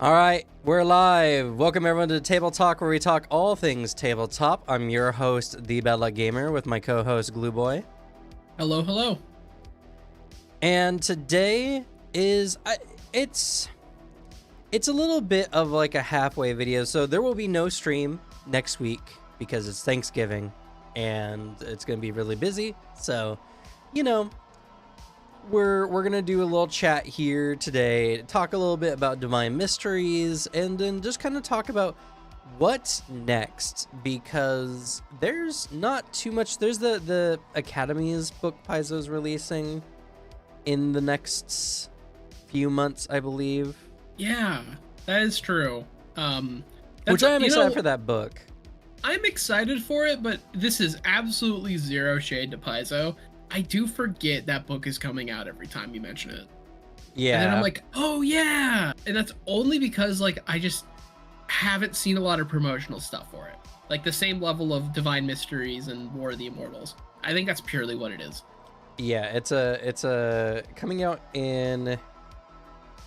All right, we're live. Welcome everyone to Table Talk, where we talk all things tabletop. I'm your host, The Bad Luck Gamer, with my co-host Glue Boy. Hello, hello. And today is it's a little bit of like a halfway video. So there will be no stream next week because it's Thanksgiving and it's gonna be really busy. So, you know, we're gonna do a little chat here today, talk a little bit about Divine Mysteries, and then just kind of talk about what's next, because there's not too much. There's the Academy's book Paizo's releasing in the next few months, I believe. Yeah, that is true. Which I am excited for that book. I'm excited for it, but this is absolutely zero shade to Paizo. I do forget that book is coming out every time you mention it. Yeah. And then I'm like, oh yeah. And that's only because like I just haven't seen a lot of promotional stuff for it. Like the same level of Divine Mysteries and War of the Immortals. I think that's purely what it is. Yeah, it's a coming out in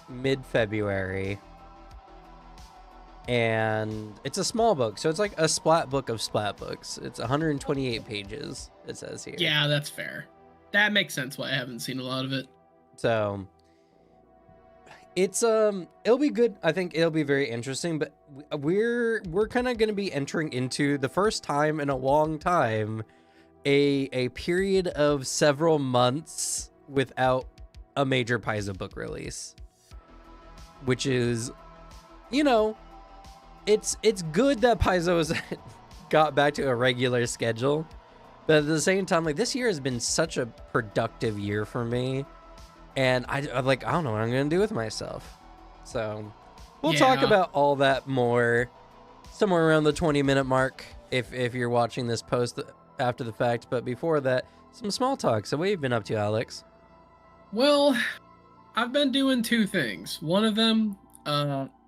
mid-February. And it's a small book, so it's like a splat book of splat books. It's 128 pages, it says here. Yeah, that's fair. That makes sense why I haven't seen a lot of it. So it's it'll be good. I think it'll be very interesting, but we're kind of going to be entering into, the first time in a long time, a period of several months without a major Paizo book release, which is, you know, it's good that Paizo's got back to a regular schedule, but at the same time, like, this year has been such a productive year for me, and I'm like, I don't know what I'm gonna do with myself. So we'll talk about all that more somewhere around the 20-minute mark if you're watching this post after the fact. But before that, some small talk. So what have you been up to, Alex? Well, I've been doing two things. One of them,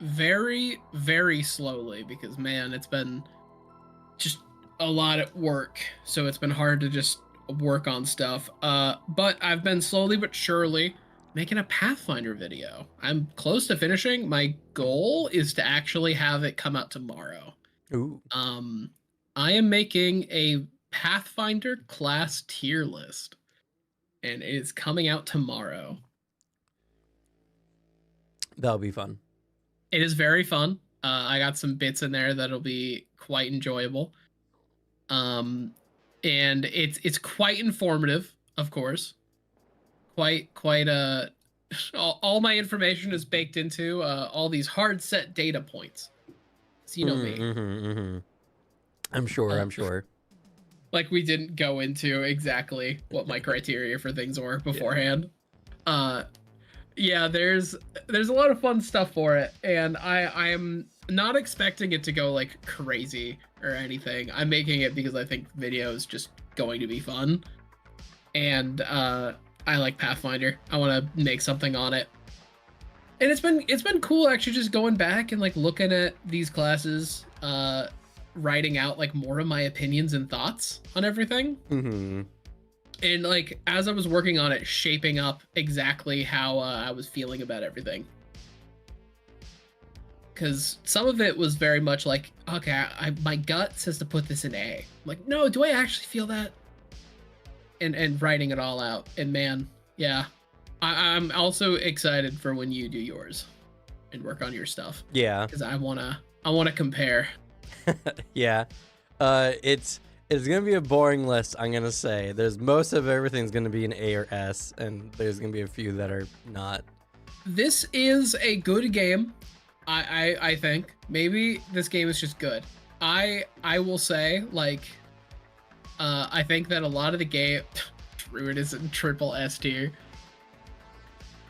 very, very slowly, because man, it's been just a lot at work, so it's been hard to just work on stuff. But I've been slowly but surely making a Pathfinder video. I'm close to finishing. My goal is to actually have it come out tomorrow. Ooh. I am making a Pathfinder class tier list, and it is coming out tomorrow. That'll be fun. It is very fun. I got some bits in there that'll be quite enjoyable. And it's quite informative, of course. Quite all my information is baked into all these hard set data points. So you know me. I'm sure. Like, we didn't go into exactly what my criteria for things were beforehand. Yeah, there's a lot of fun stuff for it, and I am not expecting it to go like crazy or anything. I'm making it because I think video is just going to be fun, and I like Pathfinder. I want to make something on it, and it's been cool actually just going back and like looking at these classes, writing out like more of my opinions and thoughts on everything. And like, as I was working on it, shaping up exactly how I was feeling about everything. Because some of it was very much like, okay, my gut says to put this in A. I'm like, no, do I actually feel that? And writing it all out. And man, yeah. I'm also excited for when you do yours and work on your stuff. Yeah. Because I wanna compare. Yeah. It's gonna be a boring list, I'm gonna say. There's most of everything's gonna be an A or S, and there's gonna be a few that are not. This is a good game. I think. Maybe this game is just good. I will say, like, I think that a lot of the game Druid is in triple S tier.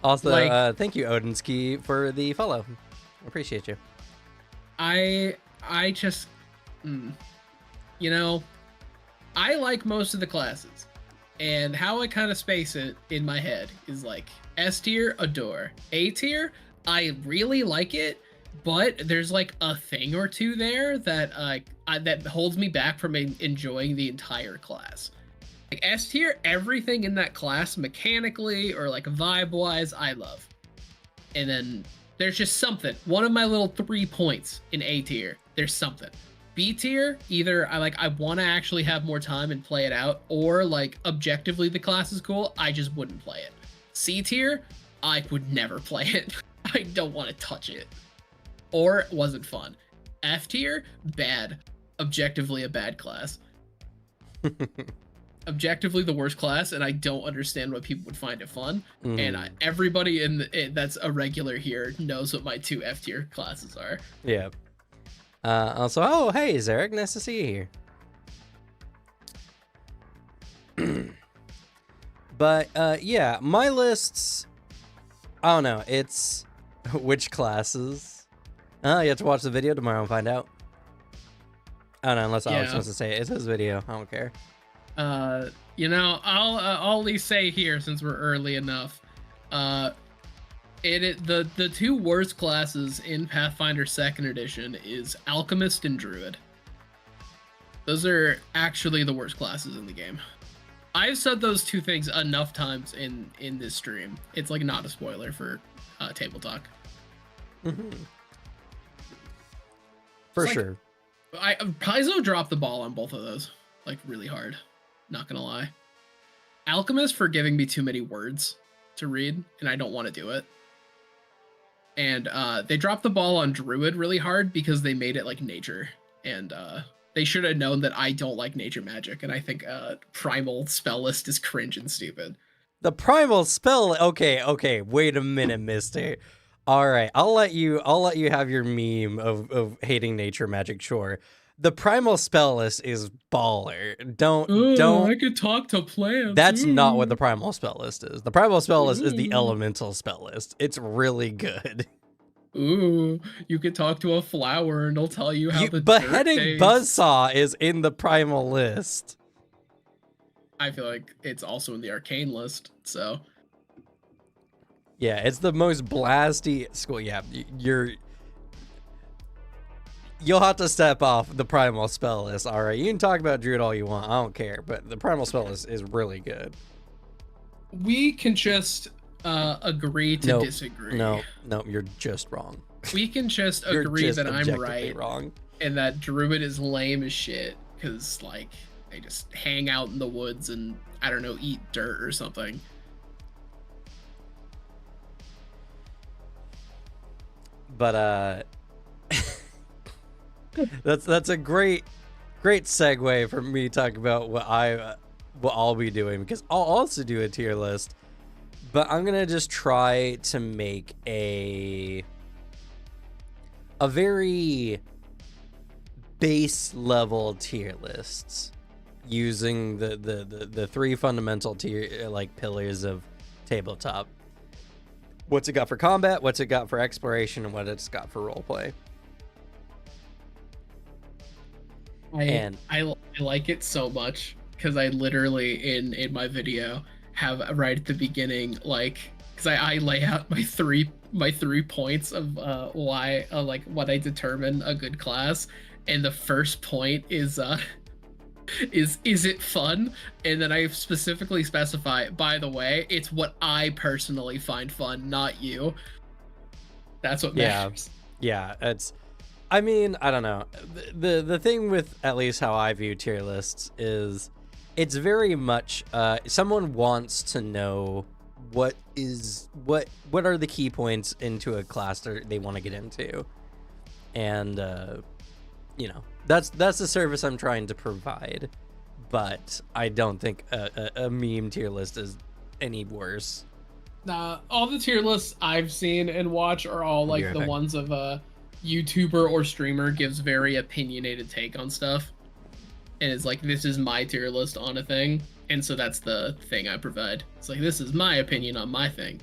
Also, like, thank you, Odinski, for the follow. Appreciate you. I just you know, I like most of the classes, and how I kind of space it in my head is like S tier, adore. A tier, I really like it, but there's like a thing or two there that that holds me back from enjoying the entire class. Like S tier, everything in that class mechanically or like vibe wise, I love. And then There's just something. One of my little 3 points in A tier. There's something. B tier, either I want to actually have more time and play it out, or like objectively the class is cool, I just wouldn't play it. C tier, I would never play it. I don't want to touch it. Or it wasn't fun. F tier, bad. Objectively a bad class. Objectively the worst class, and I don't understand why people would find it fun. And everybody that's a regular here knows what my 2 F tier classes are. Yeah. Also, oh, hey, Zarek, nice to see you here. But, yeah, my lists, I don't know, it's which classes. You have to watch the video tomorrow and find out. I don't know, unless Alex wants to say it. It's his video. I don't care. You know, I'll at least say here, since we're early enough, the 2 worst classes in Pathfinder 2nd Edition is Alchemist and Druid. Those are actually the worst classes in the game. I've said those 2 things enough times in this stream. It's like not a spoiler for Table Talk. For sure. Paizo dropped the ball on both of those, like really hard. Not gonna lie. Alchemist for giving me too many words to read, and I don't want to do it. And they dropped the ball on Druid really hard because they made it like nature, and they should have known that I don't like nature magic, and I think primal spell list is cringe and stupid. The primal spell. Okay. Wait a minute, Mister. All right, I'll let you have your meme of hating nature magic. Sure. The primal spell list is baller. Don't. I could talk to plants. That's not what the primal spell list is. The primal spell list is the elemental spell list. It's really good. Ooh, you could talk to a flower and it'll tell you how the beheading buzzsaw is in the primal list. I feel like it's also in the arcane list, so. Yeah, it's the most blasty school. Yeah, you'll have to step off the primal spell list. All right, you can talk about Druid all you want. I don't care, but the primal spell list is really good. We can just agree to disagree. No, you're just wrong. We can just agree that I'm right, wrong, and that Druid is lame as shit because like they just hang out in the woods and I don't know, eat dirt or something. But that's a great segue for me talking about what I'll be doing, because I'll also do a tier list, but I'm gonna just try to make a very base level tier lists using the 3 fundamental tier like pillars of tabletop. What's it got for combat, what's it got for exploration, and what it's got for roleplay. I like it so much because I literally in my video have right at the beginning, like, because I lay out my three points of why like what I determine a good class, and the first point is it fun? And then I specifically specify, by the way, it's what I personally find fun, not you. That's what matters. Yeah, it's, I mean, I don't know. The thing with at least how I view tier lists is it's very much someone wants to know what are the key points into a class that they want to get into. And you know, that's the service I'm trying to provide, but I don't think a meme tier list is any worse. Nah, all the tier lists I've seen and watch are all like the ones of a YouTuber or streamer gives very opinionated take on stuff, and it's like, this is my tier list on a thing, and so that's the thing I provide. It's like, this is my opinion on my thing.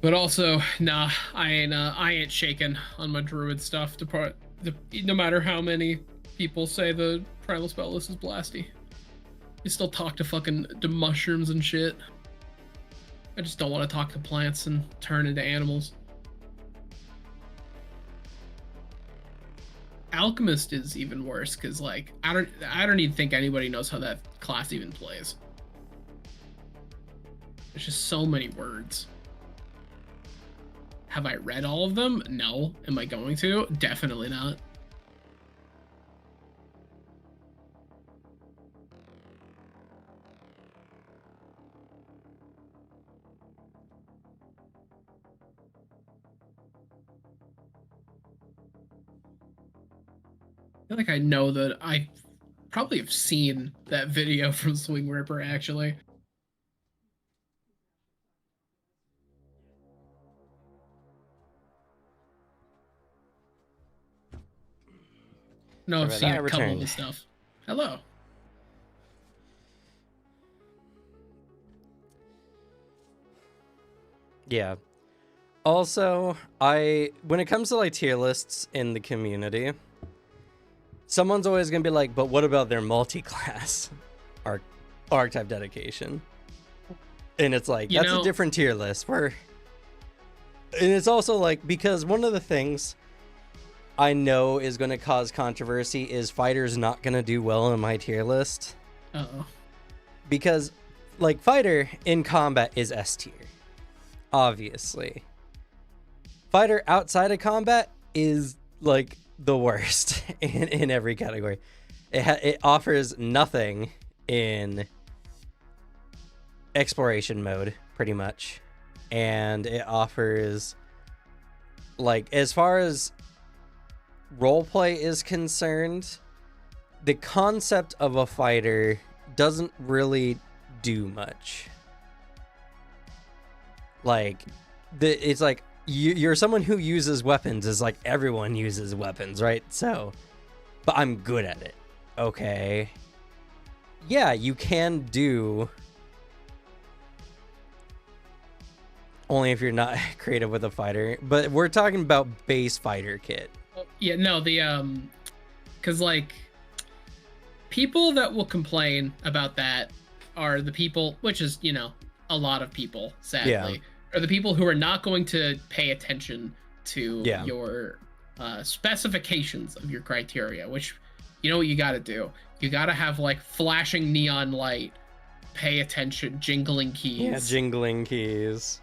But also, nah, I ain't shaking on my druid stuff. No matter how many people say the primal spell list is blasty, you still talk to fucking mushrooms and shit. I just don't want to talk to plants and turn into animals. Alchemist is even worse because, like, I don't even think anybody knows how that class even plays. There's just so many words. Have I read all of them? No. Am I going to? Definitely not. I feel like I know that I probably have seen that video from Swing Ripper, actually. No, I've seen a couple of the stuff. Hello. Yeah. Also, when it comes to like tier lists in the community, someone's always gonna be like, but what about their multi-class archetype dedication? And it's like, that's a different tier list. And it's also like, because one of the things I know is going to cause controversy is Fighter's not going to do well in my tier list. Uh-oh. Because, like, Fighter in combat is S tier. Obviously. Fighter outside of combat is, like, the worst in every category. It offers nothing in exploration mode, pretty much. And it offers, like, as far as roleplay is concerned, the concept of a fighter doesn't really do much. Like, it's like you're someone who uses weapons, is like everyone uses weapons, right? So, but I'm good at it. Okay. Yeah, you can do, only if you're not creative with a fighter, but we're talking about base fighter kit. Yeah, no, because like people that will complain about that are the people, which is, you know, a lot of people, sadly, are the people who are not going to pay attention to your specifications of your criteria, which, you know what you got to do? You got to have like flashing neon light, pay attention, jingling keys. Yeah, jingling keys.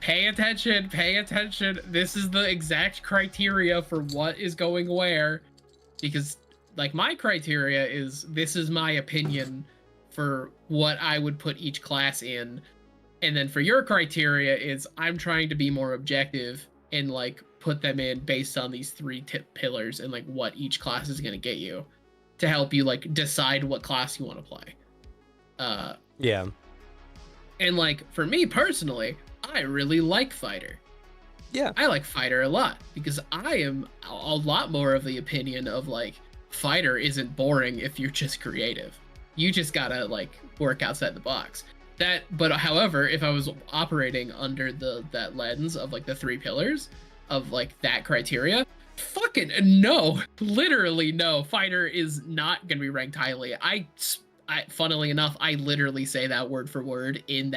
Pay attention, pay attention. This is the exact criteria for what is going where. Because, like, my criteria is, this is my opinion for what I would put each class in. And then for your criteria is, I'm trying to be more objective and, like, put them in based on these three pillars and, like, what each class is going to get you to help you, like, decide what class you want to play. Yeah. And, like, for me personally, I really like Fighter. Yeah. I like Fighter a lot because I am a lot more of the opinion of, like, Fighter isn't boring if you're just creative. You just gotta, like, work outside the box. But however, if I was operating under that lens of, like, the three pillars of, like, that criteria, fucking no, literally no. Fighter is not gonna be ranked highly. I funnily enough, I literally say that word for word in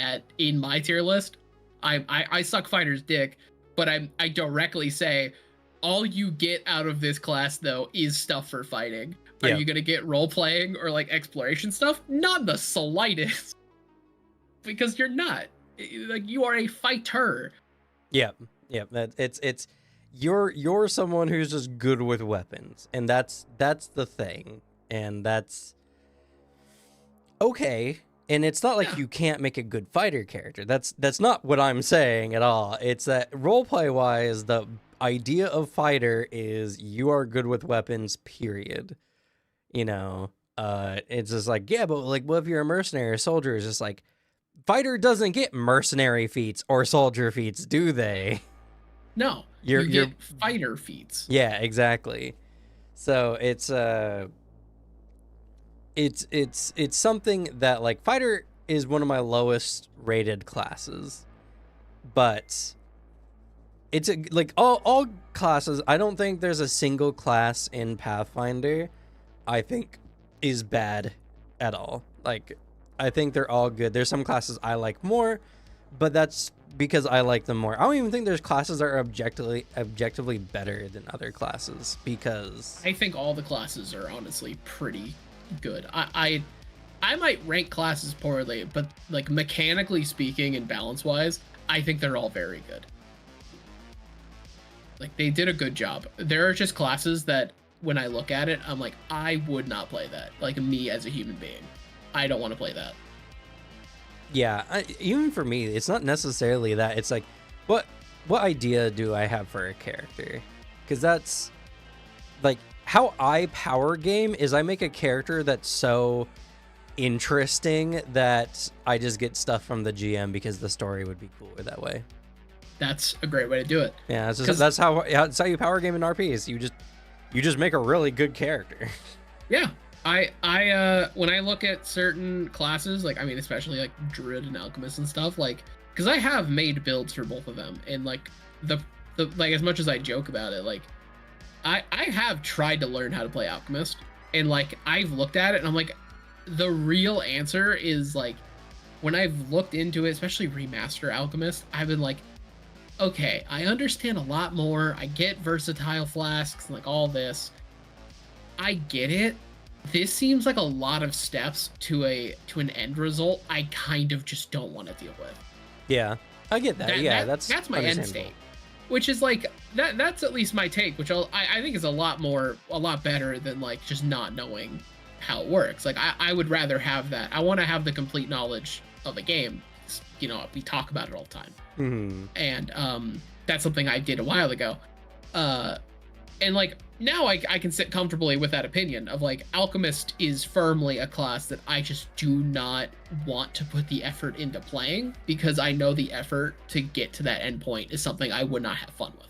my tier list. I suck Fighter's dick, but I directly say, all you get out of this class though is stuff for fighting. Are you gonna get role playing or like exploration stuff? Not the slightest, because you're not. Like, you are a fighter. Yeah. It's you're someone who's just good with weapons, and that's the thing, and that's okay. And it's not like you can't make a good fighter character. That's not what I'm saying at all. It's that roleplay wise, the idea of fighter is you are good with weapons, period. You know, it's just like, yeah, but like, what if you're a mercenary or soldier? It's just like, fighter doesn't get mercenary feats or soldier feats, do they? No, you get fighter feats. Yeah, exactly. So it's something that, like, fighter is one of my lowest rated classes, but it's like all classes. I don't think there's a single class in Pathfinder I think is bad at all. Like, I think they're all good. There's some classes I like more, but that's because I like them more. I don't even think there's classes that are objectively better than other classes, because I think all the classes are honestly pretty good. I might rank classes poorly, but like mechanically speaking and balance wise, I think they're all very good. Like they did a good job. There are just classes that when I look at it, I'm like, I would not play that. Like me as a human being, I don't want to play that. Yeah, even for me, it's not necessarily that. It's like, what idea do I have for a character? Because that's like how I power game is I make a character that's so interesting that I just get stuff from the GM because the story would be cooler that way. That's a great way to do it. Yeah, that's how you power game in RPs. You just make a really good character. Yeah. I when I look at certain classes, like I mean especially like Druid and Alchemist and stuff, like because I have made builds for both of them, and like the like as much as I joke about it, like I have tried to learn how to play Alchemist, and like I've looked at it and I'm like, the real answer is like when I've looked into it, especially Remaster Alchemist, I've been like, okay, I understand a lot more. I get versatile flasks and like all this. I get it. This seems like a lot of steps to an end result I kind of just don't want to deal with. Yeah, I get that. That's my end state, which is like that's at least my take, which I think is a lot better than like just not knowing how it works. Like I would rather have that. I want to have the complete knowledge of a game. You know, we talk about it all the time. Mm-hmm. And that's something I did a while ago. And like now I can sit comfortably with that opinion of like Alchemist is firmly a class that I just do not want to put the effort into playing, because I know the effort to get to that endpoint is something I would not have fun with.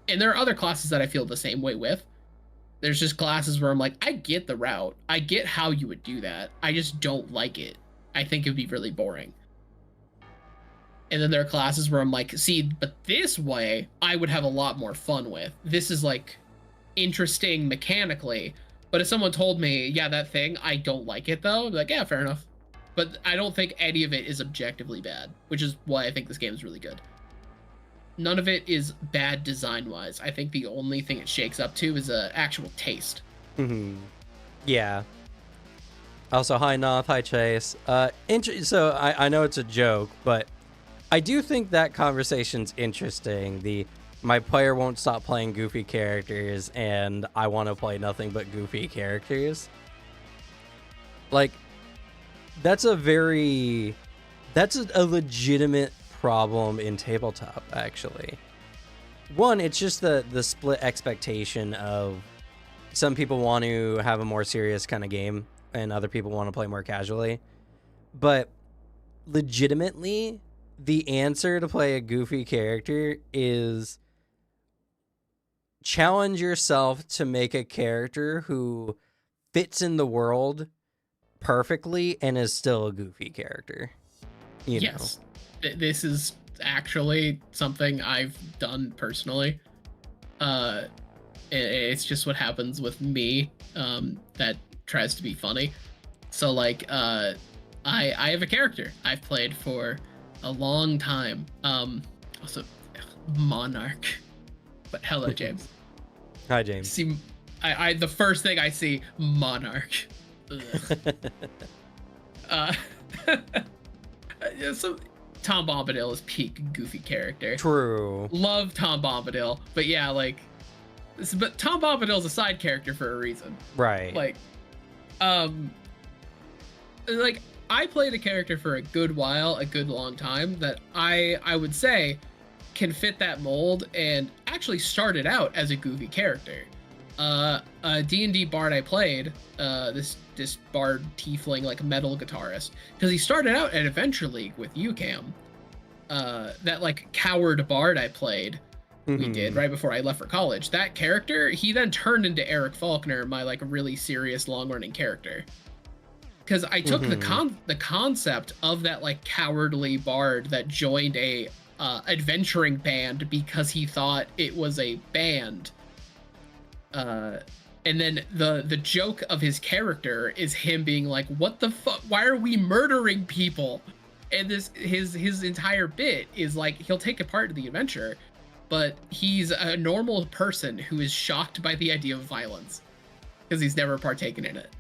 And there are other classes that I feel the same way with. There's just classes where I'm like, I get the route. I get how you would do that. I just don't like it. I think it'd be really boring. And then there are classes where I'm like, see, but this way I would have a lot more fun with. This is like interesting mechanically. But if someone told me, yeah, that thing, I don't like it though, I'd be like, yeah, fair enough. But I don't think any of it is objectively bad, which is why I think this game is really good. None of it is bad design-wise. I think the only thing it shakes up to is actual taste. Mm-hmm. Yeah. Also, hi Noth, hi Chase. So I know it's a joke, but I do think that conversation's interesting. My player won't stop playing goofy characters, and I want to play nothing but goofy characters. Like, that's a legitimate problem in tabletop, actually. One, it's just the split expectation of some people want to have a more serious kind of game, and other people want to play more casually. But legitimately, the answer to play a goofy character is challenge yourself to make a character who fits in the world perfectly and is still a goofy character. Yes. This is actually something I've done personally. It's just what happens with me that tries to be funny. So like I have a character I've played for a long time. Also Monarch. But hello, James. Hi, James. See, I the first thing I see, Monarch. So Tom Bombadil is peak goofy character. True. Love Tom Bombadil, but yeah, like, but Tom Bombadil's a side character for a reason. Right. Like I played a character for a good while, a good long time, that I would say can fit that mold, and actually started out as a goofy character. A D&D bard I played, this bard tiefling like metal guitarist, because he started out at Adventure League with UCAM. That like coward bard I played, we did right before I left for college. That character, he then turned into Eric Faulkner, my like really serious long running character. Because I took the concept of that like cowardly bard that joined a adventuring band because he thought it was a band. And then the joke of his character is him being like, what the fuck? Why are we murdering people? And his entire bit is like, he'll take a part in the adventure, but he's a normal person who is shocked by the idea of violence because he's never partaken in it.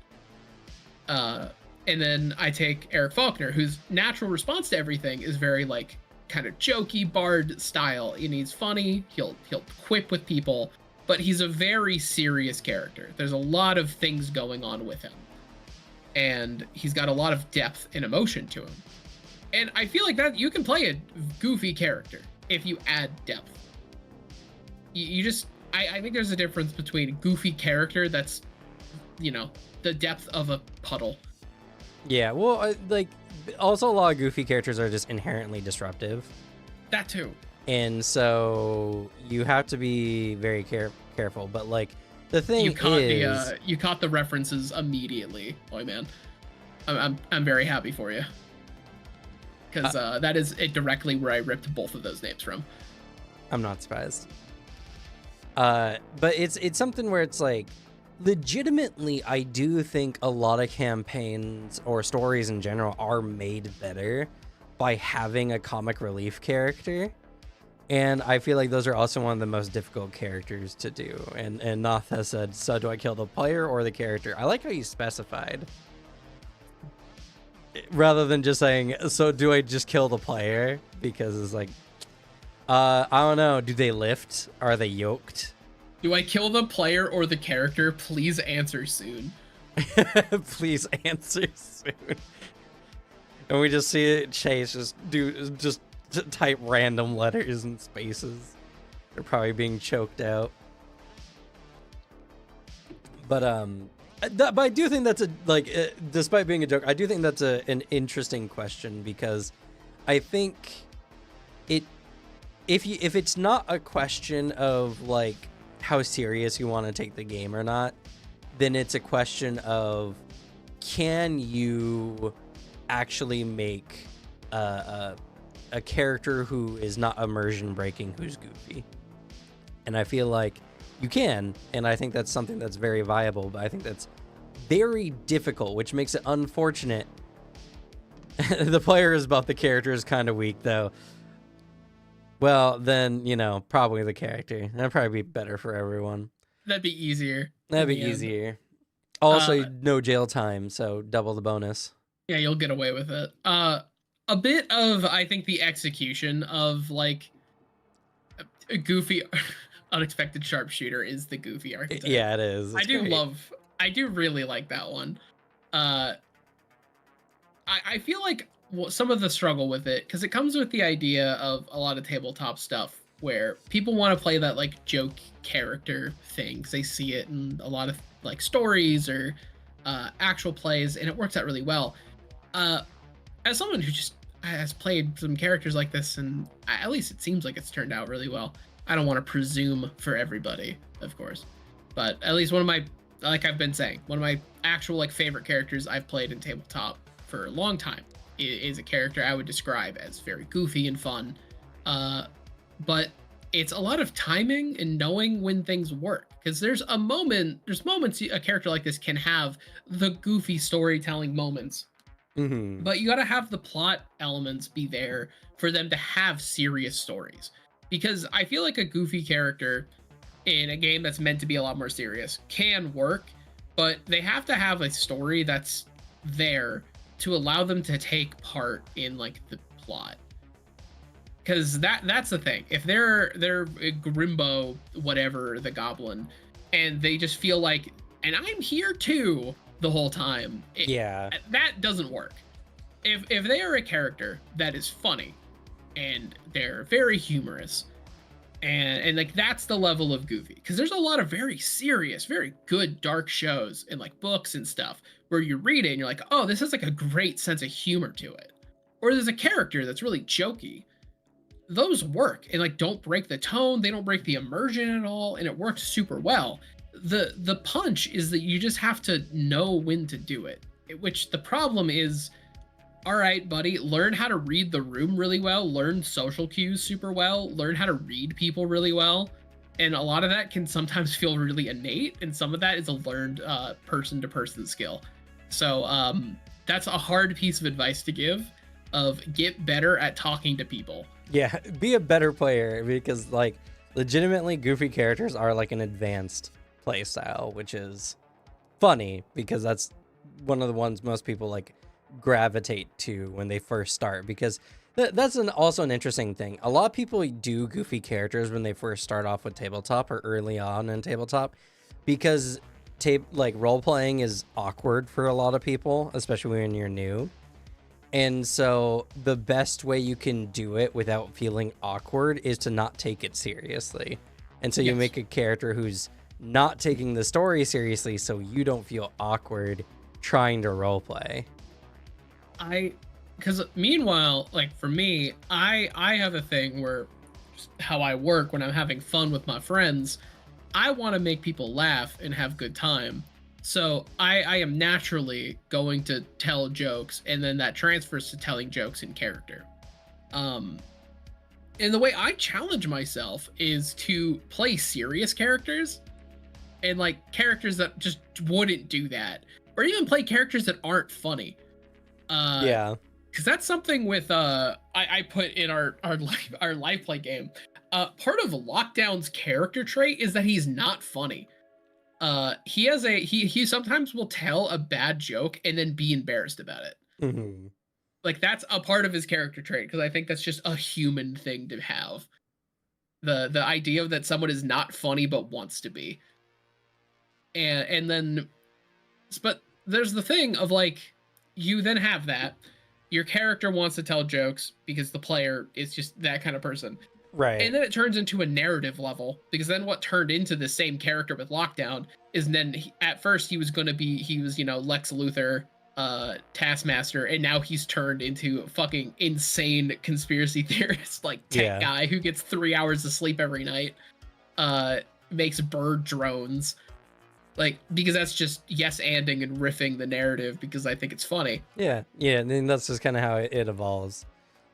And then I take Eric Faulkner, whose natural response to everything is very like kind of jokey bard style, and he's funny. He'll quip with people, but he's a very serious character. There's a lot of things going on with him, and he's got a lot of depth and emotion to him. And I feel like that you can play a goofy character if you add depth. You just, I think there's a difference between a goofy character that's, you know, the depth of a puddle. Yeah, well, like, also a lot of goofy characters are just inherently disruptive. That too. And so you have to be very careful. But, like, the thing you caught the references immediately, boy man. I'm very happy for you. Because that is it directly where I ripped both of those names from. I'm not surprised. But it's something where it's like, legitimately, I do think a lot of campaigns or stories in general are made better by having a comic relief character. And I feel like those are also one of the most difficult characters to do. And Noth has said, so do I kill the player or the character? I like how you specified. Rather than just saying, so do I just kill the player? Because it's like, I don't know. Do they lift? Are they yoked? Do I kill the player or the character? Please answer soon. Please answer soon. And we just see it, Chase just type random letters and spaces. They're probably being choked out. But I do think that's despite being a joke, I do think that's an interesting question, because I think if it's not a question of like how serious you want to take the game or not, then it's a question of, can you actually make a character who is not immersion breaking, who's goofy? And I feel like you can, and I think that's something that's very viable, but I think that's very difficult, which makes it unfortunate. The player is buff, the character is kind of weak, though. Well, then, you know, probably the character. That'd probably be better for everyone. That'd be easier. That'd be easier. Also, no jail time, so double the bonus. Yeah, you'll get away with it. A bit of, I think, the execution of, like, a goofy, unexpected sharpshooter is the goofy archetype. Yeah, it is. It's great. I do really like that one. I feel like some of the struggle with it, because it comes with the idea of a lot of tabletop stuff where people want to play that like joke character thing, because they see it in a lot of like stories or actual plays, and it works out really well. As someone who just has played some characters like this, and at least it seems like it's turned out really well. I don't want to presume for everybody, of course, but at least one of my, like I've been saying, one of my actual like favorite characters I've played in tabletop for a long time is a character I would describe as very goofy and fun. But it's a lot of timing and knowing when things work, because there's moments a character like this can have the goofy storytelling moments. Mm-hmm. But you got to have the plot elements be there for them to have serious stories. Because I feel like a goofy character in a game that's meant to be a lot more serious can work, but they have to have a story that's there to allow them to take part in like the plot. Because that's the thing. If they're Grimbo, whatever, the goblin, and they just feel like, and I'm here too the whole time. That doesn't work. If they are a character that is funny and they're very humorous, and like that's the level of goofy, because there's a lot of very serious, very good dark shows and like books and stuff where you read it and you're like, oh, this has like a great sense of humor to it. Or there's a character that's really jokey. Those work and like don't break the tone, they don't break the immersion at all, and it works super well. The punch is that you just have to know when to do it, which the problem is, all right, buddy, learn how to read the room really well, learn social cues super well, learn how to read people really well. And a lot of that can sometimes feel really innate, and some of that is a learned person-to-person skill. So that's a hard piece of advice to give, of get better at talking to people. Yeah, be a better player, because like legitimately goofy characters are like an advanced play style, which is funny because that's one of the ones most people like gravitate to when they first start, because That's also an interesting thing. A lot of people do goofy characters when they first start off with tabletop or early on in tabletop, because like role playing is awkward for a lot of people, especially when you're new. And so the best way you can do it without feeling awkward is to not take it seriously. And so you make a character who's not taking the story seriously, so you don't feel awkward trying to role play. Because meanwhile, like for me, I have a thing where how I work when I'm having fun with my friends, I want to make people laugh and have good time. So I am naturally going to tell jokes, and then that transfers to telling jokes in character. And the way I challenge myself is to play serious characters, and like characters that just wouldn't do that, or even play characters that aren't funny. Yeah. Because that's something with I put in our life play game. Part of Lockdown's character trait is that he's not funny. He sometimes will tell a bad joke and then be embarrassed about it. Mm-hmm. Like that's a part of his character trait, because I think that's just a human thing to have. The idea that someone is not funny but wants to be. And then, but there's the thing of like, you then have that. Your character wants to tell jokes because the player is just that kind of person. Right. And then it turns into a narrative level, because then what turned into the same character with Lockdown is then at first he was, Lex Luthor, Taskmaster, and now he's turned into a fucking insane conspiracy theorist, like tech guy who gets 3 hours of sleep every night, makes bird drones. Like, because that's just yes-anding and riffing the narrative because I think it's funny. Yeah, and then that's just kind of how it evolves.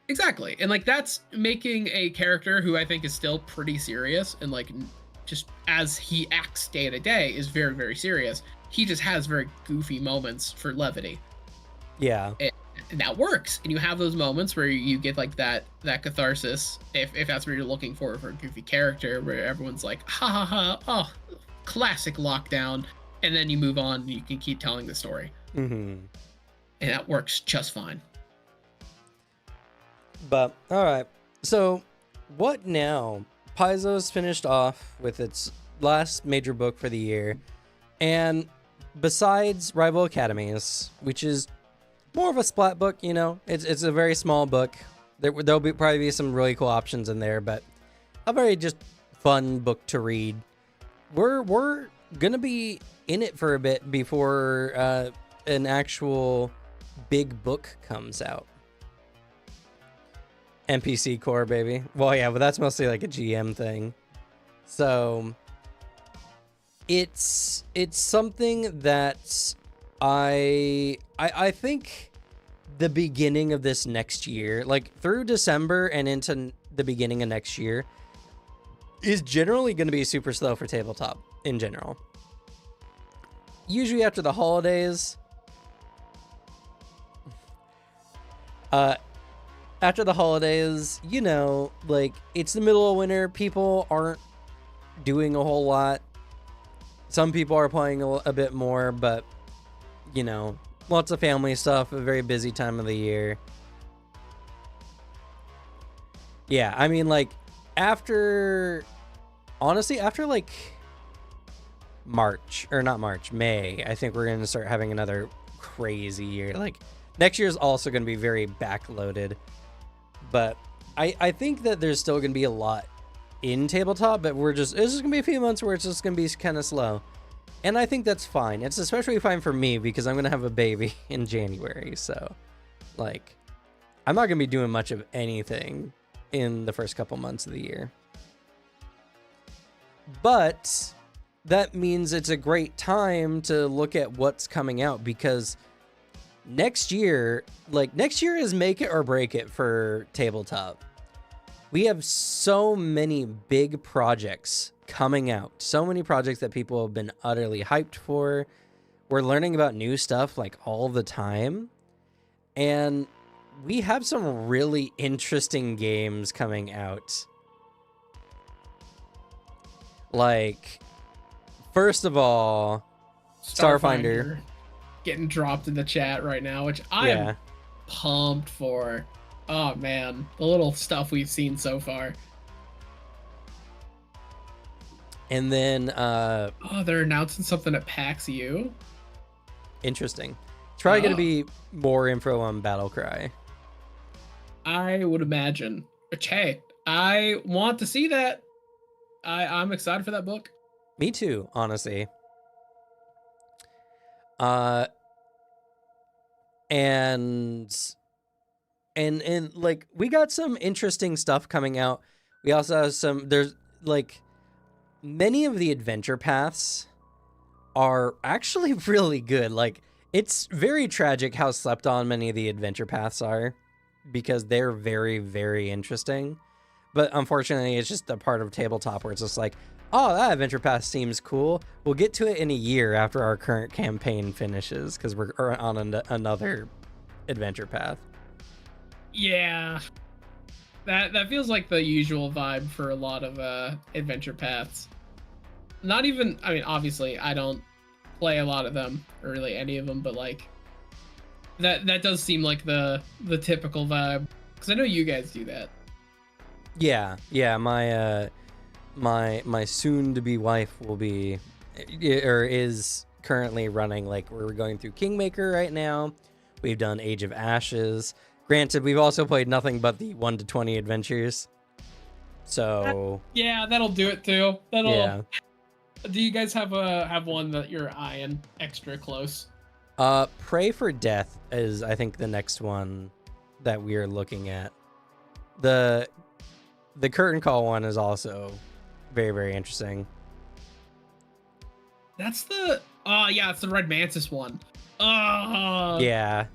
Exactly. And like that's making a character who I think is still pretty serious, and like just as he acts day to day is very, very serious. He just has very goofy moments for levity. Yeah. And that works. And you have those moments where you get like that catharsis, if that's what you're looking for a goofy character, where everyone's like, ha ha ha, oh, classic Lockdown. And then you move on and you can keep telling the story. Mm-hmm. And that works just fine. But all right, so what now? Paizo's finished off with its last major book for the year, and besides Rival Academies, which is more of a splat book, it's a very small book. There'll probably be some really cool options in there, but a very just fun book to read. We're gonna be in it for a bit before an actual big book comes out. NPC core, baby. Well, yeah, but that's mostly like a GM thing. So it's something that I think the beginning of this next year, like through December and into the beginning of next year, is generally going to be super slow for tabletop in general. Usually after the holidays, like it's the middle of winter, people aren't doing a whole lot. Some people are playing a bit more, but lots of family stuff, a very busy time of the year. Yeah, I mean, like after like May, I think we're going to start having another crazy year. Like next year is also going to be very backloaded. But I think that there's still going to be a lot in tabletop, but it's just going to be a few months where it's just going to be kind of slow. And I think that's fine. It's especially fine for me because I'm going to have a baby in January. So, like, I'm not going to be doing much of anything in the first couple months of the year. But that means it's a great time to look at what's coming out, because next year is make it or break it for tabletop. We have so many big projects coming out, so many projects that people have been utterly hyped for. We're learning about new stuff like all the time, and we have some really interesting games coming out. Like, first of all, Starfinder getting dropped in the chat right now, which I am pumped for. Oh man, the little stuff we've seen so far. And then Oh, they're announcing something at PAX U. interesting. It's probably going to Oh. be more info on Battlecry. I would imagine. Which, hey, I want to see that. I'm excited for that book. Me too, honestly. Uh, and like we got some interesting stuff coming out. We also have there's like many of the adventure paths are actually really good. Like it's very tragic how slept on many of the adventure paths are because they're very, very interesting. But unfortunately, it's just a part of tabletop where it's just like, oh, that adventure path seems cool. We'll get to it in a year after our current campaign finishes because we're on another adventure path. Yeah. That feels like the usual vibe for a lot of adventure paths. Not even, I mean, obviously I don't play a lot of them or really any of them, but like that does seem like the typical vibe because I know you guys do that. Yeah, my my soon to be wife will be or is currently running, like we're going through Kingmaker right now. We've done Age of Ashes. Granted, we've also played nothing but the 1 to 20 adventures. So Yeah, that'll do it too. That'll. yeah. Do you guys have one that you're eyeing extra close? Pray for Death is I think the next one that we are looking at. The Curtain Call one is also very, very interesting. That's the yeah, it's the Red Mantis one. Yeah.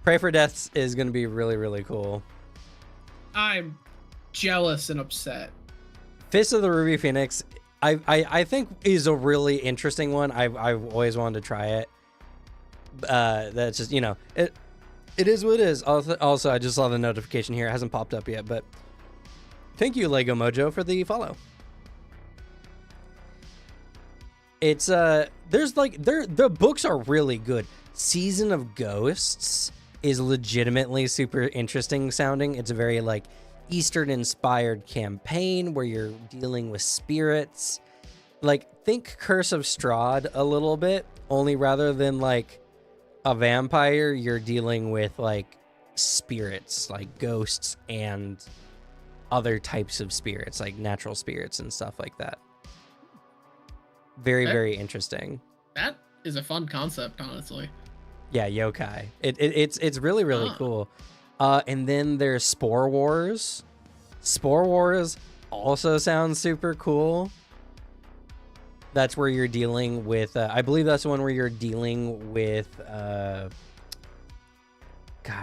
Pray for Death is going to be really, really cool. I'm jealous and upset. Fist of the Ruby Phoenix, I think is a really interesting one. I've always wanted to try it. That's just, you know, it is what it is. Also, I just saw the notification here. It hasn't popped up yet, but thank you, Lego Mojo, for the follow. It's there's like the books are really good. Season of Ghosts is legitimately super interesting sounding. It's a very like Eastern inspired campaign where you're dealing with spirits. Like think Curse of Strahd a little bit, only rather than like a vampire, you're dealing with like spirits, like ghosts and other types of spirits, like natural spirits and stuff like that. Very, very interesting. That is a fun concept, honestly. Yeah, yokai. It's really, really cool. And then there's Spore Wars. Spore Wars also sounds super cool. That's where you're dealing with, I believe that's the one where you're dealing with, God,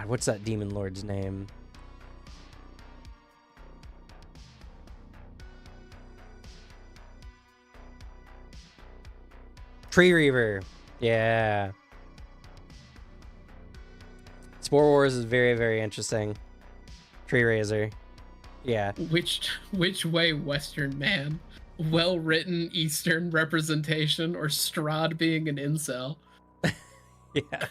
what's that demon lord's name? Tree Reaver. Yeah. Spore Wars is very, very interesting. Tree Razor. Yeah. Which way, Western man? Well-written Eastern representation or Strahd being an incel? Yeah.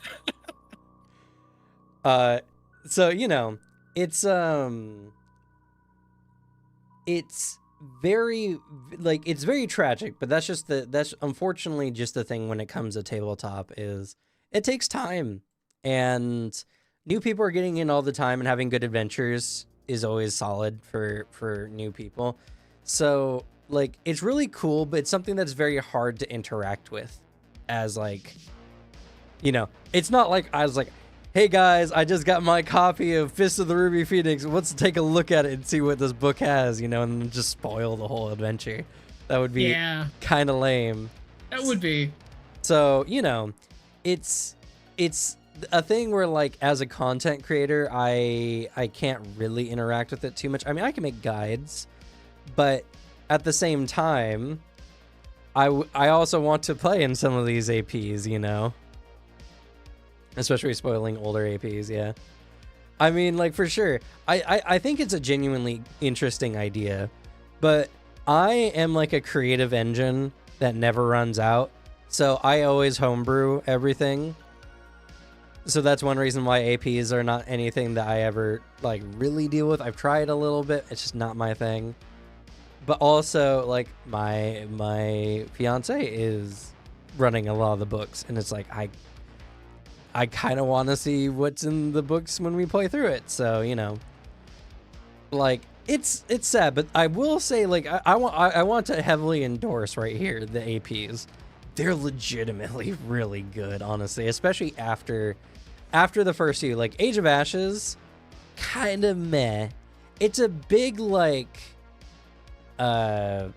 So, you know, it's very like it's very tragic, but that's unfortunately just the thing when it comes to tabletop is it takes time, and new people are getting in all the time, and having good adventures is always solid for new people. So like it's really cool, but it's something that's very hard to interact with as like, you know, it's not like I was like, hey guys, I just got my copy of Fist of the Ruby Phoenix. Let's take a look at it and see what this book has, you know, and just spoil the whole adventure. That would be kind of lame. That would be. So, you know, it's a thing where like as a content creator, I can't really interact with it too much. I mean, I can make guides, but at the same time, I also want to play in some of these APs, you know. Especially spoiling older APs, yeah. I mean, like, for sure. I think it's a genuinely interesting idea. But I am like a creative engine that never runs out. So I always homebrew everything. So that's one reason why APs are not anything that I ever like really deal with. I've tried a little bit. It's just not my thing. But also, like, my fiance is running a lot of the books, and it's like I kind of want to see what's in the books when we play through it. So, you know, like, it's sad, but I will say, like, I want to heavily endorse right here the APs. They're legitimately really good, honestly, especially after the first few. Like, Age of Ashes, kind of meh. It's a big, like, oh,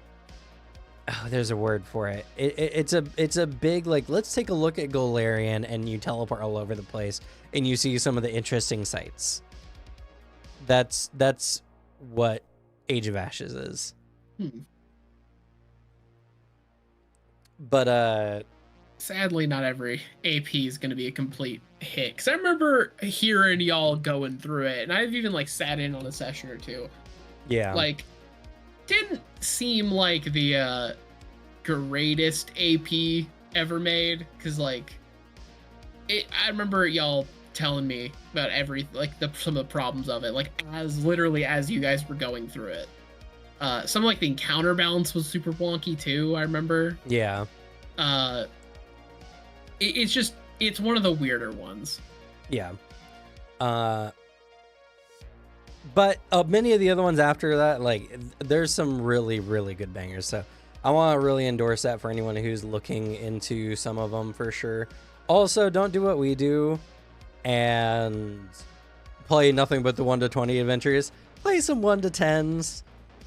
there's a word for it. It's a big, like, let's take a look at Golarion, and you teleport all over the place and you see some of the interesting sights. That's what Age of Ashes is. But sadly, not every AP is going to be a complete hit. Because I remember hearing y'all going through it, and I've even like sat in on a session or two. yeah, Like, didn't seem like the greatest AP ever made. Because like, I remember y'all telling me about some of the problems of it. Like, as literally as you guys were going through it. Some like the encounter balance was super wonky too. I remember. yeah. It's one of the weirder ones. Yeah. But many of the other ones after that, like, there's some really, really good bangers. So I want to really endorse that for anyone who's looking into some of them for sure. Also, don't do what we do and play nothing but the 1 to 20 adventures. Play some 1 to 10s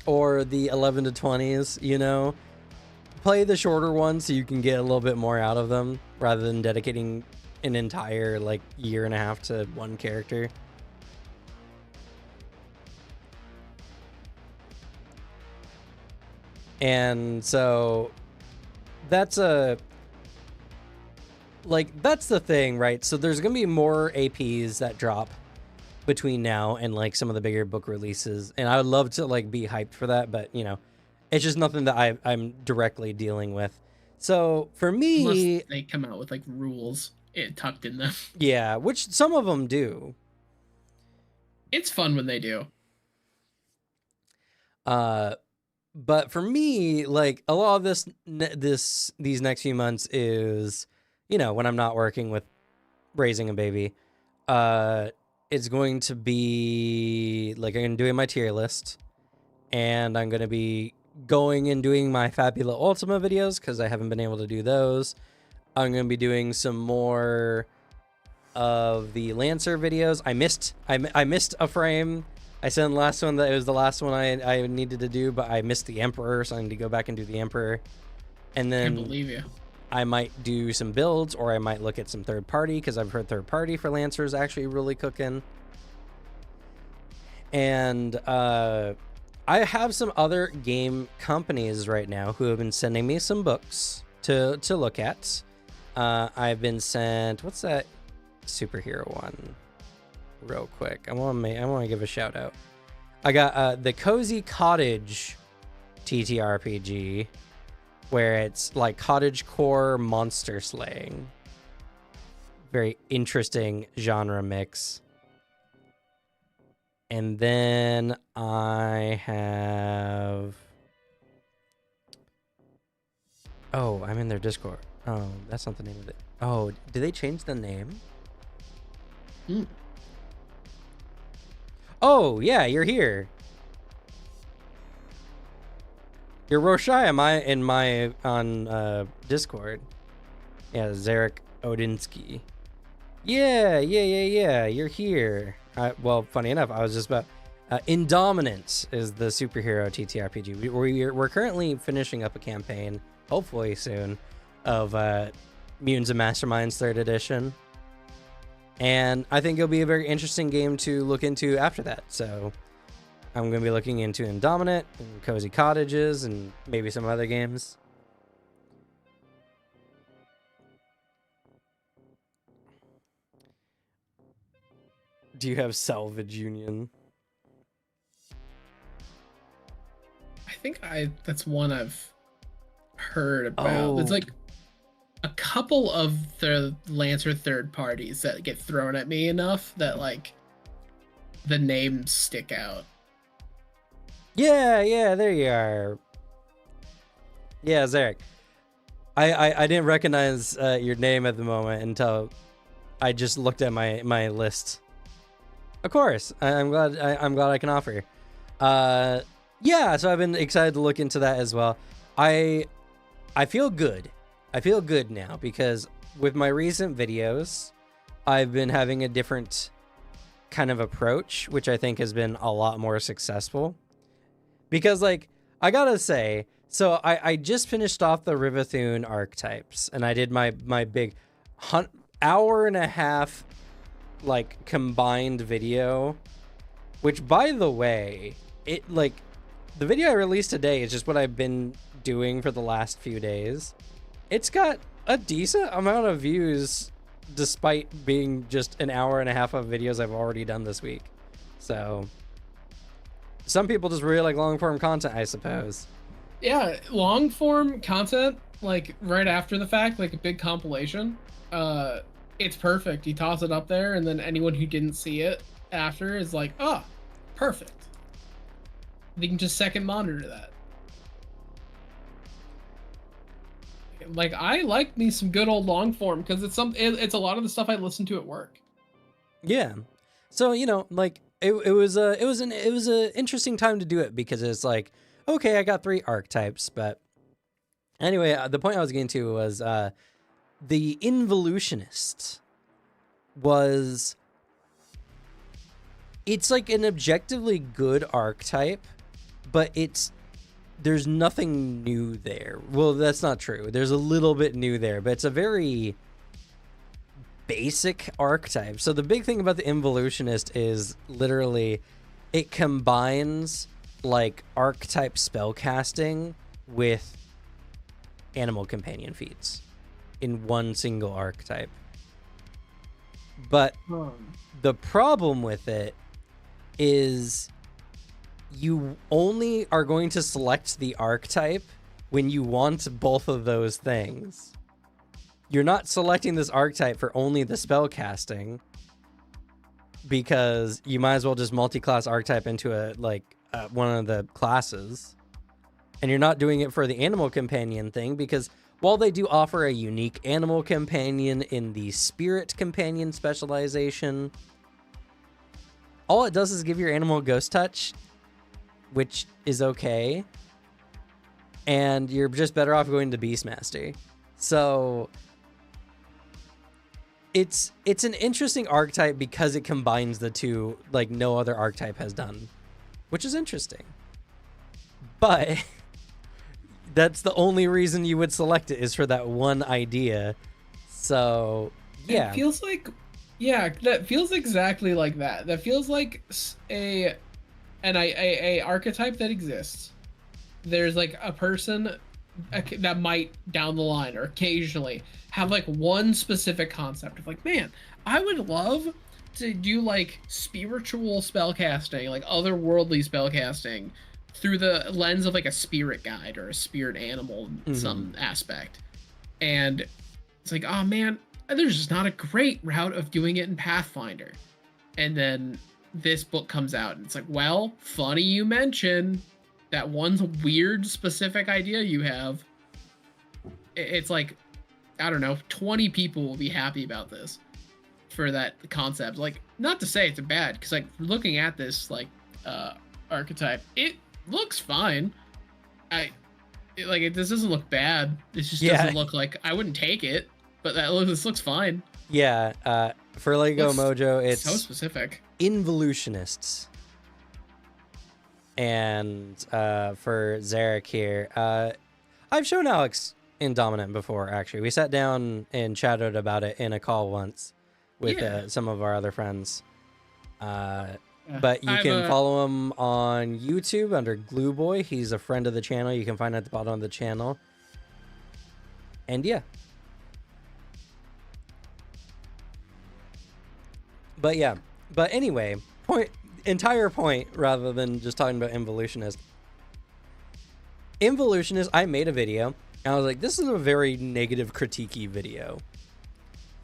or the 11 to 20s, you know. Play the shorter ones so you can get a little bit more out of them rather than dedicating an entire like year and a half to one character. And so that's the thing, right? So there's gonna be more APs that drop between now and like some of the bigger book releases, and I would love to like be hyped for that, but you know, it's just nothing that I'm directly dealing with. So for me, unless they come out with like rules tucked in them. Yeah, which some of them do. It's fun when they do. But for me, like a lot of these next few months is, you know, when I'm not working with raising a baby, it's going to be like I'm doing my tier list, and I'm going to be going and doing my Fabula Ultima videos because I haven't been able to do those. I'm going to be doing some more of the Lancer videos. I missed a frame. I said in the last one that it was the last one I needed to do, but I missed the Emperor, so I need to go back and do the Emperor. And then Can't believe you. I might do some builds, or I might look at some third party, because I've heard third party for Lancer is actually really cooking. And I have some other game companies right now who have been sending me some books to look at. I've been sent, what's that superhero one? Real quick, I want to give a shout out. I got the Cozy Cottage TTRPG, where it's like cottage core monster slaying. Very interesting genre mix. And then I have, oh, I'm in their Discord. Oh, that's not the name of it. Oh, did they change the name? Oh, yeah, you're here. You're Roshai on Discord. Yeah, Zarek Odinsky. Yeah, you're here. Well, funny enough, I was just about... Indominant is the superhero TTRPG. We're currently finishing up a campaign, hopefully soon, of Mutants and Masterminds 3rd edition. And I think it'll be a very interesting game to look into after that. So I'm going to be looking into Indominate and Cozy Cottages and maybe some other games. Do you have Salvage Union? I think that's one I've heard about. Oh. It's like a couple of the Lancer third parties that get thrown at me enough that like the names stick out. Yeah, yeah, there you are. Yeah, Zarek. I didn't recognize your name at the moment until I just looked at my list. Of course, I'm glad I can offer. Yeah, so I've been excited to look into that as well. I feel good. I feel good now because with my recent videos, I've been having a different kind of approach, which I think has been a lot more successful. Because like I gotta say, so I just finished off the Rivathune archetypes, and I did my big hour and a half like combined video, which by the way, it like the video I released today is just what I've been doing for the last few days. It's got a decent amount of views despite being just an hour and a half of videos I've already done this week. So some people just really like long form content, I suppose. Yeah, long form content, like right after the fact, like a big compilation. It's perfect. You toss it up there, and then anyone who didn't see it after is like, oh, perfect. They can just second monitor that. Like I like me some good old long form because it's a lot of the stuff I listen to at work. Yeah. So, you know, like it was an interesting time to do it because it's like, okay, I got 3 archetypes, but anyway, the point I was getting to was the Involutionist was, it's like an objectively good archetype, but there's nothing new there. Well, that's not true. There's a little bit new there, but it's a very basic archetype. So the big thing about the Involutionist is literally it combines like archetype spellcasting with animal companion feats in one single archetype. But the problem with it is you only are going to select the archetype when you want both of those things. You're not selecting this archetype for only the spell casting because you might as well just multi-class archetype into one of the classes. And you're not doing it for the animal companion thing because while they do offer a unique animal companion in the spirit companion specialization, all it does is give your animal ghost touch, which is okay. And you're just better off going to Beastmaster. So it's an interesting archetype because it combines the two like no other archetype has done, which is interesting. But that's the only reason you would select it is for that one idea. So yeah, it feels like, yeah, that feels exactly like that. That feels like a archetype that exists. There's like a person that might down the line or occasionally have like one specific concept of like, man, I would love to do like spiritual spellcasting, like otherworldly spellcasting through the lens of like a spirit guide or a spirit animal in some aspect. And it's like, oh man, there's just not a great route of doing it in Pathfinder. And then this book comes out and it's like, well, funny you mention that one weird specific idea you have. It's like, I don't know, 20 people will be happy about this for that concept. Like, not to say it's bad, because like looking at this like archetype, it looks fine. This doesn't look bad. It just doesn't look like, I wouldn't take it, but this looks fine. Yeah, for Lego Mojo, it's so specific. Involutionists. And for Zarek here, I've shown Alex Indominant before, actually. We sat down and chatted about it in a call once with some of our other friends. But you can follow him on YouTube under Glue Boy. He's a friend of the channel. You can find it at the bottom of the channel. And yeah. But yeah. But anyway, entire point, rather than just talking about Involutionist. Involutionist, I made a video. And I was like, this is a very negative critiquey video.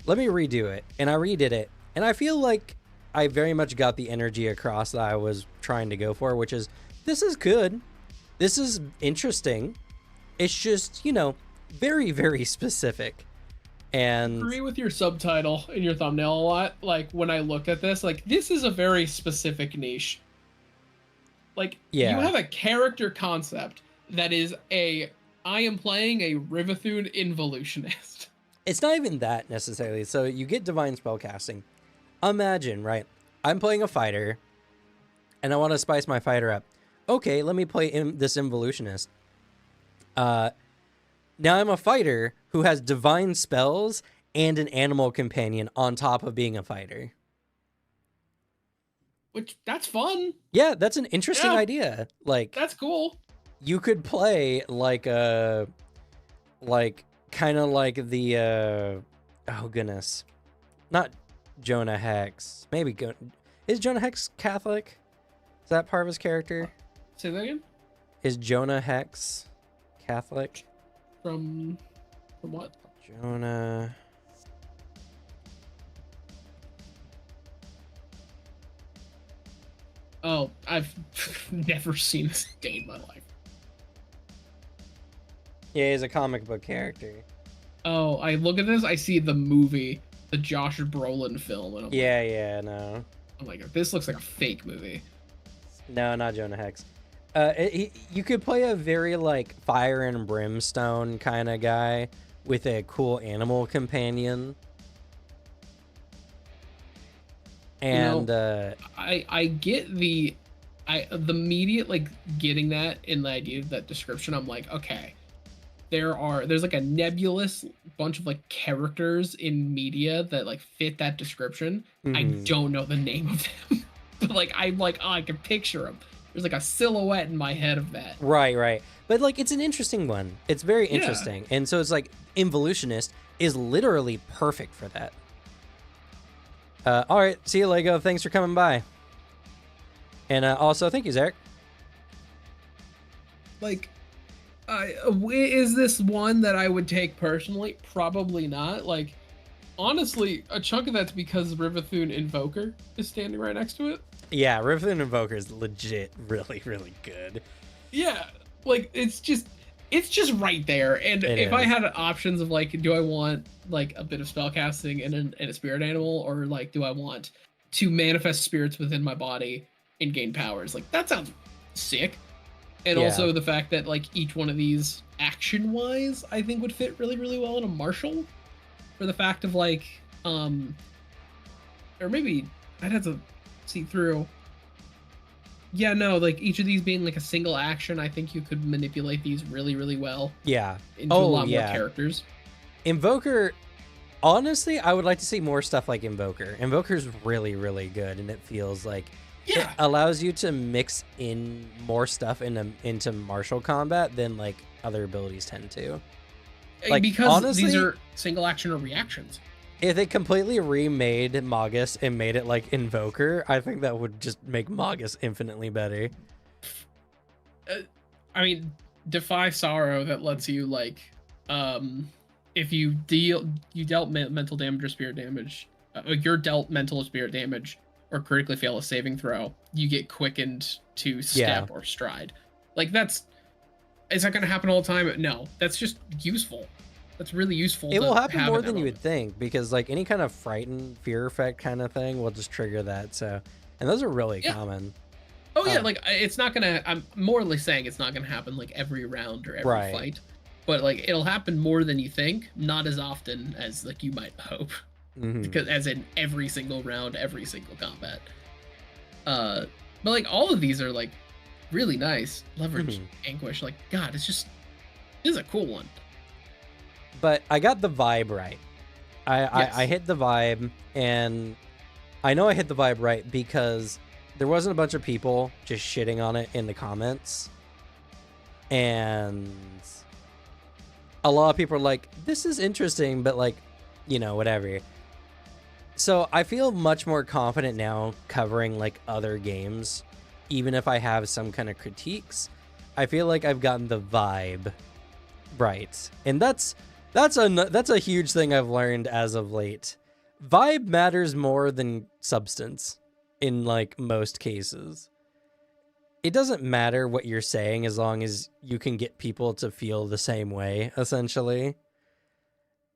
Let me redo it. And I redid it. And I feel like I very much got the energy across that I was trying to go for, which is, this is good. This is interesting. It's just, you know, very, very specific. And I agree with your subtitle in your thumbnail a lot. Like, when I looked at this, like, this is a very specific niche. Like, yeah, you have a character concept that is I am playing a Rivathune involutionist. it's not even that necessarily. So you get divine spellcasting. Imagine, right? I'm playing a fighter, and I want to spice my fighter up. Okay, let me play this involutionist. Now I'm a fighter who has divine spells and an animal companion on top of being a fighter. Which, that's fun. Yeah, that's an interesting idea. Like, that's cool. You could play like a, kind of like the, oh goodness, not Jonah Hex. Maybe is Jonah Hex Catholic? Is that part of his character? Say that again? Is Jonah Hex Catholic? From what? Jonah. Oh, I've never seen this day in my life. Yeah, he's a comic book character. Oh, I look at this, I see the movie, the Josh Brolin film, and No. I'm like, this looks like a fake movie. No, not Jonah Hex. You could play a very like fire and brimstone kind of guy with a cool animal companion. And I get the immediate like getting that in the idea of that description. I'm like, okay, there's like a nebulous bunch of like characters in media that like fit that description. I don't know the name of them, but like I'm like, oh, I can picture them. There's like a silhouette in my head of that. Right. But like, it's an interesting one. It's very interesting. And so it's like Involutionist is literally perfect for that. All right. See you, Lego. Thanks for coming by. And also, thank you, Zarek. Like, is this one that I would take personally? Probably not. Like, honestly, a chunk of that's because Rivathune Invoker is standing right next to it. Yeah, Rivathune Invoker is legit really, really good. Yeah, like it's just right there. And if I had options of like, do I want like a bit of spellcasting and a spirit animal, or like, do I want to manifest spirits within my body and gain powers? Like, that sounds sick. And also the fact that like each one of these action wise, I think would fit really, really well in a martial, for the fact of like, or maybe I'd have to see through. Yeah, no, like each of these being like a single action, I think you could manipulate these really, really well. Yeah. Into a lot more characters. Invoker, honestly, I would like to see more stuff like Invoker. Invoker's really, really good, and it feels like it allows you to mix in more stuff into martial combat than like other abilities tend to. Like, because honestly, these are single action or reactions. If they completely remade Magus and made it like Invoker, I think that would just make Magus infinitely better. I mean, Defy Sorrow, that lets you like, if you dealt mental damage or spirit damage, you're dealt mental or spirit damage, or critically fail a saving throw, you get quickened to step or stride. Like, is that going to happen all the time? No, that's just useful. That's really useful. It will happen more than you would think, because like any kind of frighten, fear effect kind of thing will just trigger that. So, and those are really common. Oh yeah, like it's not gonna. I'm morally saying it's not gonna happen like every round or every fight, but like it'll happen more than you think. Not as often as like you might hope, because as in every single round, every single combat. But like all of these are like really nice. Leverage, Anguish, like God, this is a cool one. But I got the vibe right. I hit the vibe, and I know I hit the vibe right because there wasn't a bunch of people just shitting on it in the comments. And a lot of people are like, this is interesting, but like, you know, whatever. So I feel much more confident now covering like other games, even if I have some kind of critiques. I feel like I've gotten the vibe Right. And that's a huge thing I've learned as of late. Vibe matters more than substance in like most cases. It doesn't matter what you're saying as long as you can get people to feel the same way, essentially.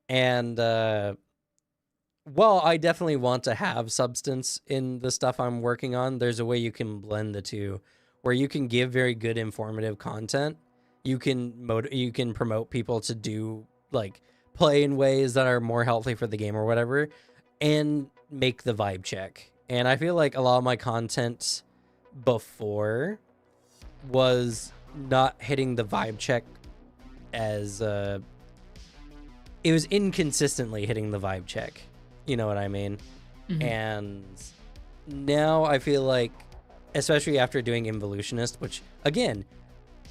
And while I definitely want to have substance in the stuff I'm working on, there's a way you can blend the two where you can give very good informative content. You can promote people to do like play in ways that are more healthy for the game or whatever, and make the vibe check. And I feel like a lot of my content before was not hitting the vibe check as it was inconsistently hitting the vibe check. You know what I mean? Mhm. And now I feel like, especially after doing Involutionist, which again,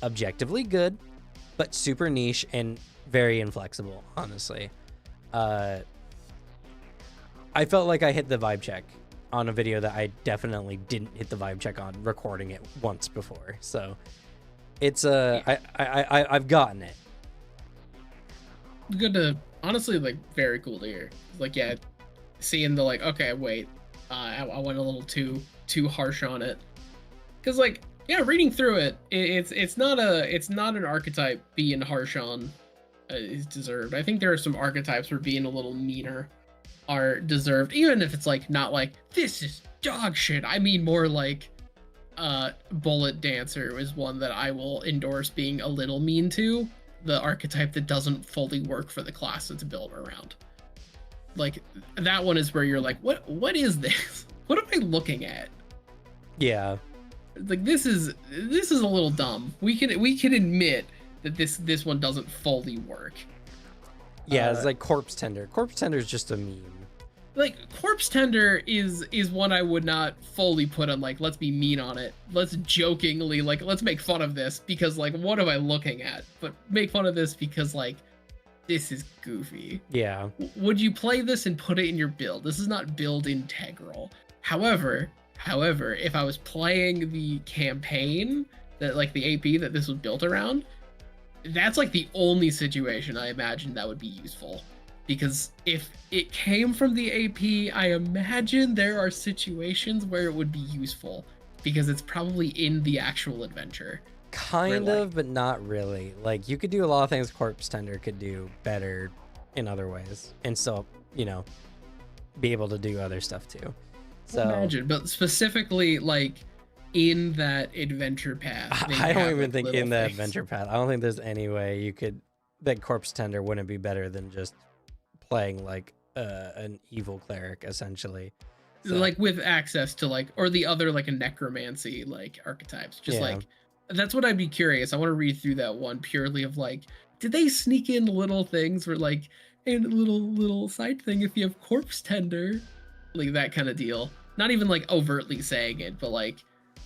objectively good, but super niche and very inflexible, honestly. I felt like I hit the vibe check on a video that I definitely didn't hit the vibe check on recording it once before. So it's I've gotten it. Good to honestly, like, very cool to hear. Like, yeah, seeing the like, okay, wait, I went a little too harsh on it, because like, yeah, reading through it, it's not an archetype being harsh on is deserved. I think there are some archetypes where being a little meaner are deserved, even if it's like not like this is dog shit. I mean more like Bullet Dancer is one that I will endorse being a little mean to, the archetype that doesn't fully work for the class it's built around. Like that one is where you're like, what is this? What am I looking at? Yeah. Like this is a little dumb. We can admit that this one doesn't fully work. Yeah, it's like Corpse Tender. Corpse Tender is just a meme. Like Corpse Tender is one I would not fully put on like, let's be mean on it. Let's jokingly like, let's make fun of this because like, what am I looking at? But make fun of this because like, this is goofy. Yeah. Would you play this and put it in your build? This is not build integral. However, if I was playing the campaign that like the AP that this was built around, that's like the only situation I imagine that would be useful. Because if it came from the AP, I imagine there are situations where it would be useful because it's probably in the actual adventure. Kind of, but not really. Like you could do a lot of things Corpse Tender could do better in other ways and still, you know, be able to do other stuff too. So imagine, but specifically like in that adventure path. I don't even think in the adventure path. I don't think there's any way you could that Corpse Tender wouldn't be better than just playing like an evil cleric essentially. So, like with access to like, or the other like a necromancy like archetypes, just like that's what I'd be curious. I want to read through that one purely of like, did they sneak in little things where like, and a little side thing if you have Corpse Tender, like that kind of deal. Not even like overtly saying it, but like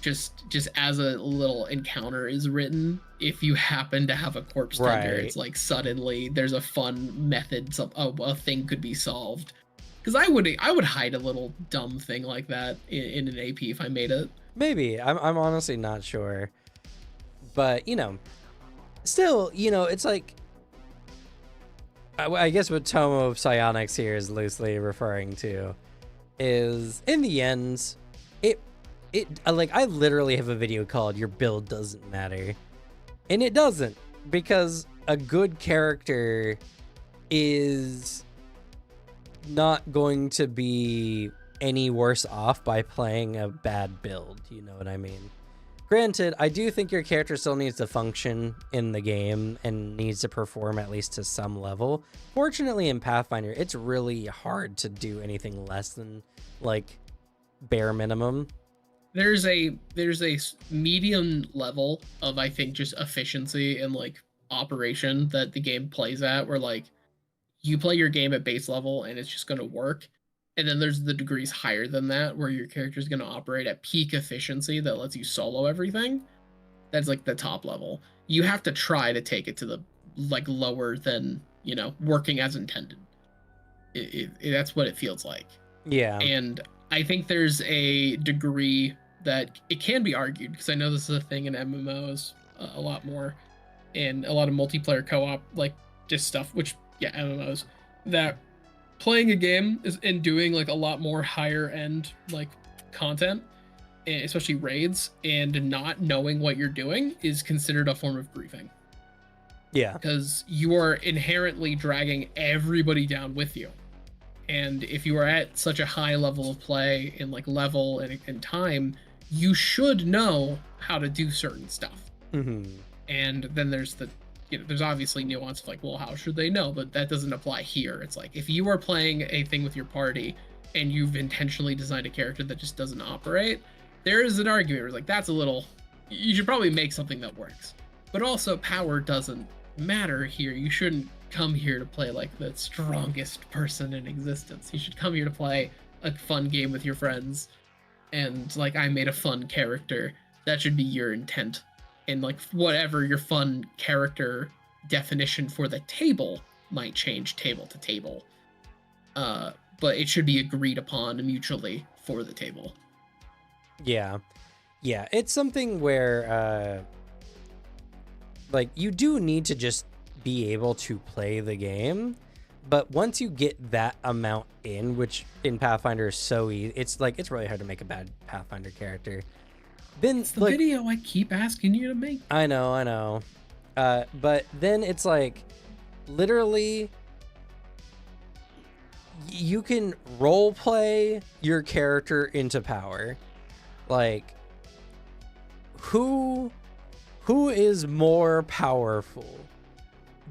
just as a little encounter is written, if you happen to have a Corpse Tender, it's like suddenly there's a fun method, a thing could be solved. Because I would hide a little dumb thing like that in an AP if I made it. Maybe. I'm honestly not sure. But, you know, still, you know, it's like, I guess what Tome of Psionics here is loosely referring to is, in the end, it like, I literally have a video called Your Build Doesn't Matter. And it doesn't, because a good character is not going to be any worse off by playing a bad build, you know what I mean? Granted, I do think your character still needs to function in the game and needs to perform at least to some level. Fortunately, in Pathfinder, it's really hard to do anything less than like bare minimum. There's a medium level of, I think, just efficiency and like operation that the game plays at, where like you play your game at base level and it's just going to work. And then there's the degrees higher than that where your character is going to operate at peak efficiency that lets you solo everything. That's like the top level. You have to try to take it to the like lower than, you know, working as intended. That's what it feels like. Yeah. And I think there's a degree that it can be argued, because I know this is a thing in MMOs a lot more, and a lot of multiplayer co-op, like just stuff, which yeah, MMOs, that playing a game is and doing like a lot more higher end like content, especially raids, and not knowing what you're doing is considered a form of griefing. Yeah. Because you are inherently dragging everybody down with you. And if you are at such a high level of play in like level and time, you should know how to do certain stuff. Mm-hmm. And then there's there's obviously nuance of like, well, how should they know? But that doesn't apply here. It's like if you are playing a thing with your party and you've intentionally designed a character that just doesn't operate, there is an argument where it's like, that's a little, you should probably make something that works. But also power doesn't matter here. You shouldn't come here to play like the strongest person in existence. You should come here to play a fun game with your friends, and like, I made a fun character. That should be your intent. And like, whatever your fun character definition for the table might change table to table, but it should be agreed upon mutually for the table. Yeah, it's something where like, you do need to just be able to play the game, but once you get that amount in, which in Pathfinder is so easy, it's really hard to make a bad Pathfinder character. Then it's the video I keep asking you to make. I know. But then it's like, literally, you can role play your character into power. Like, who is more powerful?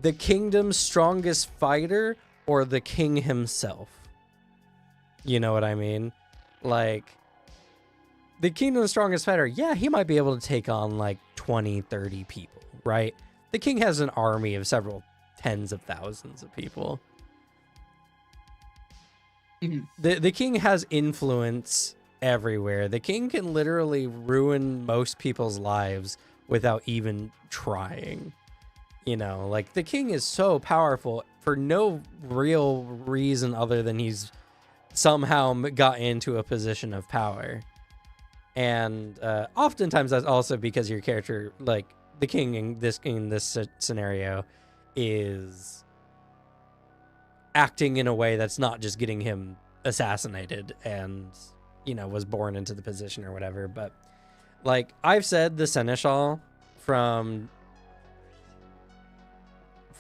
The kingdom's strongest fighter or the king himself? You know what I mean? Like, the kingdom's strongest fighter, yeah, he might be able to take on like 20, 30 people, right? The king has an army of several tens of thousands of people. Mm-hmm. The king has influence everywhere. The king can literally ruin most people's lives without even trying. You know, like, the king is so powerful for no real reason other than he's somehow got into a position of power. And oftentimes that's also because your character, like the king in this scenario, is acting in a way that's not just getting him assassinated and, you know, was born into the position or whatever. But like I've said, the Seneschal from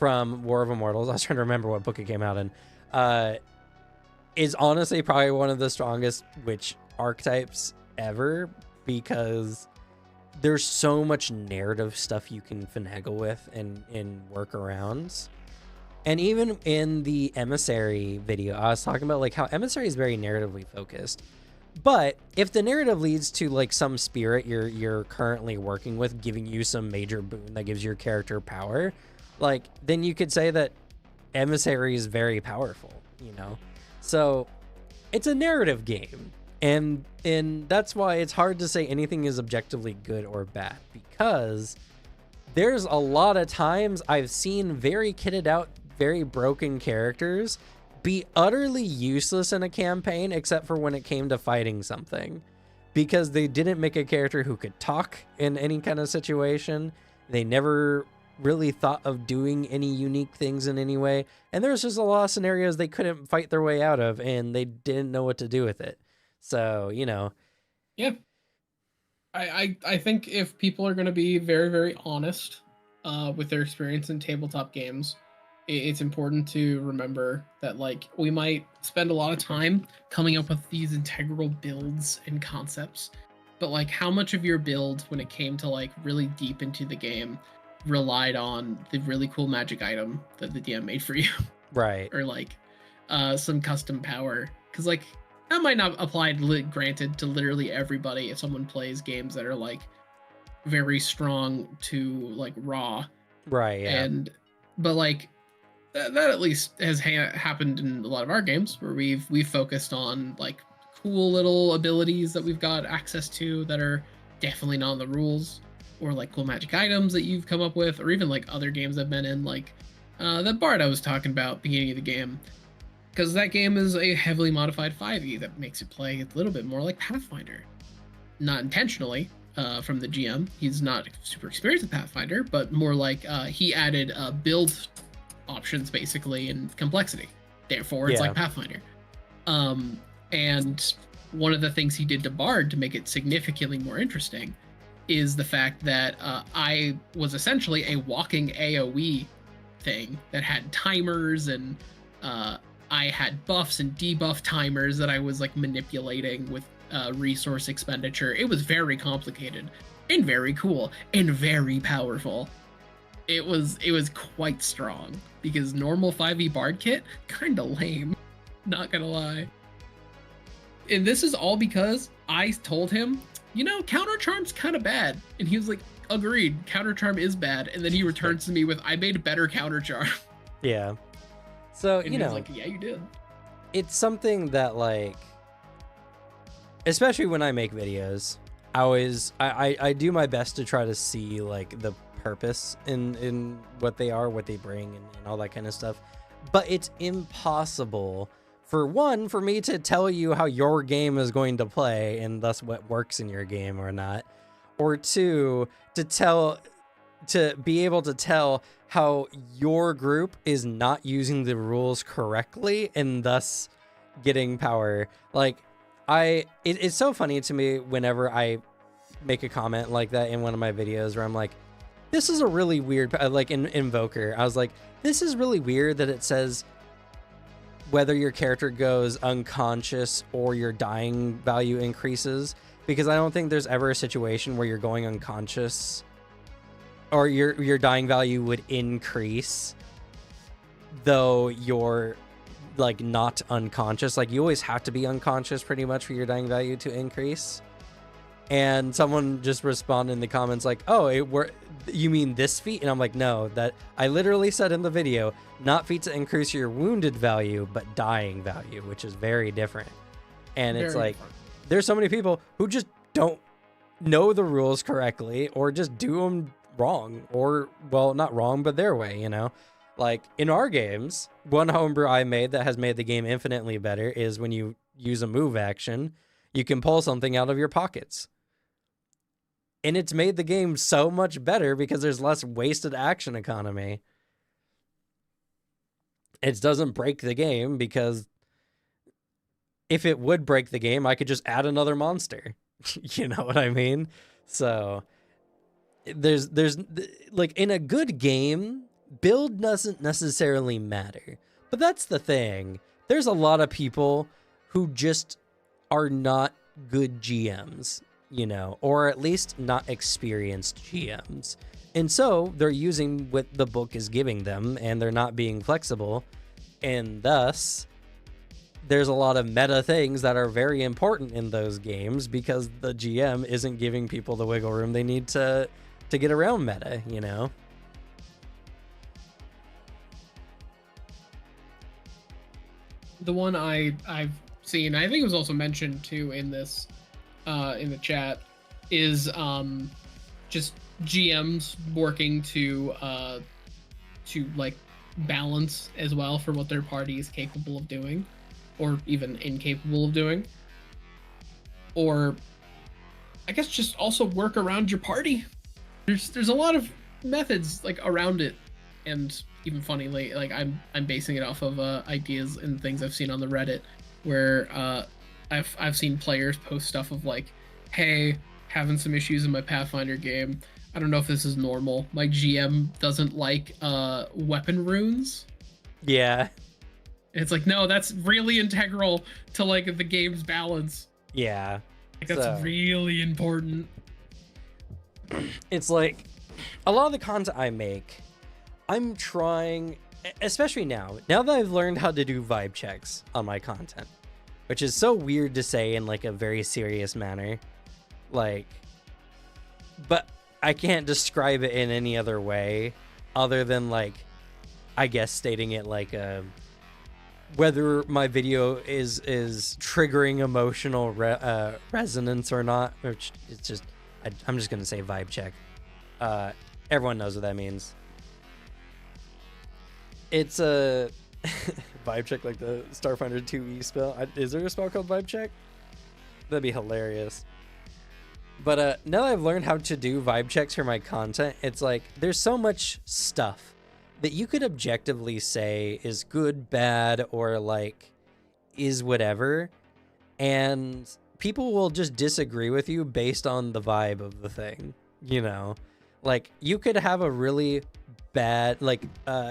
War of Immortals, I was trying to remember what book it came out in, is honestly probably one of the strongest witch archetypes ever, because there's so much narrative stuff you can finagle with and workarounds. And even in the Emissary video, I was talking about like how Emissary is very narratively focused. But if the narrative leads to like some spirit you're currently working with giving you some major boon that gives your character power, like, then you could say that Emissary is very powerful, you know? So it's a narrative game. And that's why it's hard to say anything is objectively good or bad, because there's a lot of times I've seen very kitted out, very broken characters be utterly useless in a campaign, except for when it came to fighting something, because they didn't make a character who could talk in any kind of situation. They never really thought of doing any unique things in any way. And there's just a lot of scenarios they couldn't fight their way out of, and they didn't know what to do with it. So, you know. Yeah. I think if people are going to be very, very honest with their experience in tabletop games, it's important to remember that, like, we might spend a lot of time coming up with these integral builds and concepts, but like, how much of your build when it came to like really deep into the game relied on the really cool magic item that the DM made for you? Right. Or like some custom power, because like, that might not apply, granted, to literally everybody if someone plays games that are like very strong to like raw. Right, yeah. But like, that at least has happened in a lot of our games, where we've focused on like cool little abilities that we've got access to that are definitely not in the rules, or like cool magic items that you've come up with, or even like other games I've been in, like that Bard I was talking about beginning of the game. Because that game is a heavily modified 5e that makes it play a little bit more like Pathfinder. Not intentionally, from the GM. He's not super experienced with Pathfinder, but more like he added build options basically and complexity. Therefore, it's like Pathfinder. And one of the things he did to Bard to make it significantly more interesting is the fact that I was essentially a walking AoE thing that had timers, and I had buffs and debuff timers that I was like manipulating with resource expenditure. It was very complicated and very cool and very powerful. It was quite strong because normal 5e Bard kit kind of lame, not gonna lie. And this is all because I told him, you know, counter charm's kind of bad, and he was like, agreed, counter charm is bad. And then he returns to me with, I made a better counter charm. Yeah. So and you know, like, yeah, you did. It's something that, like, especially when I make videos, I do my best to try to see like the purpose in what they are, what they bring, and all that kind of stuff. But it's impossible for me to tell you how your game is going to play and thus what works in your game or not, or two, to be able to tell how your group is not using the rules correctly and thus getting power. Like, it's so funny to me whenever I make a comment like that in one of my videos where I'm like, this is a really weird, like in Invoker, I was like, this is really weird that it says whether your character goes unconscious or your dying value increases, because I don't think there's ever a situation where you're going unconscious or your dying value would increase though you're like not unconscious. Like, you always have to be unconscious pretty much for your dying value to increase. And someone just responded in the comments like, oh, you mean this feat? And I'm like, no, that I literally said in the video, not feat to increase your wounded value, but dying value, which is very different. And it's like, there's so many people who just don't know the rules correctly or just do them wrong, or, well, not wrong, but their way, you know? Like, in our games, one homebrew I made that has made the game infinitely better is when you use a move action, you can pull something out of your pockets. And it's made the game so much better because there's less wasted action economy. It doesn't break the game, because if it would break the game, I could just add another monster. You know what I mean? So there's like, in a good game, build doesn't necessarily matter. But that's the thing. There's a lot of people who just are not good GMs, you know, or at least not experienced GMs. And so they're using what the book is giving them, and they're not being flexible. And thus, there's a lot of meta things that are very important in those games because the GM isn't giving people the wiggle room they need to get around meta, you know? The one I've seen, I think it was also mentioned too in this in the chat, is just GMs working to like balance as well for what their party is capable of doing, or even incapable of doing, or I guess just also work around your party. There's a lot of methods like around it, and even funnily, like I'm basing it off of ideas and things I've seen on the Reddit, where I've seen players post stuff of like, hey, having some issues in my Pathfinder game. I don't know if this is normal. My GM doesn't like weapon runes. Yeah. It's like, no, that's really integral to like the game's balance. Yeah. Like, that's really important. It's like, a lot of the content I make, I'm trying, especially now that I've learned how to do vibe checks on my content, which is so weird to say in like a very serious manner. Like, but I can't describe it in any other way other than, like, I guess stating it like whether my video is triggering emotional resonance or not, which it's just, I'm just gonna say vibe check. Everyone knows what that means. It's a vibe check, like the Starfinder 2E spell. Is there a spell called vibe check? That'd be hilarious. But now that I've learned how to do vibe checks for my content, it's like there's so much stuff that you could objectively say is good, bad, or like is whatever, and people will just disagree with you based on the vibe of the thing, you know? Like, you could have a really bad, like,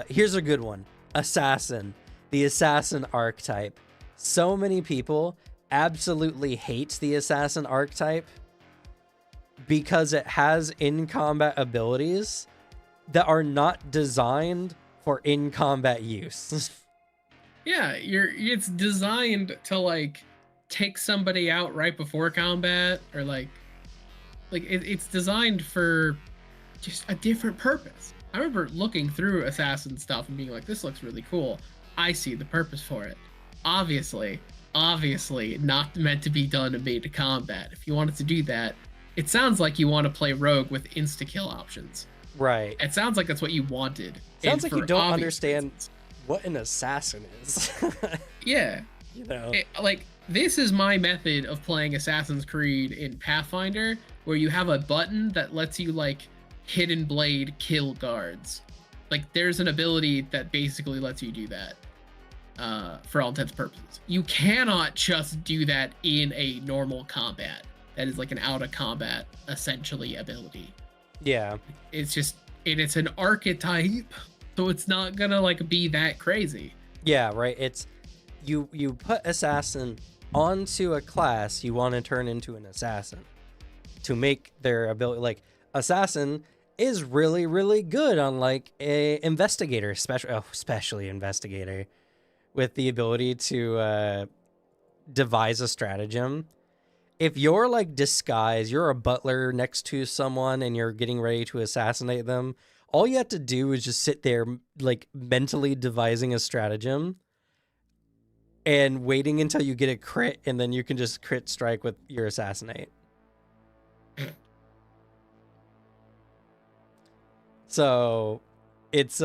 here's a good one. Assassin. The assassin archetype. So many people absolutely hate the assassin archetype because it has in-combat abilities that are not designed for in-combat use. Yeah, it's designed to like take somebody out right before combat, or it's designed for just a different purpose. I remember looking through assassin stuff and being like, this looks really cool. I see the purpose for it. Obviously not meant to be done in beta combat. If you wanted to do that, it sounds like you want to play rogue with insta-kill options. Right. It sounds like that's what you wanted. Sounds like you don't understand what an assassin is. Yeah. You know? Like, this is my method of playing Assassin's Creed in Pathfinder, where you have a button that lets you, like, hidden blade kill guards. Like, there's an ability that basically lets you do that, for all intents and purposes. You cannot just do that in a normal combat. That is like an out of combat, essentially, ability. Yeah. It's just, and it's an archetype, so it's not gonna, like, be that crazy. Yeah, right. It's, you put assassin onto a class you want to turn into an assassin to make their ability, like, assassin is really, really good on, like, a investigator, especially investigator, with the ability to devise a stratagem. If you're, like, disguised, you're a butler next to someone and you're getting ready to assassinate them, all you have to do is just sit there, like, mentally devising a stratagem and waiting until you get a crit, and then you can just crit strike with your assassinate. So it's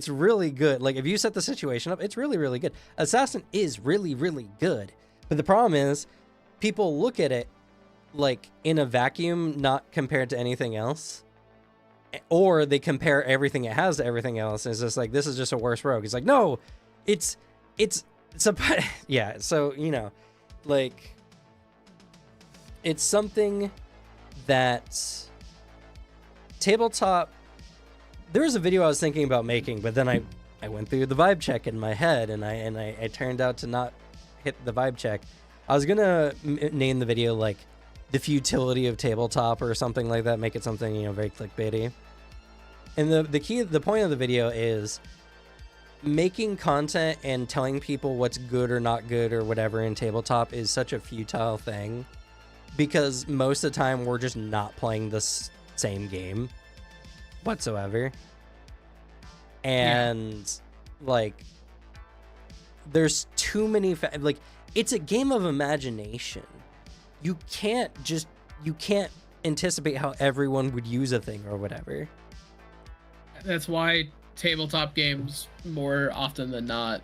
really good. Like, if you set the situation up, it's really, really good. Assassin is really, really good. But the problem is, people look at it like in a vacuum, not compared to anything else. Or they compare everything it has to everything else, and it's just like, this is just a worse rogue. It's like, no, it's yeah. So, you know, like, it's something that tabletop. There was a video I was thinking about making, but then I went through the vibe check in my head, and I turned out to not hit the vibe check. I was gonna name the video like the futility of tabletop or something like that, make it something, you know, very clickbaity. And the point of the video is making content and telling people what's good or not good or whatever in tabletop is such a futile thing, because most of the time we're just not playing the same game whatsoever. And like, there's too many like, it's a game of imagination. You can't anticipate how everyone would use a thing or whatever. That's why tabletop games, more often than not,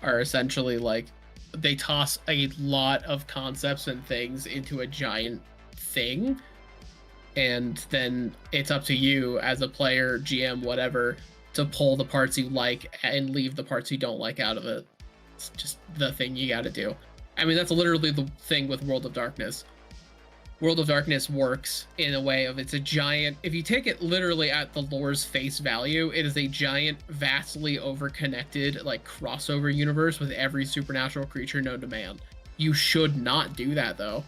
are essentially like, they toss a lot of concepts and things into a giant thing, and then it's up to you as a player, GM, whatever, to pull the parts you like and leave the parts you don't like out of it. It's just the thing you got to do. I mean, that's literally the thing with World of Darkness. World of Darkness works in a way of, it's a giant, if you take it literally at the lore's face value, it is a giant, vastly overconnected, like, crossover universe with every supernatural creature known to man. You should not do that, though.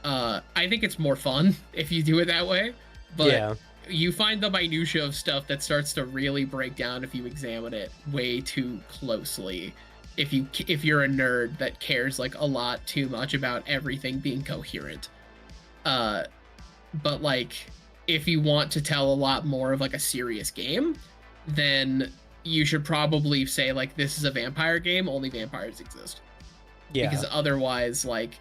I think it's more fun if you do it that way, but yeah, you find the minutia of stuff that starts to really break down if you examine it way too closely. If you're a nerd that cares, like, a lot too much about everything being coherent. But, like, if you want to tell a lot more of, like, a serious game, then you should probably say, like, this is a vampire game, only vampires exist. Yeah. Because otherwise, like,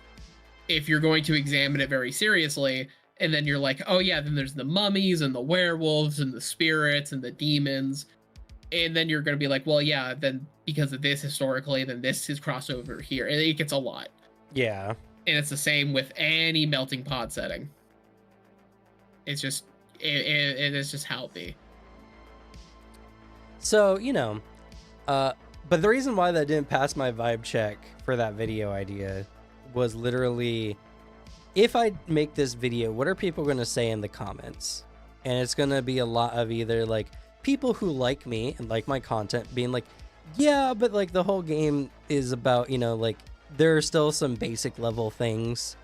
if you're going to examine it very seriously, and then you're like, oh yeah, then there's the mummies and the werewolves and the spirits and the demons, and then you're going to be like, well, yeah, then because of this historically, then this is crossover here, and it gets a lot. Yeah. And it's the same with any melting pot setting. It's just it is just how it be. So, but the reason why that didn't pass my vibe check for that video idea was literally, if I make this video, what are people going to say in the comments? And it's going to be a lot of either like people who like me and like my content being like, yeah, but like the whole game is about, like there are still some basic level things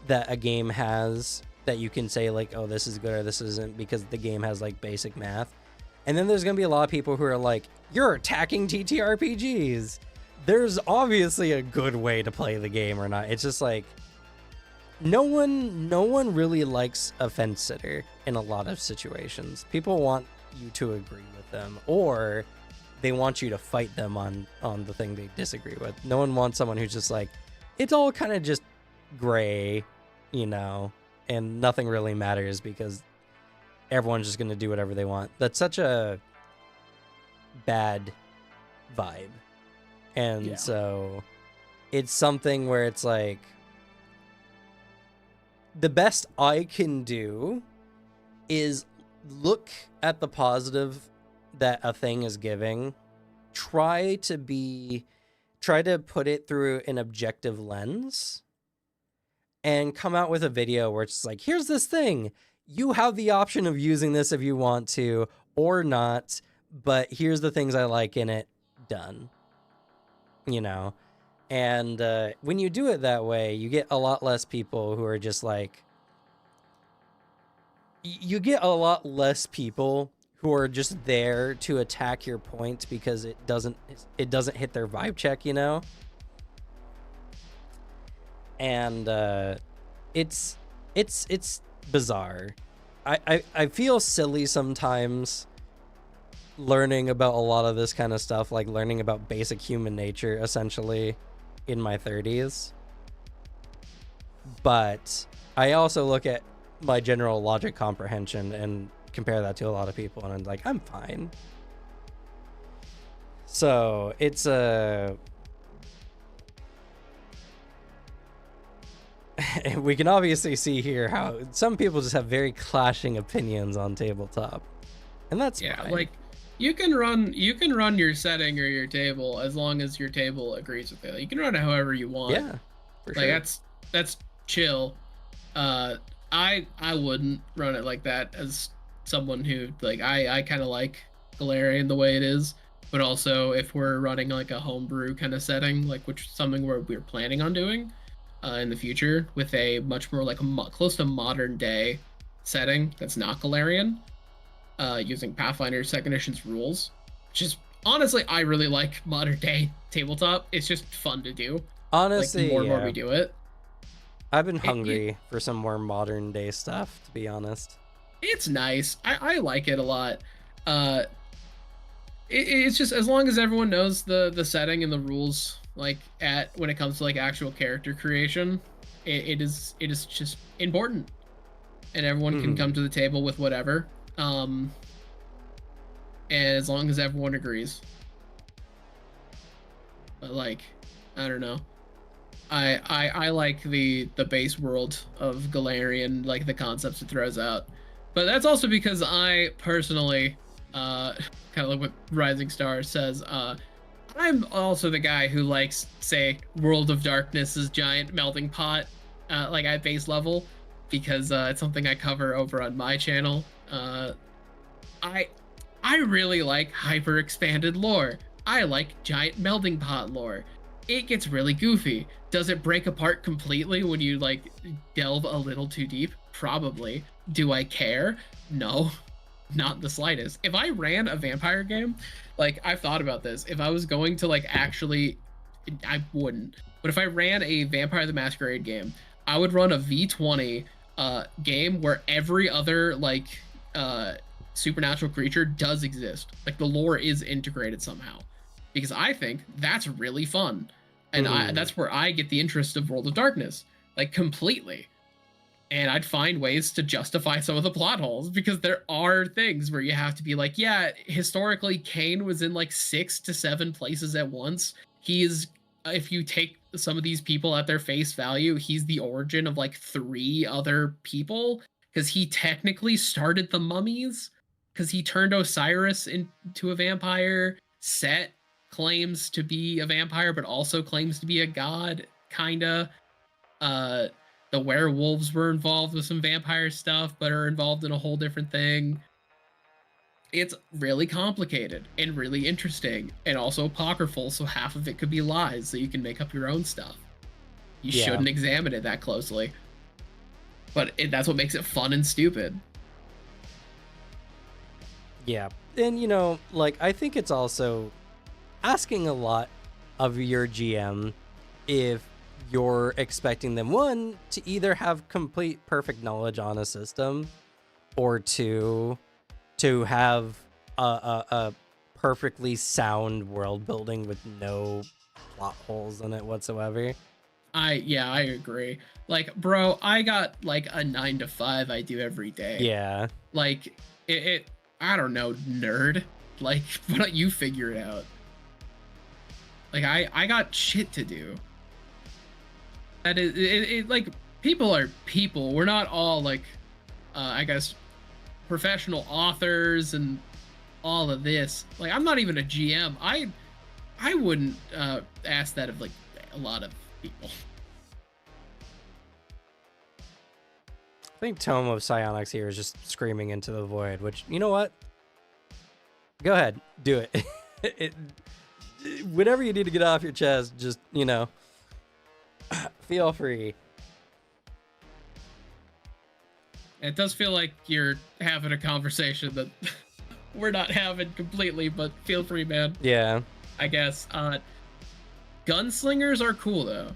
that a game has that you can say like, oh, this is good or this isn't because the game has like basic math. And then there's going to be a lot of people who are like, you're attacking TTRPGs. There's obviously a good way to play the game or not. It's just like, no one really likes a fence sitter in a lot of situations. People want you to agree with them, or they want you to fight them on the thing they disagree with. No one wants someone who's just like, it's all kind of just gray, and nothing really matters because everyone's just going to do whatever they want. That's such a bad vibe. And so it's something where it's like, the best I can do is look at the positive that a thing is giving, try to put it through an objective lens, and come out with a video where it's like, here's this thing. You have the option of using this if you want to or not, but here's the things I like in it, done. And when you do it that way, you get a lot less people who are just like, you get a lot less people who are just there to attack your point because it doesn't hit their vibe check, and it's bizarre. I feel silly sometimes learning about a lot of this kind of stuff, like learning about basic human nature essentially in my 30s. But I also look at my general logic comprehension and compare that to a lot of people, and I'm like, I'm fine. So it's we can obviously see here how some people just have very clashing opinions on tabletop, and that's fine. Like you can run your setting or your table as long as your table agrees with it. You can run it however you want. Yeah, for sure. That's chill. I wouldn't run it like that as someone who like I kind of like Galarian the way it is, but also if we're running like a homebrew kind of setting, like which is something we're planning on doing in the future with a much more like close to modern day setting that's not Galarian, using Pathfinder Second Edition's rules, which is honestly I really like modern day tabletop. It's just fun to do. Honestly, like, the more and more we do it. I've been hungry for some more modern day stuff, to be honest. It's nice. I like it a lot. It's just as long as everyone knows the setting and the rules, like when it comes to like actual character creation, it is just important, and everyone can come to the table with whatever. And as long as everyone agrees. But like, I don't know. I like the base world of Galarian, like the concepts it throws out. But that's also because I personally, kind of like what Rising Star says, I'm also the guy who likes, say, World of Darkness's giant melting pot, like at base level, because it's something I cover over on my channel. I really like hyper expanded lore. I like giant melting pot lore. It gets really goofy. Does it break apart completely when you like delve a little too deep? Probably. Do I care? No, not the slightest. If I ran a vampire game, like I've thought about this, if I was going to like actually, I wouldn't, but if I ran a Vampire the Masquerade game, I would run a V20 game where every other like supernatural creature does exist. Like the lore is integrated somehow, because I think that's really fun. And that's where I get the interest of World of Darkness, like completely. And I'd find ways to justify some of the plot holes, because there are things where you have to be like, yeah, historically Cain was in like 6 to 7 places at once. He's, if you take some of these people at their face value, he's the origin of like 3 other people, because he technically started the mummies, because he turned Osiris into a vampire. Set claims to be a vampire, but also claims to be a god, kinda. Uh, the werewolves were involved with some vampire stuff, but are involved in a whole different thing. It's really complicated and really interesting, and also apocryphal, so half of it could be lies, so you can make up your own stuff. You shouldn't examine it that closely. But that's what makes it fun and stupid. Yeah. And, you know, like, I think it's also asking a lot of your GM if you're expecting them, one, to either have complete perfect knowledge on a system, or two, to have a perfectly sound world building with no plot holes in it whatsoever. I agree. Like, bro, I got like a 9 to 5 I do every day. Yeah. Like, it I don't know, nerd. Like, why don't you figure it out? Like, I got shit to do. That is, it like, people are people. We're not all like, I guess, professional authors and all of this. Like, I'm not even a GM. I wouldn't ask that of like a lot of people. I think Tome of Psionics here is just screaming into the void, which, you know what? Go ahead. Do it. Whatever you need to get off your chest, just, you know, feel free. It does feel like you're having a conversation that we're not having completely, but feel free, man. Yeah. I guess. Gunslingers are cool though.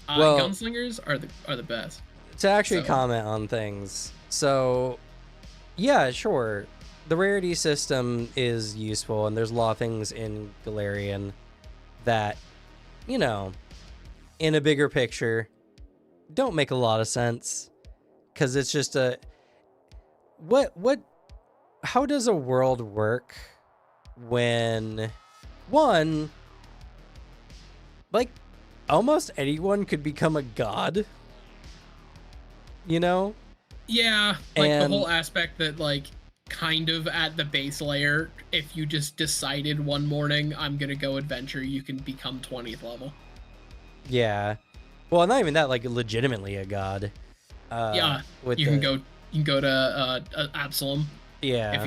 Well, gunslingers are the best. To actually comment on things. So, yeah, sure. The rarity system is useful, and there's a lot of things in Galarian that, you know, in a bigger picture, don't make a lot of sense. Because it's just how does a world work when, one, like, almost anyone could become a god? You know? Yeah, like the whole aspect that, like, kind of at the base layer, if you just decided one morning, I'm gonna go adventure, you can become 20th level. Yeah. Well, not even that, like, legitimately a god. Yeah, you can go to Absalom. Yeah.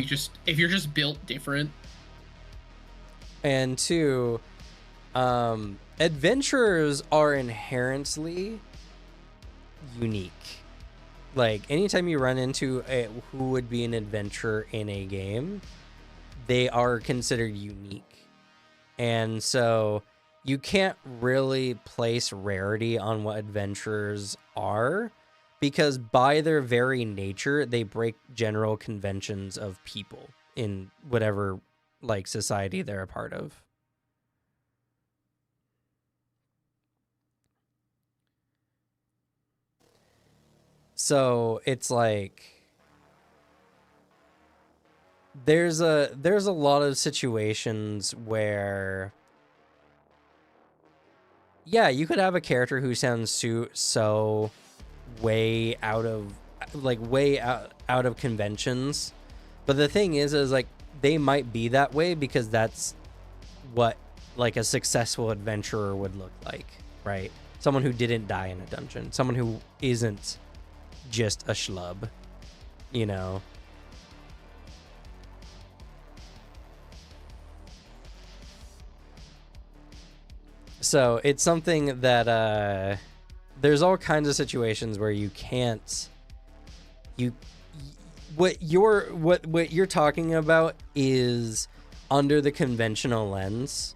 If you're just built different. And two, adventurers are inherently unique. Like, anytime you run into who would be an adventurer in a game, they are considered unique. And so you can't really place rarity on what adventurers are, because by their very nature, they break general conventions of people in whatever, like, society they're a part of. So it's like there's a lot of situations where, yeah, you could have a character who sounds so way out of conventions, but the thing is like, they might be that way because that's what, like, a successful adventurer would look like, right? Someone who didn't die in a dungeon, someone who isn't just a schlub, you know? So it's something that there's all kinds of situations where you can't, what you're talking about is under the conventional lens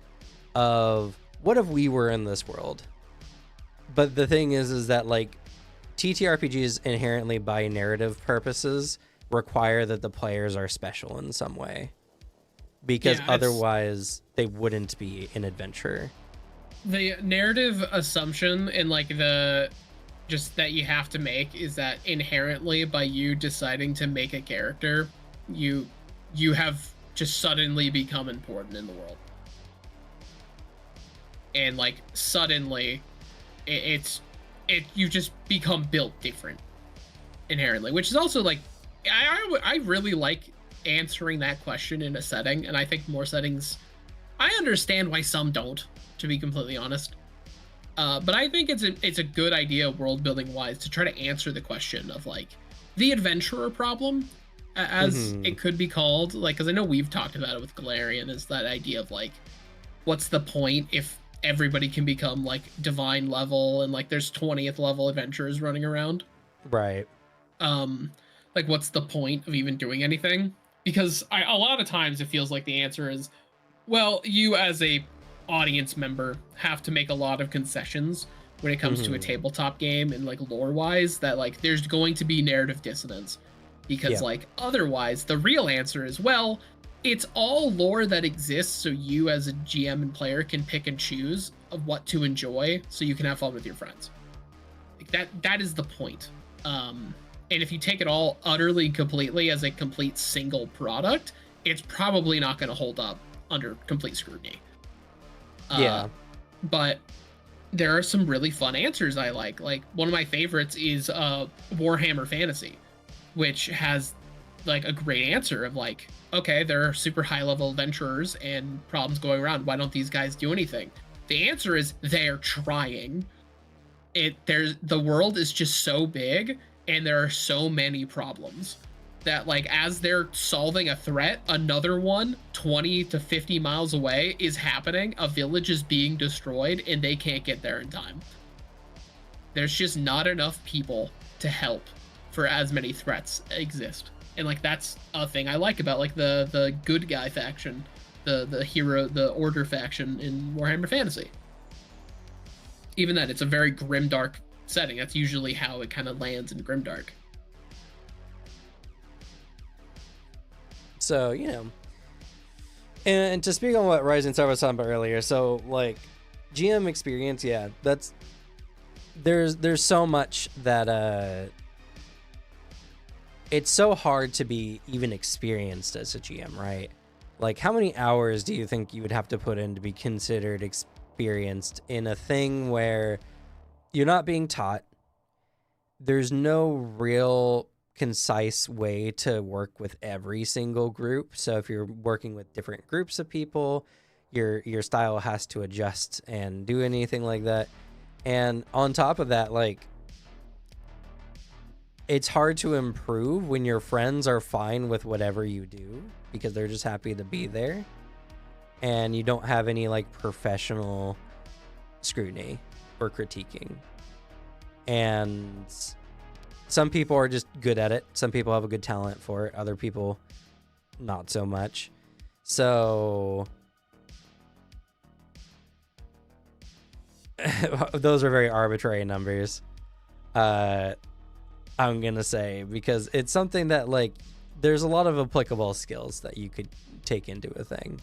of what if we were in this world. But the thing is that, like, TTRPGs inherently, by narrative purposes, require that the players are special in some way, because otherwise they wouldn't be an adventurer. The narrative assumption and, like, the just that you have to make is that inherently, by you deciding to make a character, you have just suddenly become important in the world. And, like, suddenly you just become built different. inherently, which is also like I really like answering that question in a setting, and I think more settings. I understand why some don't, to be completely honest. But I think it's a good idea world building wise to try to answer the question of like the adventurer problem, as it could be called. Like, because I know we've talked about it with Galarian, is that idea of like, what's the point if everybody can become like divine level and like there's 20th level adventurers running around? Right. Like, what's the point of even doing anything? Because a lot of times it feels like the answer is, well, you as a audience member have to make a lot of concessions when it comes to a tabletop game, and like lore wise, that like there's going to be narrative dissonance, because like otherwise the real answer is, well, it's all lore that exists so you as a GM and player can pick and choose of what to enjoy so you can have fun with your friends. Like that is the point. And if you take it all utterly completely as a complete single product, it's probably not going to hold up under complete scrutiny. But there are some really fun answers I like. Like, one of my favorites is Warhammer Fantasy, which has like a great answer of like, okay, there are super high level adventurers and problems going around. Why don't these guys do anything? The answer is they're trying. The world is just so big and there are so many problems that like as they're solving a threat, another one 20 to 50 miles away is happening. A village is being destroyed and they can't get there in time. There's just not enough people to help for as many threats exist. And like that's a thing I like about like the good guy faction, the hero, the order faction in Warhammer Fantasy. Even then, it's a very grimdark setting. That's usually how it kind of lands in grimdark. So, you know, and to speak on what Rising Star was talking about earlier, so like GM experience, yeah, that's there's so much that it's so hard to be even experienced as a GM, right? Like, how many hours do you think you would have to put in to be considered experienced in a thing where you're not being taught? There's no real concise way to work with every single group. So if you're working with different groups of people, your style has to adjust and do anything like that. And on top of that, like, it's hard to improve when your friends are fine with whatever you do because they're just happy to be there, and you don't have any like professional scrutiny or critiquing. And some people are just good at it. Some people have a good talent for it. Other people, not so much. So those are very arbitrary numbers. I'm gonna say, because it's something that like there's a lot of applicable skills that you could take into a thing.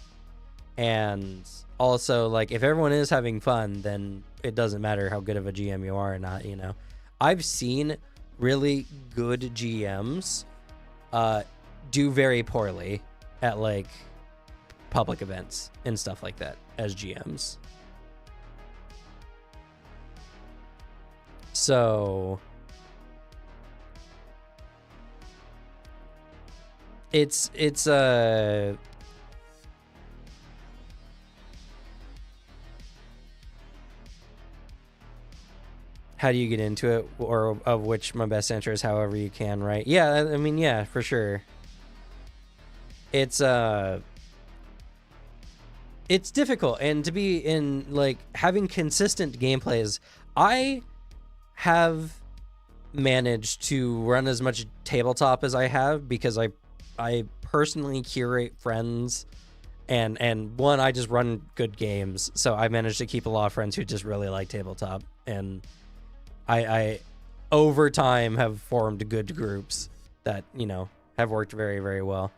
And also, like, if everyone is having fun, then it doesn't matter how good of a GM you are or not, you know. I've seen really good GMs do very poorly at like public events and stuff like that as GMs. So it's how do you get into it, or of which my best answer is however you can, right? Yeah, I mean, yeah, for sure. It's difficult, and to be in like having consistent gameplays, I have managed to run as much tabletop as I have because I personally curate friends, and one, I just run good games, so I managed to keep a lot of friends who just really like tabletop, and I over time have formed good groups that, you know, have worked very, very well.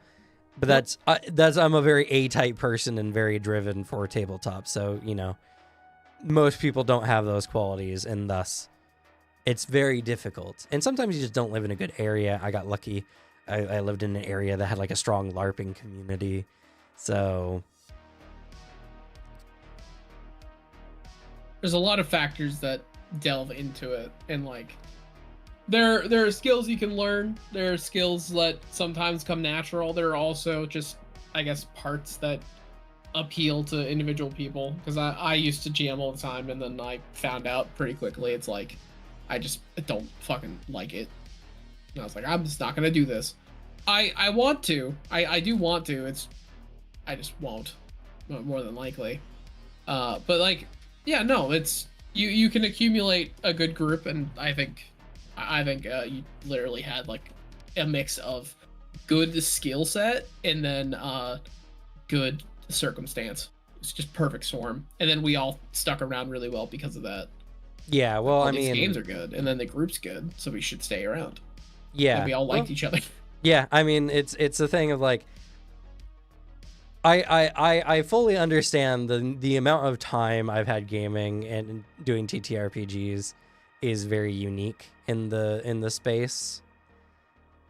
But that's I'm a very A-type person and very driven for tabletop, so, you know, most people don't have those qualities, and thus it's very difficult. And sometimes you just don't live in a good area. I got lucky. I lived in an area that had like a strong LARPing community. So there's a lot of factors that delve into it, and like there are skills you can learn. There are skills that sometimes come natural. There are also just, I guess, parts that appeal to individual people. Because I used to GM all the time, and then I found out pretty quickly it's like I just don't fucking like it. And I was like, I'm just not gonna do this. I want to. I do want to. I just won't, more than likely. But like, yeah, no, it's you can accumulate a good group, and I think you literally had like a mix of good skill set and then good circumstance. It's just perfect storm, and then we all stuck around really well because of that. Yeah, well, All I these mean, games are good, and then the group's good, so we should stay around. yeah, And we all liked each other. yeah. I mean, it's a thing of like, I fully understand the amount of time I've had gaming and doing TTRPGs is very unique in the space.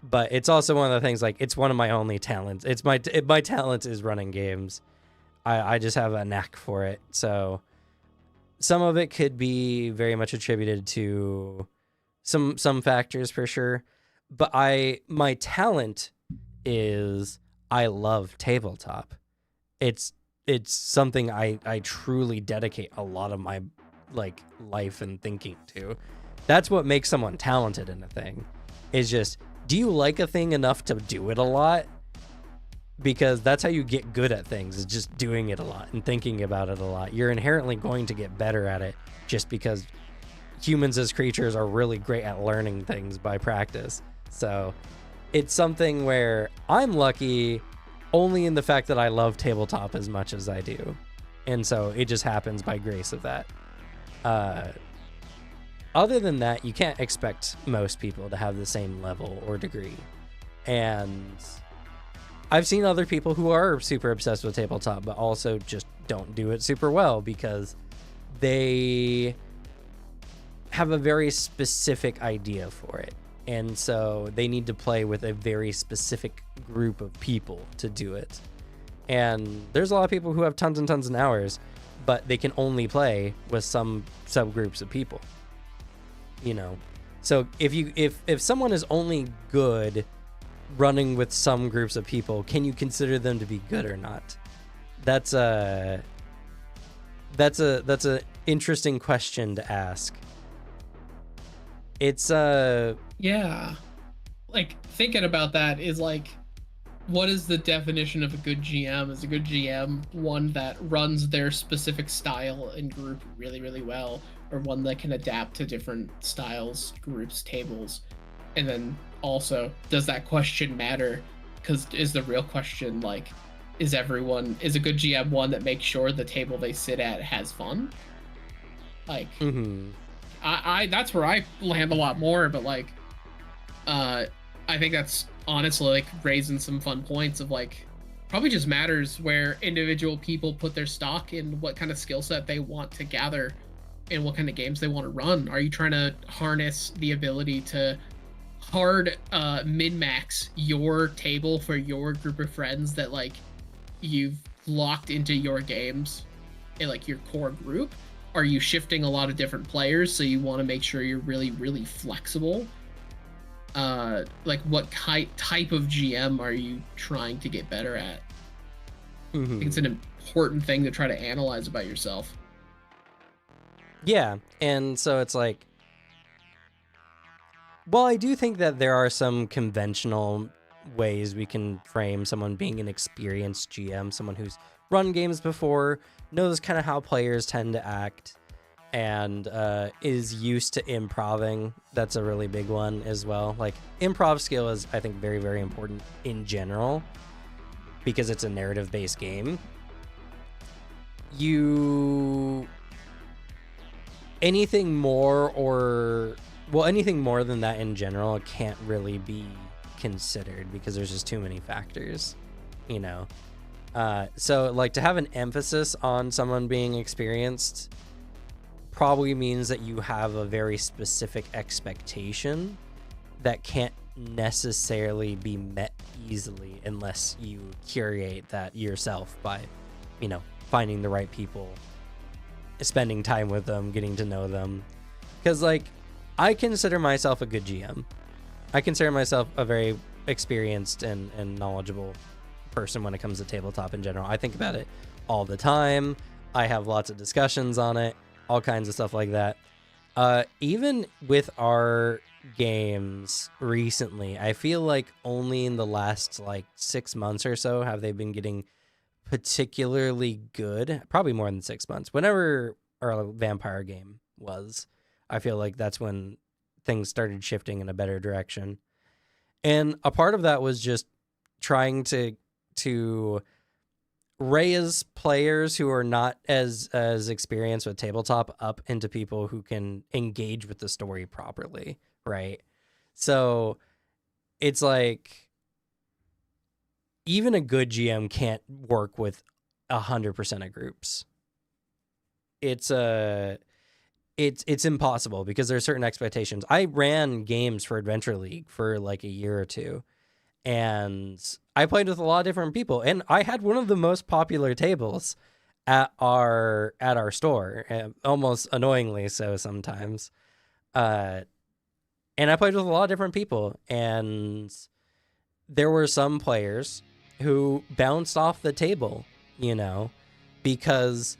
But it's also one of the things, like, it's one of my only talents. It's my talent is running games. I just have a knack for it. So some of it could be very much attributed to some factors for sure. But my talent is I love tabletop. It's something I truly dedicate a lot of my like life and thinking to. That's what makes someone talented in a thing. Is just, do you like a thing enough to do it a lot? Because that's how you get good at things, is just doing it a lot and thinking about it a lot. You're inherently going to get better at it just because humans as creatures are really great at learning things by practice. So it's something where I'm lucky only in the fact that I love tabletop as much as I do. And so it just happens by grace of that. Other than that, you can't expect most people to have the same level or degree. And I've seen other people who are super obsessed with tabletop, but also just don't do it super well because they have a very specific idea for it. And so they need to play with a very specific group of people to do it. And there's a lot of people who have tons and tons of hours, but they can only play with some subgroups of people. You know, so if someone is only good running with some groups of people, can you consider them to be good or not? That's a interesting question to ask. It's Yeah. Like, thinking about that is like, what is the definition of a good GM? Is a good GM one that runs their specific style and group really, really well, or one that can adapt to different styles, groups, tables? And then also, does that question matter? Because is the real question like, is a good GM one that makes sure the table they sit at has fun? Like, I that's where I land a lot more, but like, I think that's honestly like raising some fun points of like, probably just matters where individual people put their stock in what kind of skill set they want to gather and what kind of games they want to run. Are you trying to harness the ability to hard min-max your table for your group of friends that like you've locked into your games in like your core group? Are you shifting a lot of different players so you want to make sure you're really, really flexible? Like, what type of GM are you trying to get better at? I think it's an important thing to try to analyze about yourself. Yeah, and so it's like, well, I do think that there are some conventional ways we can frame someone being an experienced GM, someone who's run games before, knows kind of how players tend to act, and is used to improving. That's a really big one as well. Like, improv skill is, I think, very, very important in general because it's a narrative-based game. Anything more than that in general can't really be considered because there's just too many factors, you know? So like, to have an emphasis on someone being experienced probably means that you have a very specific expectation that can't necessarily be met easily unless you curate that yourself by, you know, finding the right people, spending time with them, getting to know them. Because like, I consider myself a good GM. I consider myself a very experienced and knowledgeable person when it comes to tabletop in general. I think about it all the time. I have lots of discussions on it, all kinds of stuff like that. Even with our games recently, I feel like only in the last like 6 months or so have they been getting particularly good. Probably more than 6 months. Whenever our vampire game was, I feel like that's when things started shifting in a better direction. And a part of that was just trying to raise players who are not as experienced with tabletop up into people who can engage with the story properly, right? So it's like even a good GM can't work with 100% of groups. It's impossible because there are certain expectations. I ran games for Adventure League for like a year or two, and I played with a lot of different people, and I had one of the most popular tables at our store, almost annoyingly so sometimes. And I played with a lot of different people, and there were some players who bounced off the table, because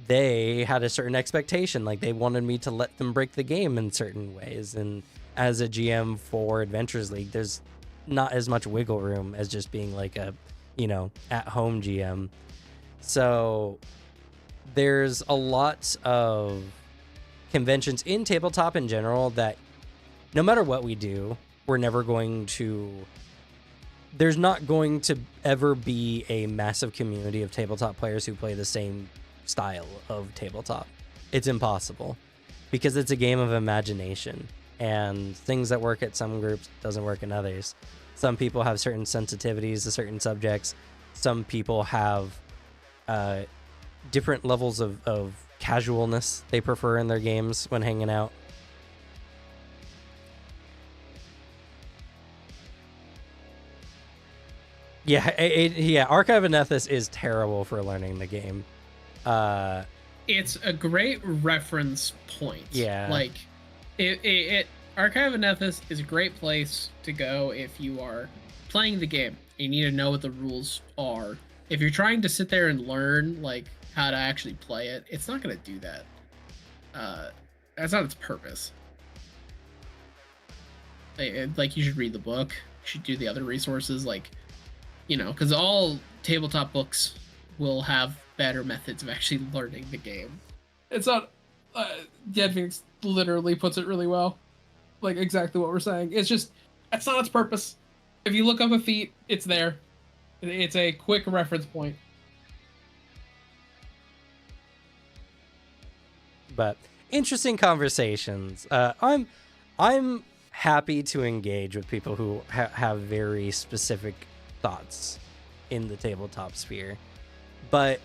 they had a certain expectation. Like, they wanted me to let them break the game in certain ways. And as a GM for Adventures League, there's not as much wiggle room as just being like a, at-home GM. So there's a lot of conventions in tabletop in general that no matter what we do, there's not going to ever be a massive community of tabletop players who play the same style of tabletop. It's impossible because it's a game of imagination, and things that work at some groups doesn't work in others. Some people have certain sensitivities to certain subjects. Some people have different levels of casualness they prefer in their games when hanging out. Yeah, Archive of Nethys is terrible for learning the game. It's a great reference point. Yeah. Like, it Archive of Nethys is a great place to go if you are playing the game. You need to know what the rules are. If you're trying to sit there and learn, like, how to actually play it, it's not going to do that. That's not its purpose. Like, you should read the book. You should do the other resources, like, because all tabletop books will have better methods of actually learning the game. It's not... Dead Phoenix literally puts it really well. Like, exactly what we're saying. It's just... That's not its purpose. If you look up a feat, it's there. It's a quick reference point. But interesting conversations. I'm happy to engage with people who have very specific thoughts in the tabletop sphere. But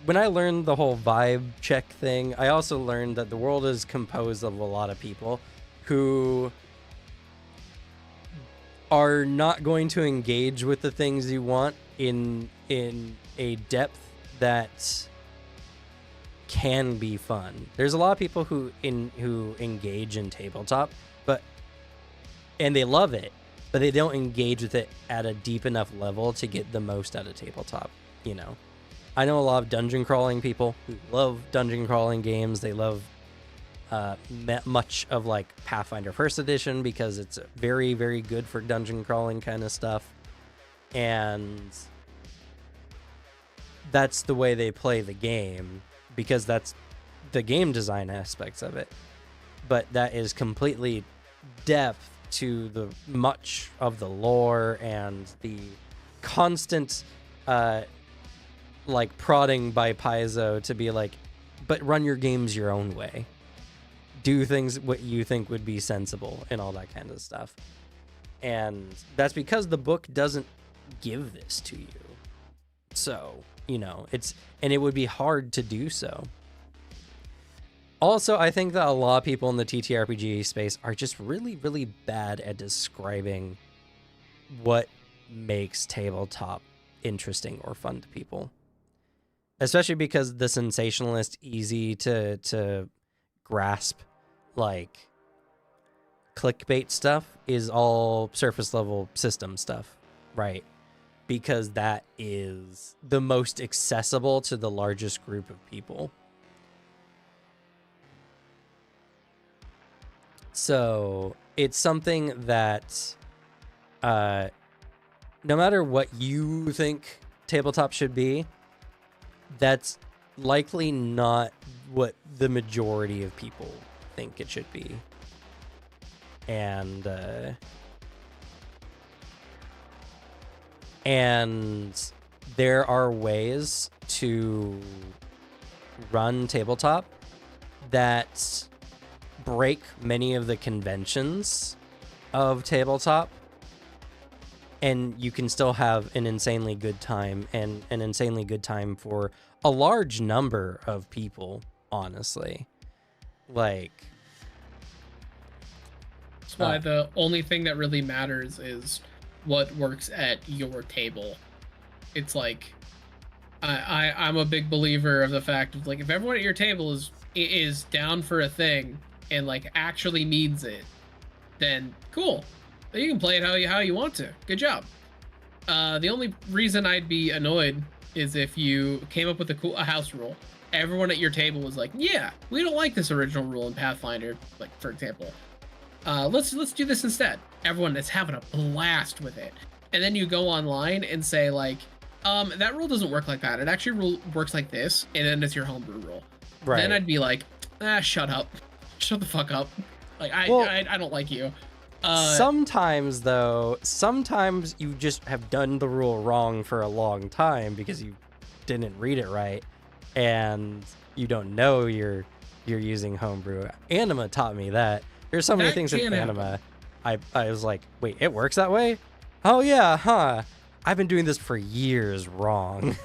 when I learned the whole vibe check thing, I also learned that the world is composed of a lot of people who are not going to engage with the things you want in a depth that can be fun. There's a lot of people who engage in tabletop, and they love it, but they don't engage with it at a deep enough level to get the most out of tabletop. I know a lot of dungeon crawling people who love dungeon crawling games. They love much of like Pathfinder First Edition because it's very, very good for dungeon crawling kind of stuff. And that's the way they play the game because that's the game design aspects of it. But that is completely depth to the much of the lore and the constant like prodding by Paizo to be like, but run your games your own way. Do things what you think would be sensible and all that kind of stuff. And that's because the book doesn't give this to you. So, it would be hard to do so. Also, I think that a lot of people in the TTRPG space are just really, really bad at describing what makes tabletop interesting or fun to people. Especially because the sensationalist, easy to grasp like clickbait stuff is all surface level system stuff, right? Because that is the most accessible to the largest group of people. So it's something that no matter what you think tabletop should be, that's likely not what the majority of people think it should be. And there are ways to run tabletop that break many of the conventions of tabletop, and you can still have an insanely good time, and an insanely good time for a large number of people, honestly. Like, That's why the only thing that really matters is what works at your table. It's like, I'm a big believer of the fact of, like, if everyone at your table is down for a thing and like actually means it, then cool. You can play it how you want to. Good job. The only reason I'd be annoyed is if you came up with a house rule. Everyone at your table was like, yeah, we don't like this original rule in Pathfinder, like, for example. Let's do this instead. Everyone is having a blast with it. And then you go online and say, like, that rule doesn't work like that. It actually works like this, and then it's your homebrew rule. Right. Then I'd be like, shut up. Shut the fuck up. Like, I don't like you. Sometimes you just have done the rule wrong for a long time because you didn't read it right, and you don't know you're using homebrew. Anima taught me that. There's so many things in Anima. I was like, wait, it works that way? Oh yeah, huh? I've been doing this for years wrong.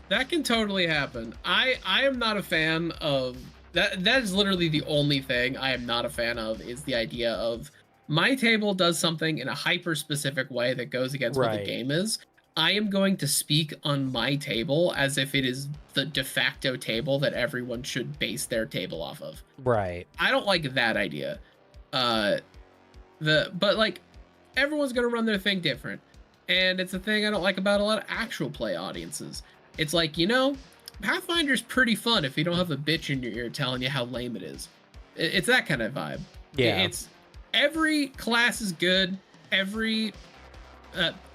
That can totally happen. I am not a fan of that. That is literally the only thing I am not a fan of, is the idea of my table does something in a hyper specific way that goes against what the game is. I am going to speak on my table as if it is the de facto table that everyone should base their table off of. Right. I don't like that idea. But like, everyone's gonna run their thing different, and it's a thing I don't like about a lot of actual play audiences. It's like, Pathfinder's pretty fun if you don't have a bitch in your ear telling you how lame it is. It's that kind of vibe. Yeah. It's every class is good, every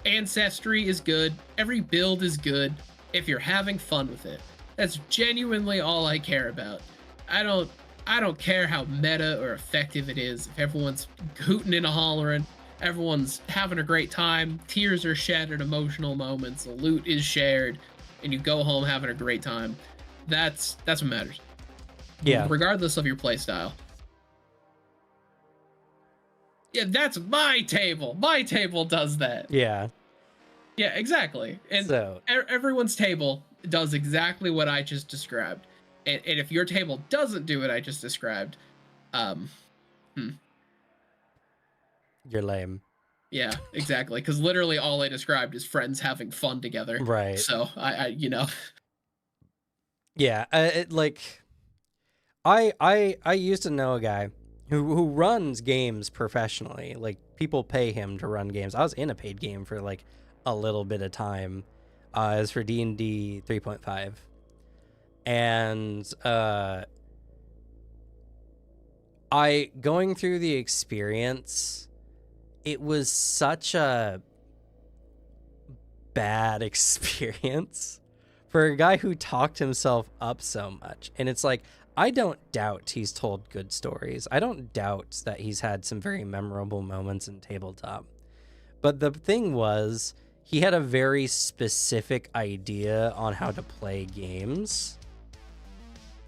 ancestry is good, every build is good if you're having fun with it. That's genuinely all I care about. I don't care how meta or effective it is. If everyone's hooting and hollering, everyone's having a great time, tears are shed at emotional moments, the loot is shared, and you go home having a great time. That's what matters. Yeah. Regardless of your play style. Yeah, that's my table. My table does that. Yeah. Yeah, exactly. And so everyone's table does exactly what I just described. And if your table doesn't do what I just described, you're lame. Yeah, exactly. Because literally all I described is friends having fun together. Right. So I Yeah. I used to know a guy who runs games professionally. Like, people pay him to run games. I was in a paid game for like a little bit of time. It was for D&D 3.5. And going through the experience, it was such a bad experience for a guy who talked himself up so much. And it's like, I don't doubt he's told good stories. I don't doubt that he's had some very memorable moments in tabletop. But the thing was, he had a very specific idea on how to play games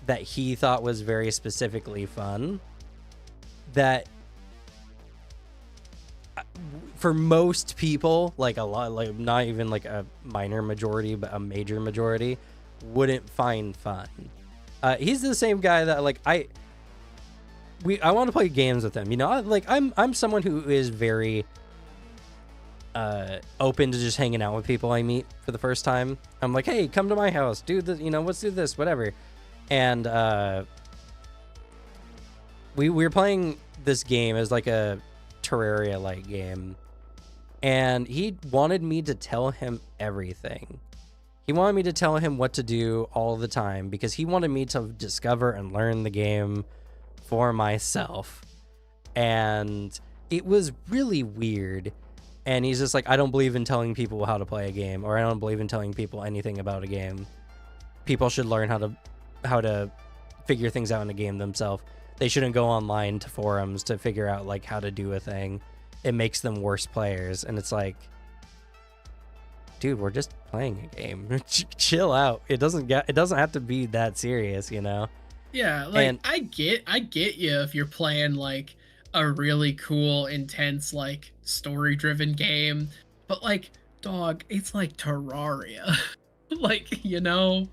that he thought was very specifically fun, that for most people, like a lot, like not even like a minor majority, but a major majority, wouldn't find fun. He's the same guy that like I want to play games with him. I'm someone who is very open to just hanging out with people I meet for the first time. I'm like, hey, come to my house, do this, let's do this, whatever. And we were playing this game as like a Terraria like game, and he wanted me to tell him everything. He wanted me to tell him what to do all the time because he wanted me to discover and learn the game for myself. And it was really weird. And he's just like, I don't believe in telling people how to play a game, or I don't believe in telling people anything about a game. People should learn how to figure things out in a game themselves. They shouldn't go online to forums to figure out like how to do a thing. It makes them worse players. And it's like, dude, we're just playing a game. Chill out. It doesn't have to be that serious, you know? Yeah, like, and I get you if you're playing like a really cool, intense, like story-driven game, but like, dog, it's like Terraria. Like, you know,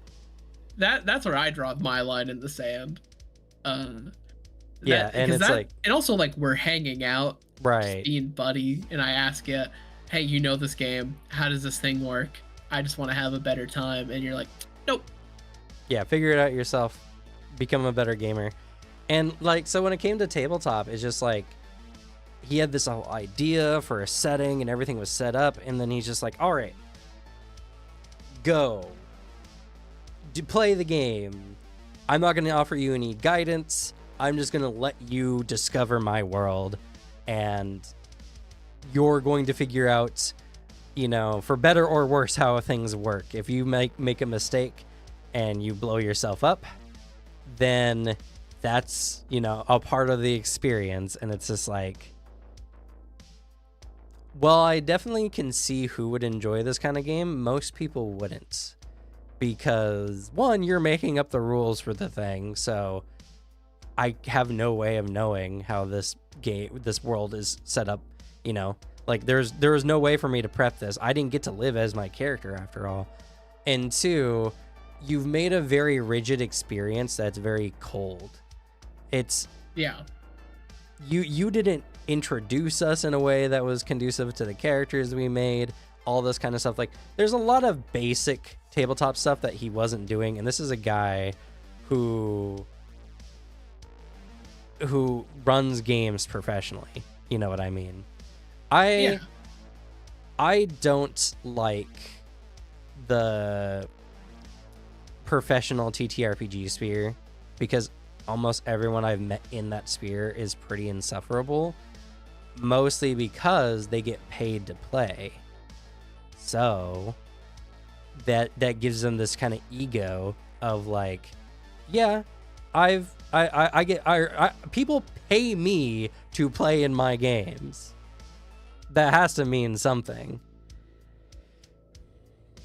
that's where I draw my line in the sand. Yeah, and it's like, and also like we're hanging out, right? Being buddy, and I ask you, hey, you know this game? How does this thing work? I just want to have a better time, and you're like, nope. Yeah, figure it out yourself. Become a better gamer. And like, so when it came to tabletop, it's just like he had this whole idea for a setting and everything was set up, and then he's just like, all right, go play the game. I'm not going to offer you any guidance. I'm just going to let you discover my world, and you're going to figure out, you know, for better or worse, how things work. If you make a mistake and you blow yourself up, then that's, you know, a part of the experience. And it's just like, well, I definitely can see who would enjoy this kind of game. Most people wouldn't, because one, you're making up the rules for the thing, so I have no way of knowing how this world is set up, you know. Like, there was no way for me to prep this. I didn't get to live as my character after all. And two, you've made a very rigid experience that's very cold. It's, yeah, you didn't introduce us in a way that was conducive to the characters we made, all this kind of stuff. Like, there's a lot of basic tabletop stuff that he wasn't doing, and this is a guy who runs games professionally. You know what I mean? I don't like the professional TTRPG sphere, because almost everyone I've met in that sphere is pretty insufferable, mostly because they get paid to play. So that gives them this kind of ego of like, yeah, people pay me to play in my games. That has to mean something.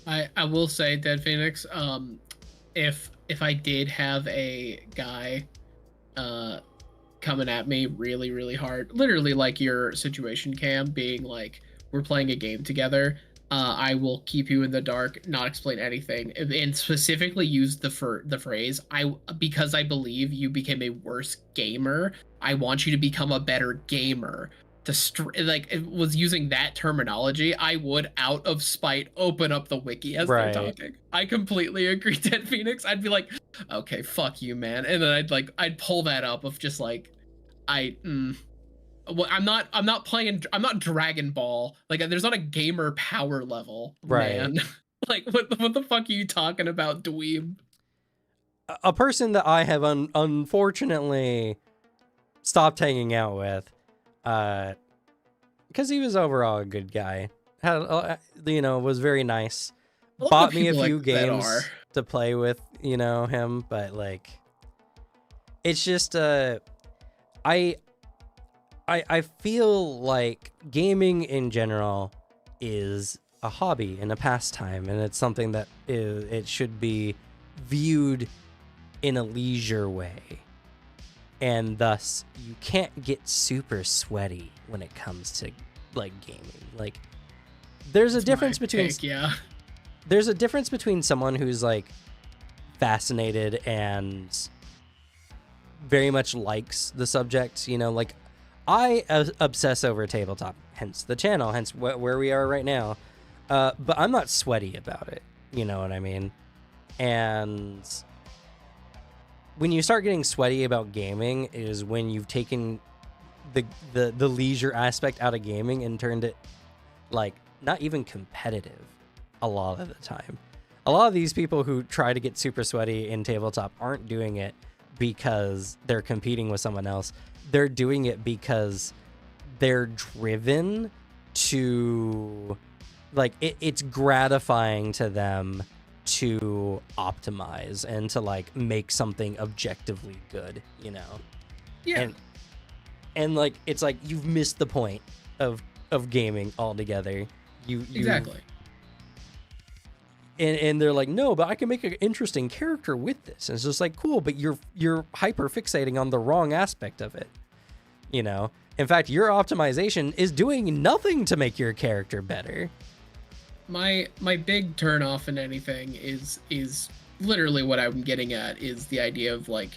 I will say, Dead Phoenix, if I did have a guy coming at me really, really hard, literally like your situation, Cam, being like, we're playing a game together, I will keep you in the dark, not explain anything, and specifically use the phrase, because I believe you became a worse gamer, I want you to become a better gamer. Like, it was using that terminology, I would, out of spite, open up the wiki as they're talking. I completely agree, Dead Phoenix. I'd be like, okay, fuck you, man. And then I'd pull that up of just like, well, I'm not playing, I'm not Dragon Ball. Like, there's not a gamer power level, man. Like, what the fuck are you talking about, dweeb? A person that I have unfortunately stopped hanging out with, because he was overall a good guy, had, you know, was very nice, bought me a few games to play with, you know, him, but like, it's just I feel like gaming in general is a hobby and a pastime, and it's something that it should be viewed in a leisure way. And thus, you can't get super sweaty when it comes to like gaming. Like, there's a difference between there's a difference between someone who's like fascinated and very much likes the subject. You know, like, I obsess over tabletop, hence the channel, hence where we are right now. But I'm not sweaty about it. You know what I mean? And when you start getting sweaty about gaming is when you've taken the leisure aspect out of gaming and turned it like not even competitive a lot of the time. A lot of these people who try to get super sweaty in tabletop aren't doing it because they're competing with someone else. They're doing it because they're driven to, like, it's gratifying to them to optimize and to like make something objectively good, you know? Yeah. And like, it's like you've missed the point of gaming altogether. You Exactly. And they're like, no, but I can make an interesting character with this. And it's just like, cool, but you're hyper fixating on the wrong aspect of it. You know? In fact, your optimization is doing nothing to make your character better. My big turn off in anything is literally what I'm getting at, is the idea of like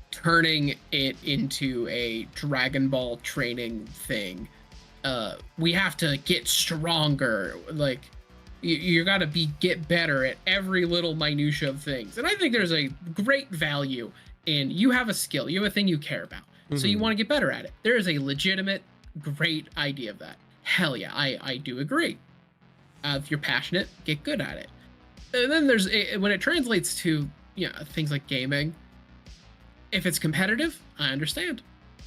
turning it into a Dragon Ball training thing. We have to get stronger. Like, you gotta get better at every little minutia of things. And I think there's a great value in, you have a skill, you have a thing you care about, so you want to get better at it. There is a legitimate, great idea of that. Hell yeah, I do agree. If you're passionate, get good at it. And then there's when it translates to, you know, things like gaming, if it's competitive, I understand.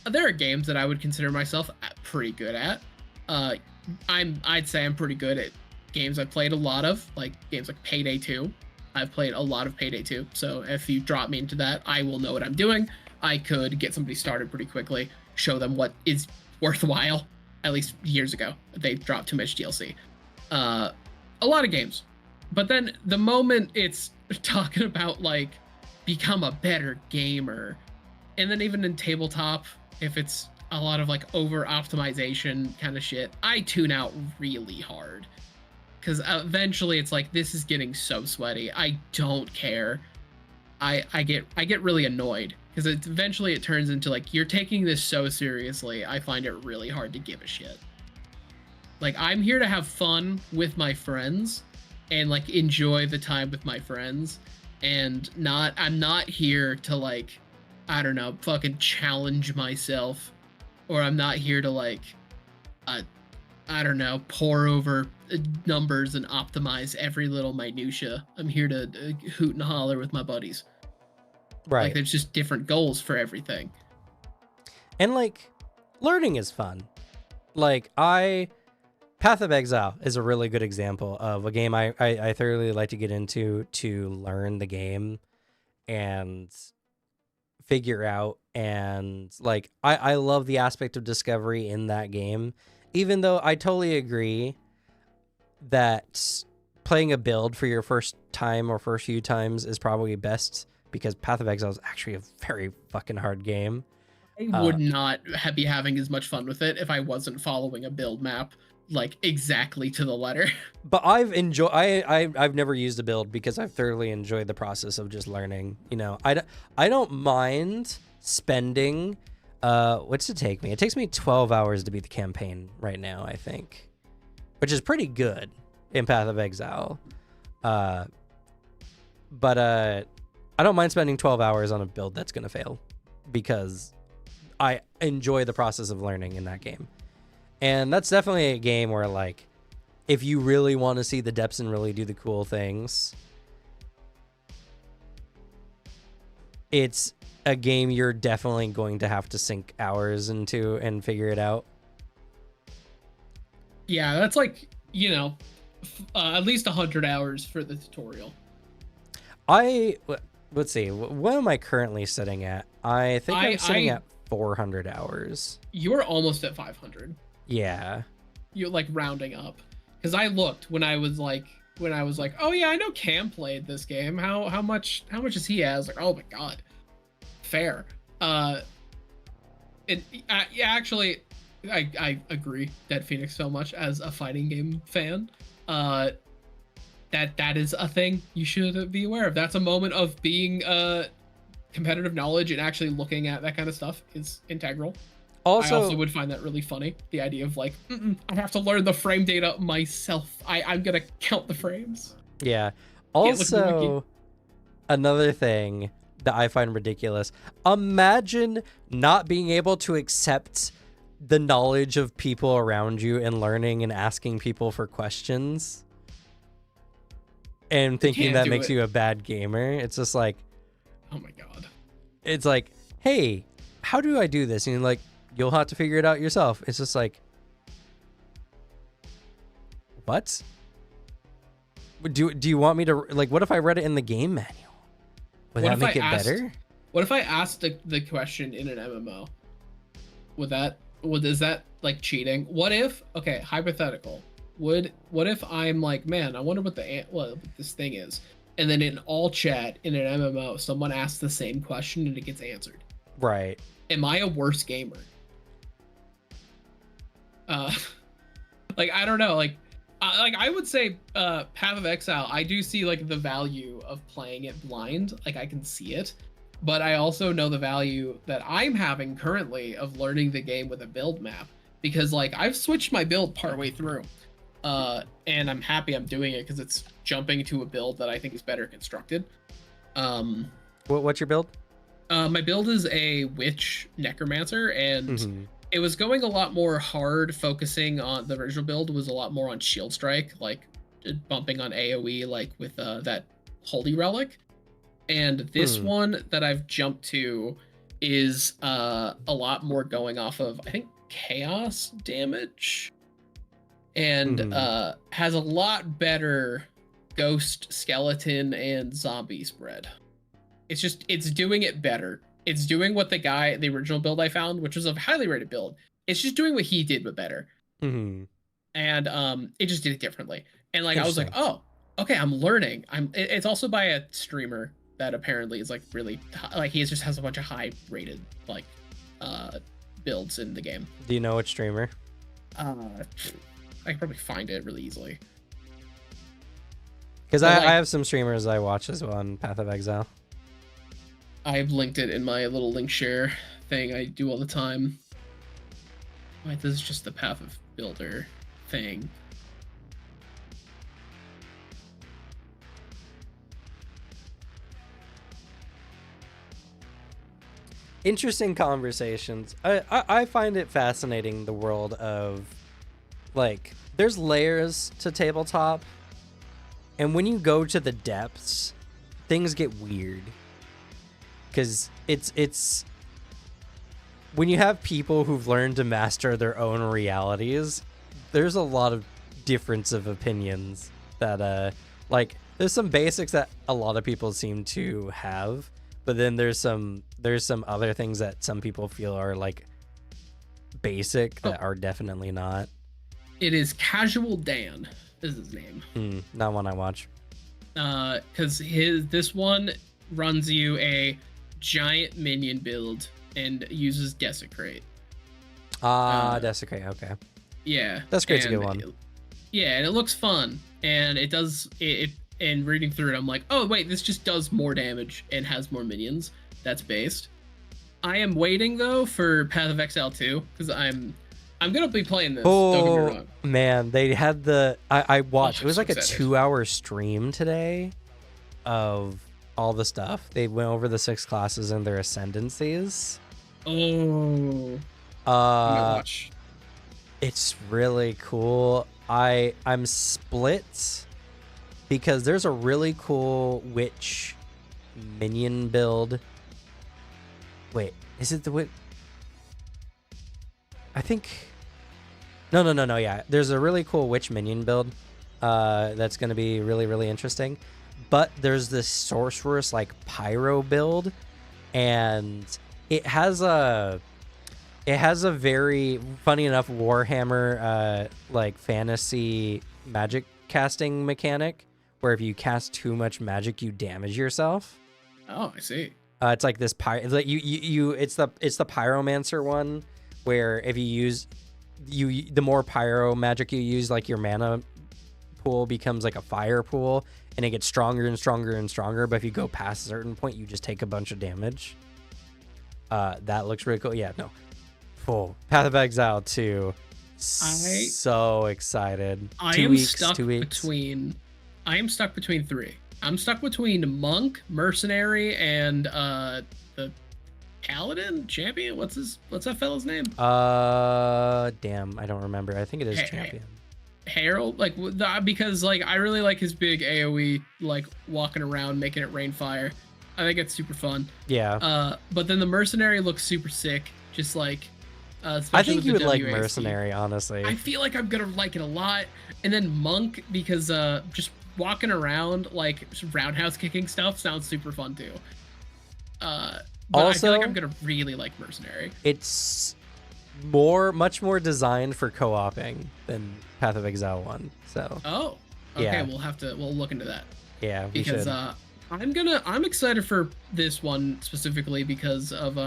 There are games that I would consider myself pretty good at. I'd say I'm pretty good at games I've played a lot of, like games like Payday 2. I've played a lot of Payday 2, so if you drop me into that, I will know what I'm doing. I could get somebody started pretty quickly, show them what is worthwhile. At least years ago, they dropped too much DLC. A lot of games. But then the moment it's talking about like become a better gamer, and then even in tabletop, if it's a lot of like over optimization kind of shit, I tune out really hard. Because eventually it's like, this is getting so sweaty. I don't care. I get really annoyed because eventually it turns into like, you're taking this so seriously. I find it really hard to give a shit. Like, I'm here to have fun with my friends and like enjoy the time with my friends, and I'm not here to like, I don't know, fucking challenge myself, or I'm not here to like, I don't know, pour over numbers and optimize every little minutia. I'm here to hoot and holler with my buddies. Right. Like, there's just different goals for everything. And like, learning is fun. Like, Path of Exile is a really good example of a game I thoroughly like to get into to learn the game and figure out. And like, I love the aspect of discovery in that game, even though I totally agree that playing a build for your first time or first few times is probably best, because Path of Exile is actually a very fucking hard game. I would not be having as much fun with it if I wasn't following a build map like exactly to the letter. But I've never used a build because I've thoroughly enjoyed the process of just learning. You know, I don't mind spending what's it take me? It takes me 12 hours to beat the campaign right now, I think, which is pretty good in Path of Exile. But I don't mind spending 12 hours on a build that's gonna fail, because I enjoy the process of learning in that game. And that's definitely a game where, like, if you really want to see the depths and really do the cool things, it's a game you're definitely going to have to sink hours into and figure it out. Yeah, that's like, you know, at least 100 hours for the tutorial. Let's see, what am I currently sitting at? I think I'm sitting at 400 hours. You're almost at 500. Yeah. You're like rounding up. Because I looked when I was like, oh yeah, I know Cam played this game. How much is he at? I was like, oh my god. Fair. Actually, I agree, Dead Phoenix, so much as a fighting game fan. That is a thing you should be aware of. That's a moment of being competitive knowledge, and actually looking at that kind of stuff is integral. I also would find that really funny, the idea of like, I have to learn the frame data myself. I'm gonna count the frames. Yeah. Also, another thing that I find ridiculous. Imagine not being able to accept the knowledge of people around you and learning and asking people for questions and thinking that makes you a bad gamer. It's just like, oh my god. It's like, hey, how do I do this? And you're like, you'll have to figure it out yourself. It's just like, what? Do you want me to, like, what if I read it in the game manual? Would that make it better? What if I asked the question in an MMO? Is that like cheating? What if, okay, hypothetical. What if I'm like, man, I wonder what what this thing is. And then in all chat in an MMO, someone asks the same question and it gets answered. Right. Am I a worse gamer? Like, I don't know. Like I would say Path of Exile, I do see like the value of playing it blind. Like I can see it, but I also know the value that I'm having currently of learning the game with a build map, because like I've switched my build partway through, and I'm happy I'm doing it because it's jumping to a build that I think is better constructed. What's your build? My build is a witch necromancer, and it was going a lot more hard, focusing on the original build was a lot more on shield strike, like bumping on AoE, like with that holy relic. And this one that I've jumped to is a lot more going off of, I think, chaos damage, and has a lot better ghost, skeleton, and zombie spread. It's doing it better. It's doing what the original build I found, which was a highly rated build. It's just doing what he did, but better. And it just did it differently. And like I was like, oh, okay, I'm learning. It's also by a streamer that apparently is like really like he just has a bunch of high rated like builds in the game. Do you know which streamer? I can probably find it really easily. Because I have some streamers I watch as well on Path of Exile. I've linked it in my little link share thing I do all the time. Wait, this is just the Path of Builder thing. Interesting conversations. I find it fascinating, the world of, like, there's layers to tabletop, and when you go to the depths, things get weird. Because it's when you have people who've learned to master their own realities, there's a lot of difference of opinions that like there's some basics that a lot of people seem to have, but then there's some other things that some people feel are like basic that are definitely not. It is Casual Dan is his name. Not one I watch. Because this one runs you a giant minion build and uses Desecrate. Desecrate, okay. Yeah. Desecrate's a good one. Yeah, and it looks fun. And it does it and reading through it, I'm like, oh wait, this just does more damage and has more minions. That's based. I am waiting though for Path of Exile 2, because I'm gonna be playing this. Don't get me wrong. Man, they had I watched. It was like a 2-hour stream today of all the stuff. They went over the 6 classes and their ascendancies. Oh. Watch. It's really cool. I'm split because there's a really cool witch minion build. Wait, is it the witch? I think. No. Yeah, there's a really cool witch minion build that's going to be really, really interesting. But there's this sorceress like pyro build, and it has a very, funny enough, Warhammer like fantasy magic casting mechanic, where if you cast too much magic, you damage yourself. Oh, I see. It's like this like it's the pyromancer one, where if you use the more pyro magic you use, like your mana pool becomes like a fire pool, and it gets stronger and stronger and stronger. But if you go past a certain point, you just take a bunch of damage. That looks really cool. Yeah, no. Full Path of Exile 2. So excited. 2 weeks. 2 weeks. I am stuck between 3. I'm stuck between monk, mercenary, and the paladin champion. What's that fella's name? Damn, I don't remember. I think it is Ha- champion. Harold, like because like I really like his big AOE, like walking around making it rain fire. I think it's super fun. Yeah. But then the mercenary looks super sick, just like I especially think with you the would like WASD. mercenary, honestly. I feel like I'm gonna like it a lot. And then monk because just walking around like roundhouse kicking stuff sounds super fun too. But I feel like Also, I'm gonna really like mercenary. it's much more designed for co-oping than Path of Exile 1. So, Oh, okay. yeah. We'll look into that. Yeah, we Because should. I'm excited for this one specifically because of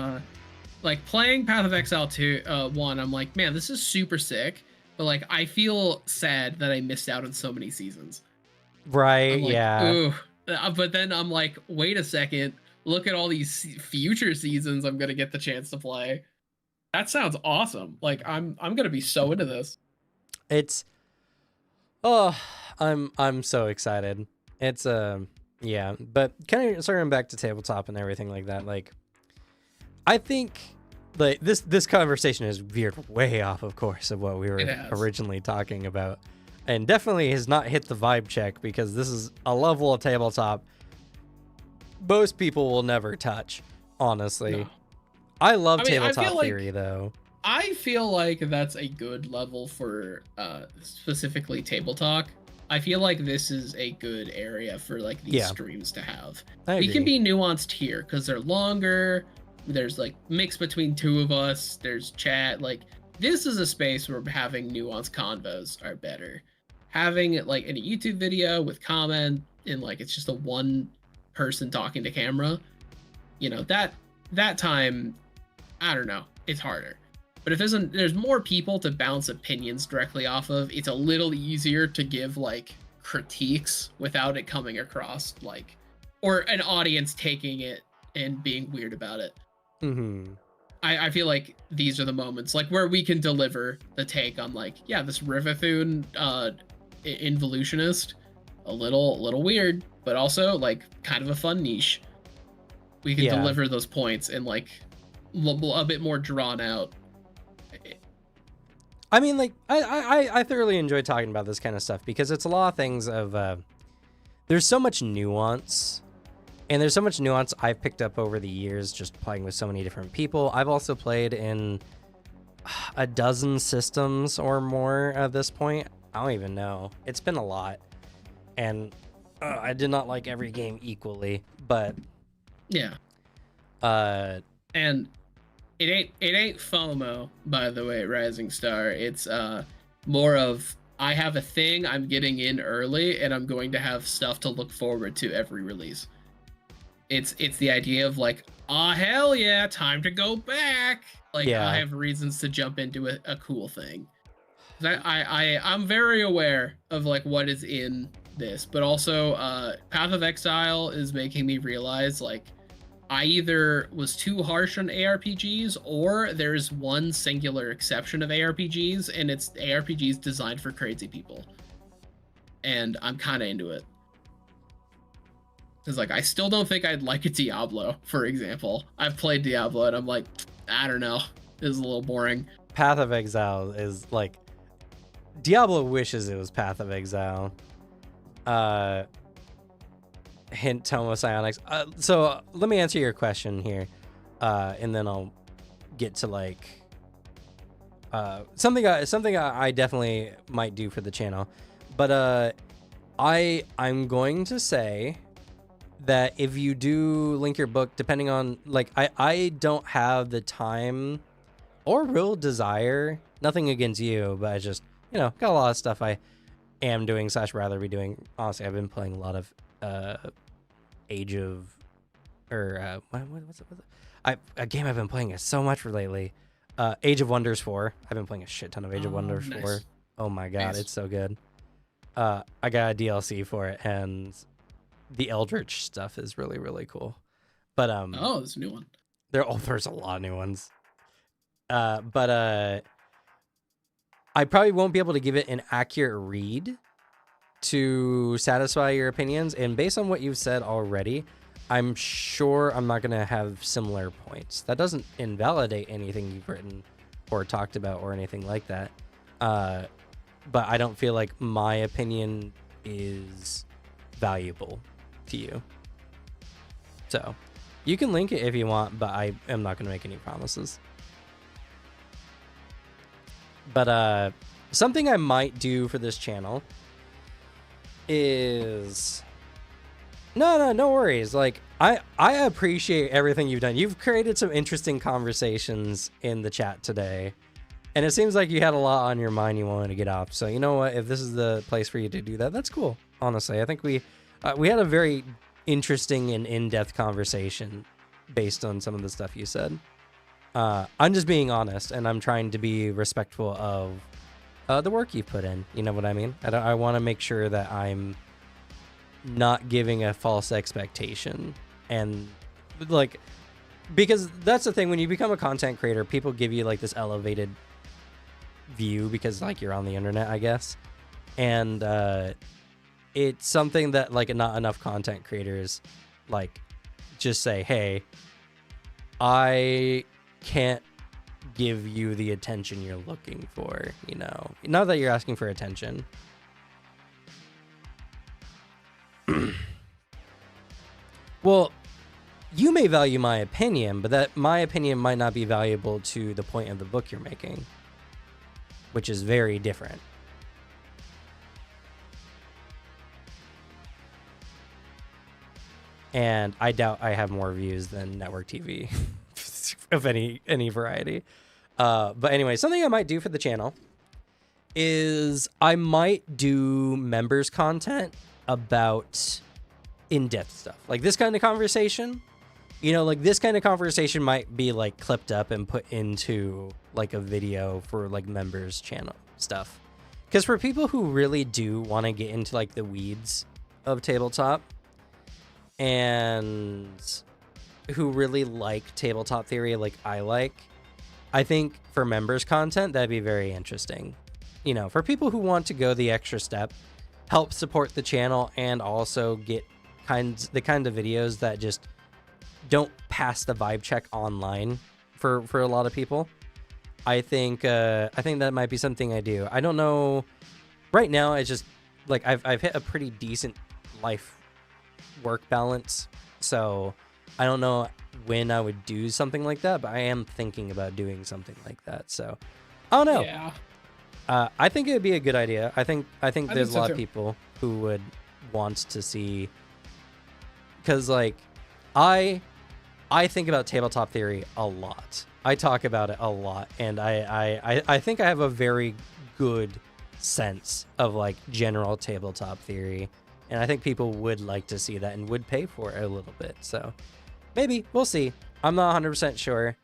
like playing Path of Exile 2 1. I'm like, man, this is super sick, but like I feel sad that I missed out on so many seasons. Right, I'm like, yeah. ooh. But then I'm like, wait a second, look at all these future seasons I'm gonna get the chance to play. That sounds awesome. Like I'm gonna be so into this. It's oh, I'm so excited. It's yeah, but kind of circling back to tabletop and everything like that, like I think like this conversation has veered way off of course of what we were originally talking about, and definitely has not hit the vibe check because this is a level of tabletop most people will never touch, honestly. No. I love tabletop theory though. I feel like that's a good level for specifically table talk. I feel like this is a good area for like these streams to have. We can be nuanced here because they're longer. There's like mix between two of us. There's chat. Like this is a space where having nuanced convos are better. Having like in a YouTube video with comment and like it's just a one person talking to camera, you know, that time, I don't know, it's harder. But if there's more people to bounce opinions directly off of, it's a little easier to give like critiques without it coming across like, or an audience taking it and being weird about it. Mm-hmm. I feel like these are the moments like where we can deliver the take on like, yeah, this Rivathune involutionist, a little weird, but also like kind of a fun niche. We can deliver those points and like a bit more drawn out. I mean, like, I thoroughly enjoy talking about this kind of stuff because it's a lot of things of, there's so much nuance, and there's so much nuance I've picked up over the years just playing with so many different people. I've also played in a dozen systems or more at this point. I don't even know. It's been a lot, and I did not like every game equally, but yeah. And it ain't FOMO, by the way, Rising Star. It's more of I have a thing I'm getting in early and I'm going to have stuff to look forward to every release. It's the idea of like, oh hell yeah, time to go back. Like I have reasons to jump into a cool thing. I'm very aware of like what is in this, but also Path of Exile is making me realize like I either was too harsh on ARPGs or there's one singular exception of ARPGs, and it's ARPGs designed for crazy people. And I'm kind of into it. Because, like, I still don't think I'd like a Diablo, for example. I've played Diablo, and I'm like, I don't know. This is a little boring. Path of Exile is, like... Diablo wishes it was Path of Exile. Hint Tomo Psionics. So let me answer your question here, and then I'll get to like something I definitely might do for the channel. But I'm going to say that if you do link your book, depending on like I don't have the time or real desire. Nothing against you, but I just got a lot of stuff I am doing / rather be doing. Honestly, I've been playing a lot of Age of, or what's it? A game I've been playing so much for lately. Age of Wonders 4. I've been playing a shit ton of Age of Wonders 4. Oh my god, it's so good. I got a DLC for it, and the Eldritch stuff is really, really cool. But oh, there's a new one. There's a lot of new ones. But I probably won't be able to give it an accurate read to satisfy your opinions, and based on what you've said already, I'm sure I'm not going to have similar points. That doesn't invalidate anything you've written or talked about or anything like that. But I don't feel like my opinion is valuable to you. So you can link it if you want, but I am not going to make any promises. But something I might do for this channel is no worries. Like I appreciate everything you've done. You've created some interesting conversations in the chat today, and it seems like you had a lot on your mind you wanted to get off. So you know what? If this is the place for you to do that, that's cool. Honestly, I think we had a very interesting and in-depth conversation based on some of the stuff you said. I'm just being honest, and I'm trying to be respectful of the work you put in. You know what I mean? I want to make sure that I'm not giving a false expectation, and like, because that's the thing, when you become a content creator, people give you like this elevated view because like you're on the internet, I guess, and it's something that like not enough content creators like just say, hey, I can't give you the attention you're looking for, you know, not that you're asking for attention. Well, you may value my opinion, but that my opinion might not be valuable to the point of the book you're making, which is very different. And I doubt I have more views than network TV of any variety. But anyway, something I might do for the channel is I might do members content about in-depth stuff. Like this kind of conversation, you know, like this kind of conversation might be like clipped up and put into like a video for like members channel stuff. Because for people who really do want to get into like the weeds of tabletop and who really like tabletop theory like I think for members content, that'd be very interesting. You know, for people who want to go the extra step, help support the channel, and also get the kind of videos that just don't pass the vibe check online for a lot of people. I think that might be something I do. I don't know. Right now, it's just like I've hit a pretty decent life work balance, so I don't know when I would do something like that, but I am thinking about doing something like that. So I don't know. Yeah. I think it would be a good idea. I think there's a lot so of people who would want to see, because like I think about tabletop theory a lot. I talk about it a lot, and I think I have a very good sense of like general tabletop theory, and I think people would like to see that and would pay for it a little bit. So maybe we'll see. I'm not 100% sure.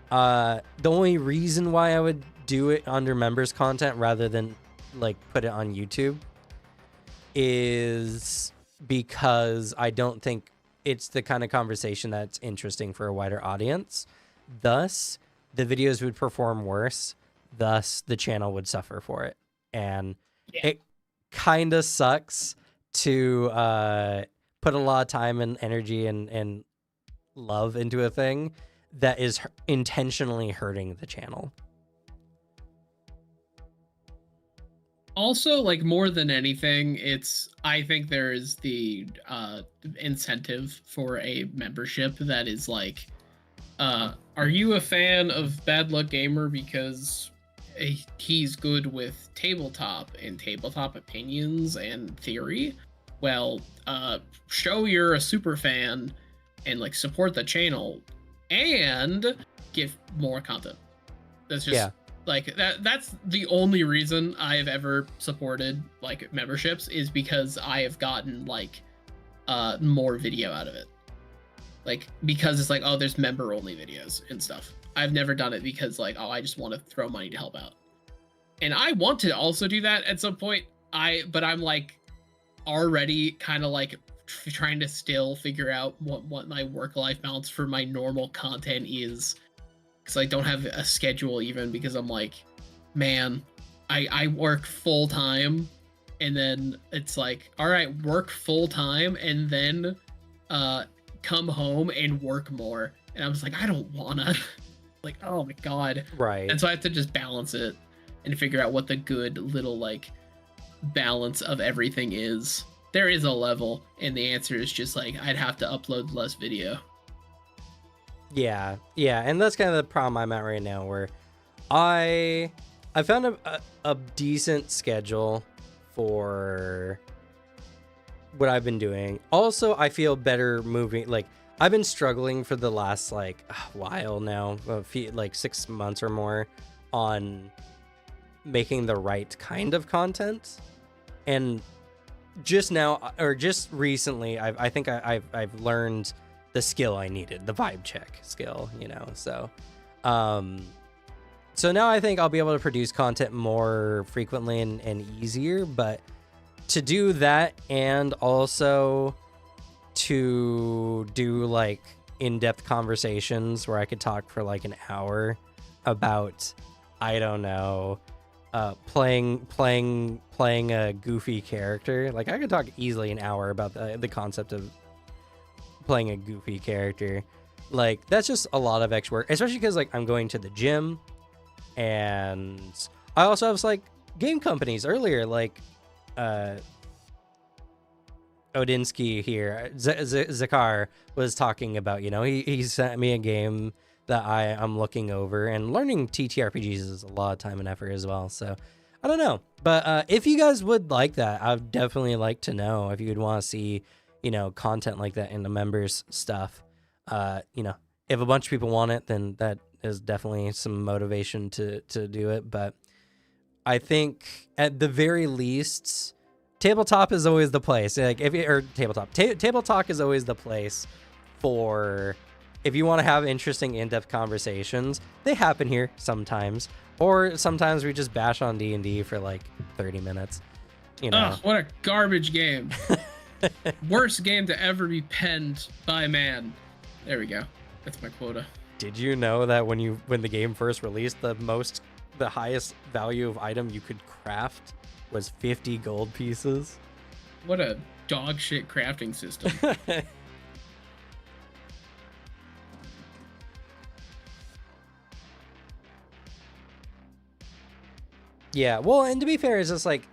The only reason why I would do it under members content rather than like put it on YouTube is because I don't think it's the kind of conversation that's interesting for a wider audience. Thus, the videos would perform worse. Thus, the channel would suffer for it. And it kind of sucks to put a lot of time and energy and love into a thing that is intentionally hurting the channel. Also, like more than anything, I think there is the incentive for a membership that is like, are you a fan of Bad Luck Gamer because he's good with tabletop and tabletop opinions and theory? Well, show you're a super fan and like support the channel and give more content. That's just like that's the only reason I've ever supported like memberships, is because I have gotten like more video out of it. Like, because it's like, oh, there's member only videos and stuff. I've never done it because like, oh, I just want to throw money to help out. And I want to also do that at some point. But I'm like already kind of like trying to still figure out what my work-life balance for my normal content is, because I don't have a schedule even, because I'm like, man, I work full time and then it's like, all right, work full time and then come home and work more. And I was like, I don't wanna. Like, oh my god. Right. And so I have to just balance it and figure out what the good little like balance of everything is. There is a level, and the answer is just like I'd have to upload less video. Yeah, and that's kind of the problem I'm at right now, where I found a decent schedule for what I've been doing. Also, I feel better moving. Like, I've been struggling for the last like a while now, like 6 months or more, on making the right kind of content. And just now, or just recently, I think I've learned the skill I needed, the vibe check skill, you know. So now I think I'll be able to produce content more frequently and easier. But to do that, and also to do like in-depth conversations where I could talk for like an hour about, I don't know, playing a goofy character. Like, I could talk easily an hour about the concept of playing a goofy character. Like, that's just a lot of extra work, especially because like I'm going to the gym, and I also have like game companies earlier, like Odinsky here, Zakar was talking about, you know, he sent me a game that I'm looking over, and learning TTRPGs is a lot of time and effort as well. So I don't know, but if you guys would like that, I'd definitely like to know if you would want to see, you know, content like that in the members stuff. You know, if a bunch of people want it, then that is definitely some motivation to do it. But I think at the very least, tabletop is always the place. Like, if you, or tabletop is always the place for, if you want to have interesting in-depth conversations. They happen here sometimes, or sometimes we just bash on D&D for like 30 minutes. You know, what a garbage game. Worst game to ever be penned by man. There we go. That's my quota. Did you know that when the game first released, the highest value of item you could craft was 50 gold pieces? What a dog shit crafting system. Yeah, well, and to be fair, it's just like,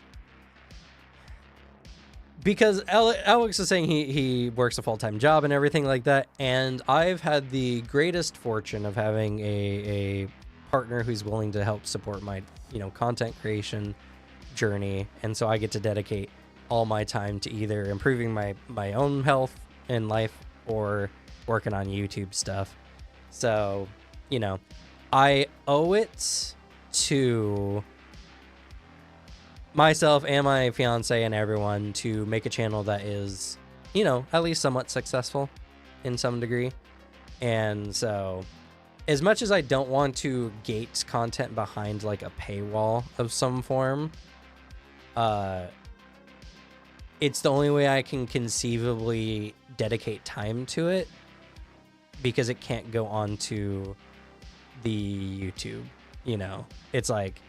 because Alex is saying he works a full-time job and everything like that, and I've had the greatest fortune of having a partner who's willing to help support my, you know, content creation journey, and so I get to dedicate all my time to either improving my own health in life or working on YouTube stuff. So, you know, I owe it to myself and my fiance and everyone to make a channel that is, you know, at least somewhat successful in some degree. And so, as much as I don't want to gate content behind like a paywall of some form, it's the only way I can conceivably dedicate time to it, because it can't go on to the YouTube. You know, it's like,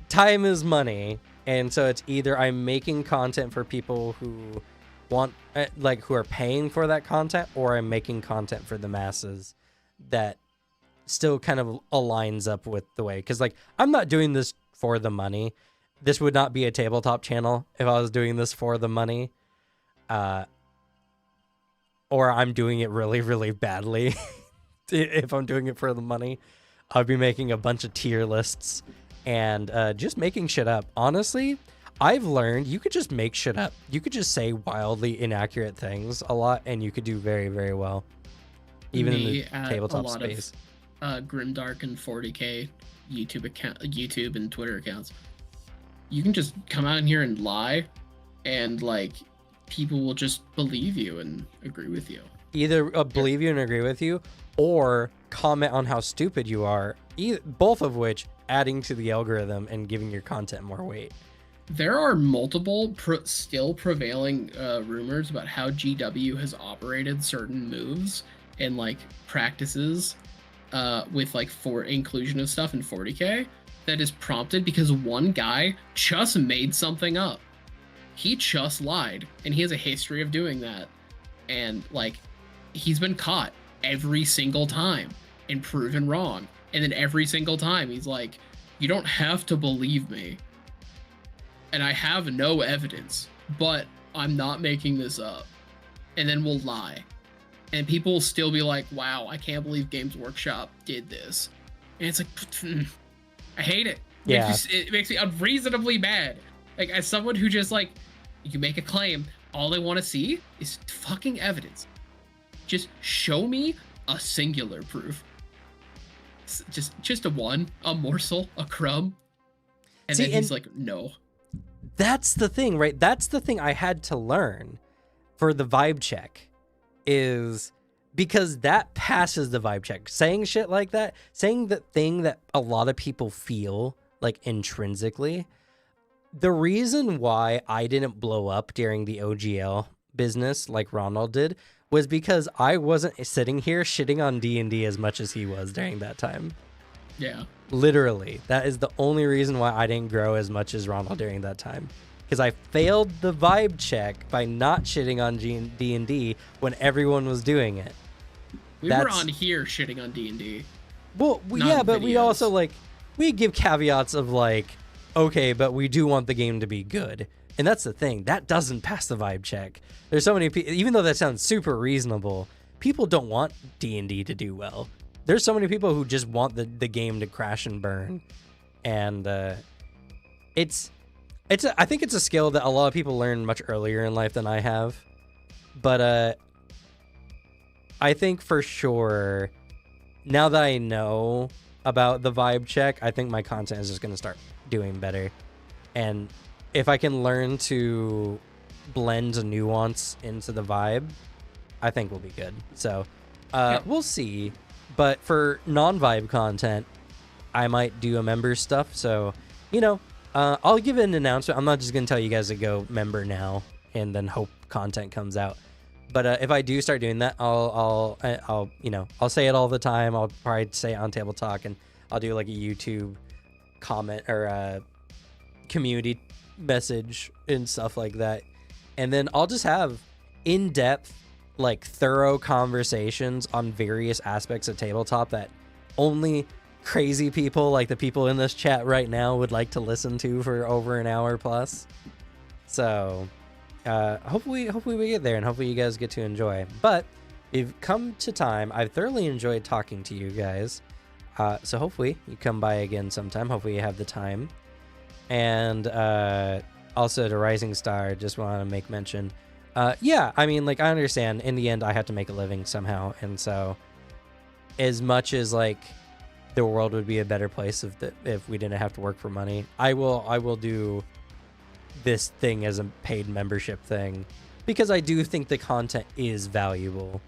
time is money, and so it's either I'm making content for people who want, like, who are paying for that content, or I'm making content for the masses that still kind of aligns up with the way, because like, I'm not doing this for the money. This would not be a tabletop channel if I was doing this for the money, or I'm doing it really, really badly. If I'm doing it for the money, I'd be making a bunch of tier lists and just making shit up. Honestly, I've learned you could just make shit up. You could just say wildly inaccurate things a lot, and you could do very, very well, even in the tabletop space. Grimdark and 40k YouTube and Twitter accounts. You can just come out in here and lie, and like, people will just believe you and agree with you. Either believe you and agree with you, or comment on how stupid you are. Both of which adding to the algorithm and giving your content more weight. There are multiple still prevailing rumors about how GW has operated certain moves and like practices with like for inclusion of stuff in 40k that is prompted because one guy just made something up. he just lied, and he has a history of doing that. And like, he's been caught every single time and proven wrong. And then every single time he's like, you don't have to believe me. And I have no evidence, but I'm not making this up. And then we'll lie. And people will still be like, wow, I can't believe Games Workshop did this. And it's like, I hate it. Yeah. It makes me unreasonably mad. Like, as someone who just like, you make a claim, all I want to see is fucking evidence. Just show me a singular proof. Just a one, a morsel, a crumb. And then he's like, no. That's the thing, right? That's the thing I had to learn for the vibe check, is because that passes the vibe check. Saying shit like that, saying the thing that a lot of people feel like intrinsically. The reason why I didn't blow up during the OGL business like Ronald did was because I wasn't sitting here shitting on D&D as much as he was during that time. Yeah. Literally. That is the only reason why I didn't grow as much as Ronald during that time. Because I failed the vibe check by not shitting on D&D when everyone was doing it. We were on here shitting on D&D. Well, yeah, but we also, like, we give caveats of, like, okay, but we do want the game to be good. And that's the thing. That doesn't pass the vibe check. There's so many people, even though that sounds super reasonable, people don't want D&D to do well. There's so many people who just want the game to crash and burn. And I think it's a skill that a lot of people learn much earlier in life than I have. But I think for sure, now that I know about the vibe check, I think my content is just going to start doing better. And if I can learn to blend a nuance into the vibe, I think we'll be good. So we'll see. But for non-vibe content, I might do a member stuff. So, you know, I'll give it an announcement. I'm not just going to tell you guys to go member now and then hope content comes out. But if I do start doing that, I'll say it all the time. I'll probably say it on TableTalk, and I'll do like a YouTube comment or a community message and stuff like that. And then I'll just have in-depth, like, thorough conversations on various aspects of tabletop that only crazy people like the people in this chat right now would like to listen to for over an hour plus. So hopefully we get there, and hopefully you guys get to enjoy. But we've come to time. I've thoroughly enjoyed talking to you guys. So hopefully you come by again sometime. Hopefully you have the time. And also to Rising Star, just want to make mention. Yeah, I mean, like, I understand in the end I have to make a living somehow. And so as much as, like, the world would be a better place if we didn't have to work for money, I will do this thing as a paid membership thing, because I do think the content is valuable.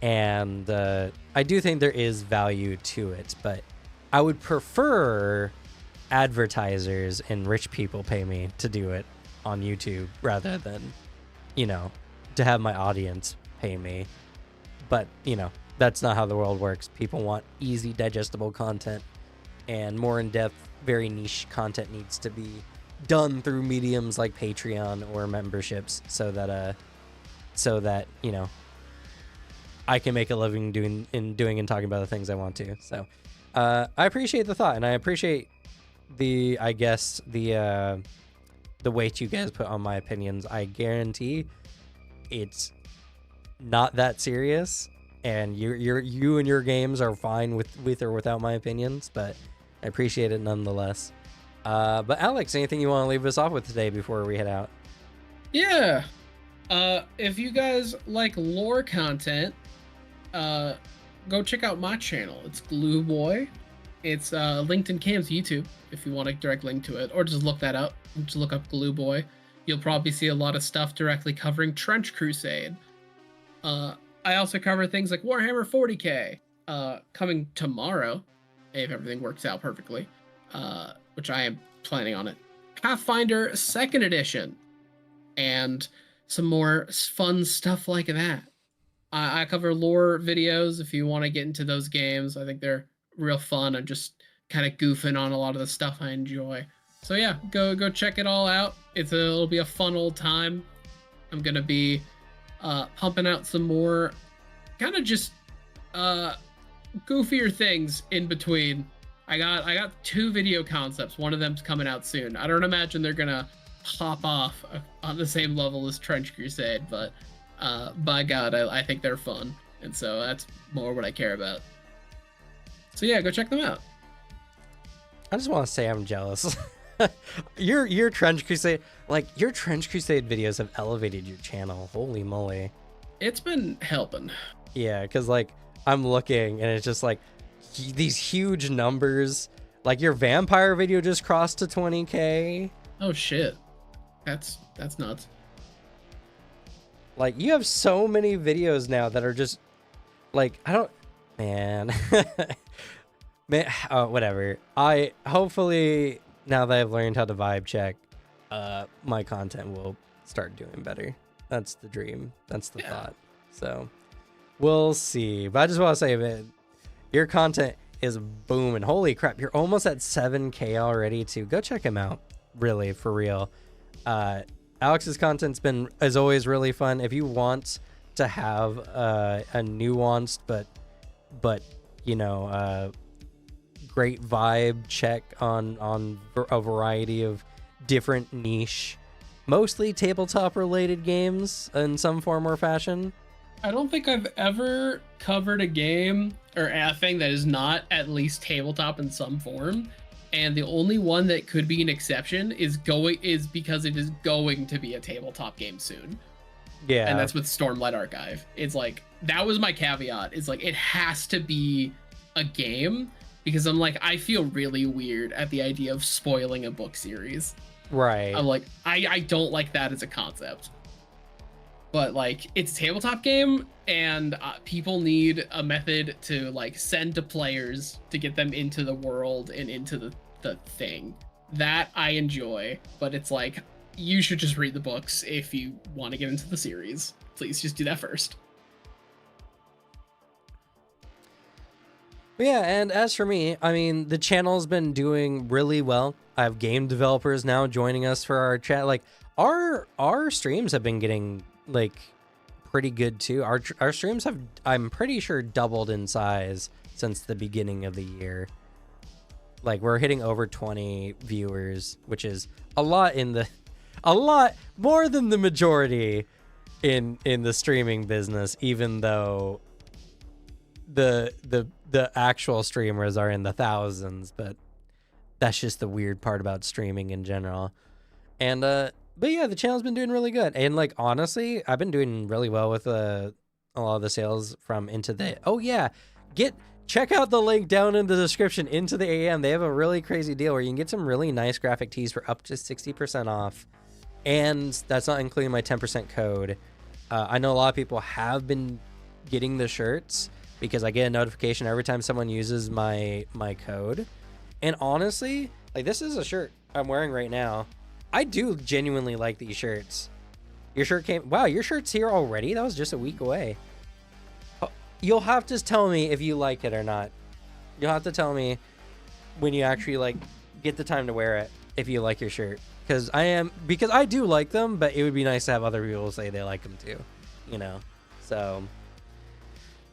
And I do think there is value to it, but I would prefer advertisers and rich people pay me to do it on YouTube rather than, you know, to have my audience pay me. But, you know, that's not how the world works. People want easy, digestible content, and more in-depth, very niche content needs to be done through mediums like Patreon or memberships so that, you know, I can make a living doing and talking about the things I want to. So I appreciate the thought, and I appreciate the weight you guys put on my opinions. I guarantee it's not that serious, and you and your games are fine with or without my opinions, but I appreciate it nonetheless. But Alex, anything you want to leave us off with today before we head out? Yeah. If you guys like lore content, go check out my channel. It's Glue Boy. It's linked in Cam's YouTube if you want a direct link to it, or just look that up. Just look up Glue Boy. You'll probably see a lot of stuff directly covering Trench Crusade. I also cover things like Warhammer 40k, coming tomorrow, if everything works out perfectly, which I am planning on it. Pathfinder 2nd Edition, and some more fun stuff like that. I cover lore videos if you want to get into those games. I think they're real fun. I'm just kind of goofing on a lot of the stuff I enjoy. So yeah, go check it all out. It'll be a fun old time. I'm gonna be pumping out some more kind of just goofier things in between. I got 2 video concepts. One of them's coming out soon. I don't imagine they're gonna pop off on the same level as Trench Crusade, but by God, I think they're fun, and so that's more what I care about. So yeah, go check them out. I just want to say I'm jealous. Your Trench Crusade, like your Trench Crusade videos have elevated your channel. Holy moly. It's been helping. Yeah, because like I'm looking and it's just like these huge numbers. Like your vampire video just crossed to 20K. Oh shit. That's nuts. Like you have so many videos now that are just like man. Man, oh, whatever. I hopefully now that I've learned how to vibe check, my content will start doing better. That's the dream. That's the thought. So we'll see. But I just want to say, man, your content is booming. Holy crap. You're almost at 7K already too. Go check him out. Really, for real. Alex's content's been, as always, really fun. If you want to have a nuanced but you know, great vibe check on a variety of different niche, mostly tabletop related games in some form or fashion. I don't think I've ever covered a game or a thing that is not at least tabletop in some form. And the only one that could be an exception is because it is going to be a tabletop game soon. Yeah. And that's with Stormlight Archive. It's like, that was my caveat. It's like, it has to be a game, because I'm like, I feel really weird at the idea of spoiling a book series. Right. I'm like, I don't like that as a concept. But like, it's a tabletop game, and people need a method to like send to players to get them into the world and into the thing. That I enjoy, but it's like, you should just read the books if you want to get into the series. Please just do that first. Yeah, and as for me, I mean, the channel's been doing really well. I have game developers now joining us for our chat. Like, our streams have been getting like pretty good too. Our streams have, I'm pretty sure, doubled in size since the beginning of the year. Like, we're hitting over 20 viewers, which is a lot more than the majority in the streaming business, even though the actual streamers are in the thousands. But that's just the weird part about streaming in general. And but yeah, the channel's been doing really good. And like, honestly, I've been doing really well with a lot of the sales from Into the, oh yeah, check out the link down in the description, Into the AM. They have a really crazy deal where you can get some really nice graphic tees for up to 60% off. And that's not including my 10% code. I know a lot of people have been getting the shirts because I get a notification every time someone uses my code. And honestly, like, this is a shirt I'm wearing right now. I do genuinely like these shirts. Your shirt wow, your shirt's here already? That was just a week away. You'll have to tell me if you like it or not. You'll have to tell me when you actually like get the time to wear it, if you like your shirt. Because I do like them, but it would be nice to have other people say they like them too, you know. So,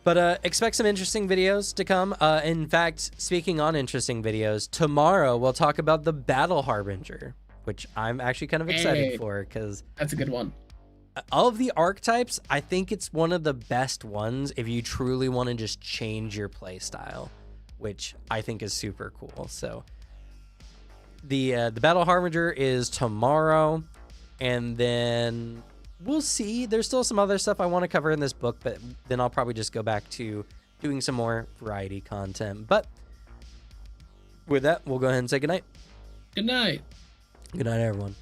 but expect some interesting videos to come. In fact, speaking on interesting videos, tomorrow we'll talk about the Battle Harbinger, which I'm actually kind of excited for, because that's a good one. Of the archetypes, I think it's one of the best ones if you truly want to just change your play style, which I think is super cool. So the Battle Harbinger is tomorrow, and then we'll see. There's still some other stuff I want to cover in this book, but then I'll probably just go back to doing some more variety content. But with that, we'll go ahead and say goodnight. Good night. Good night, everyone.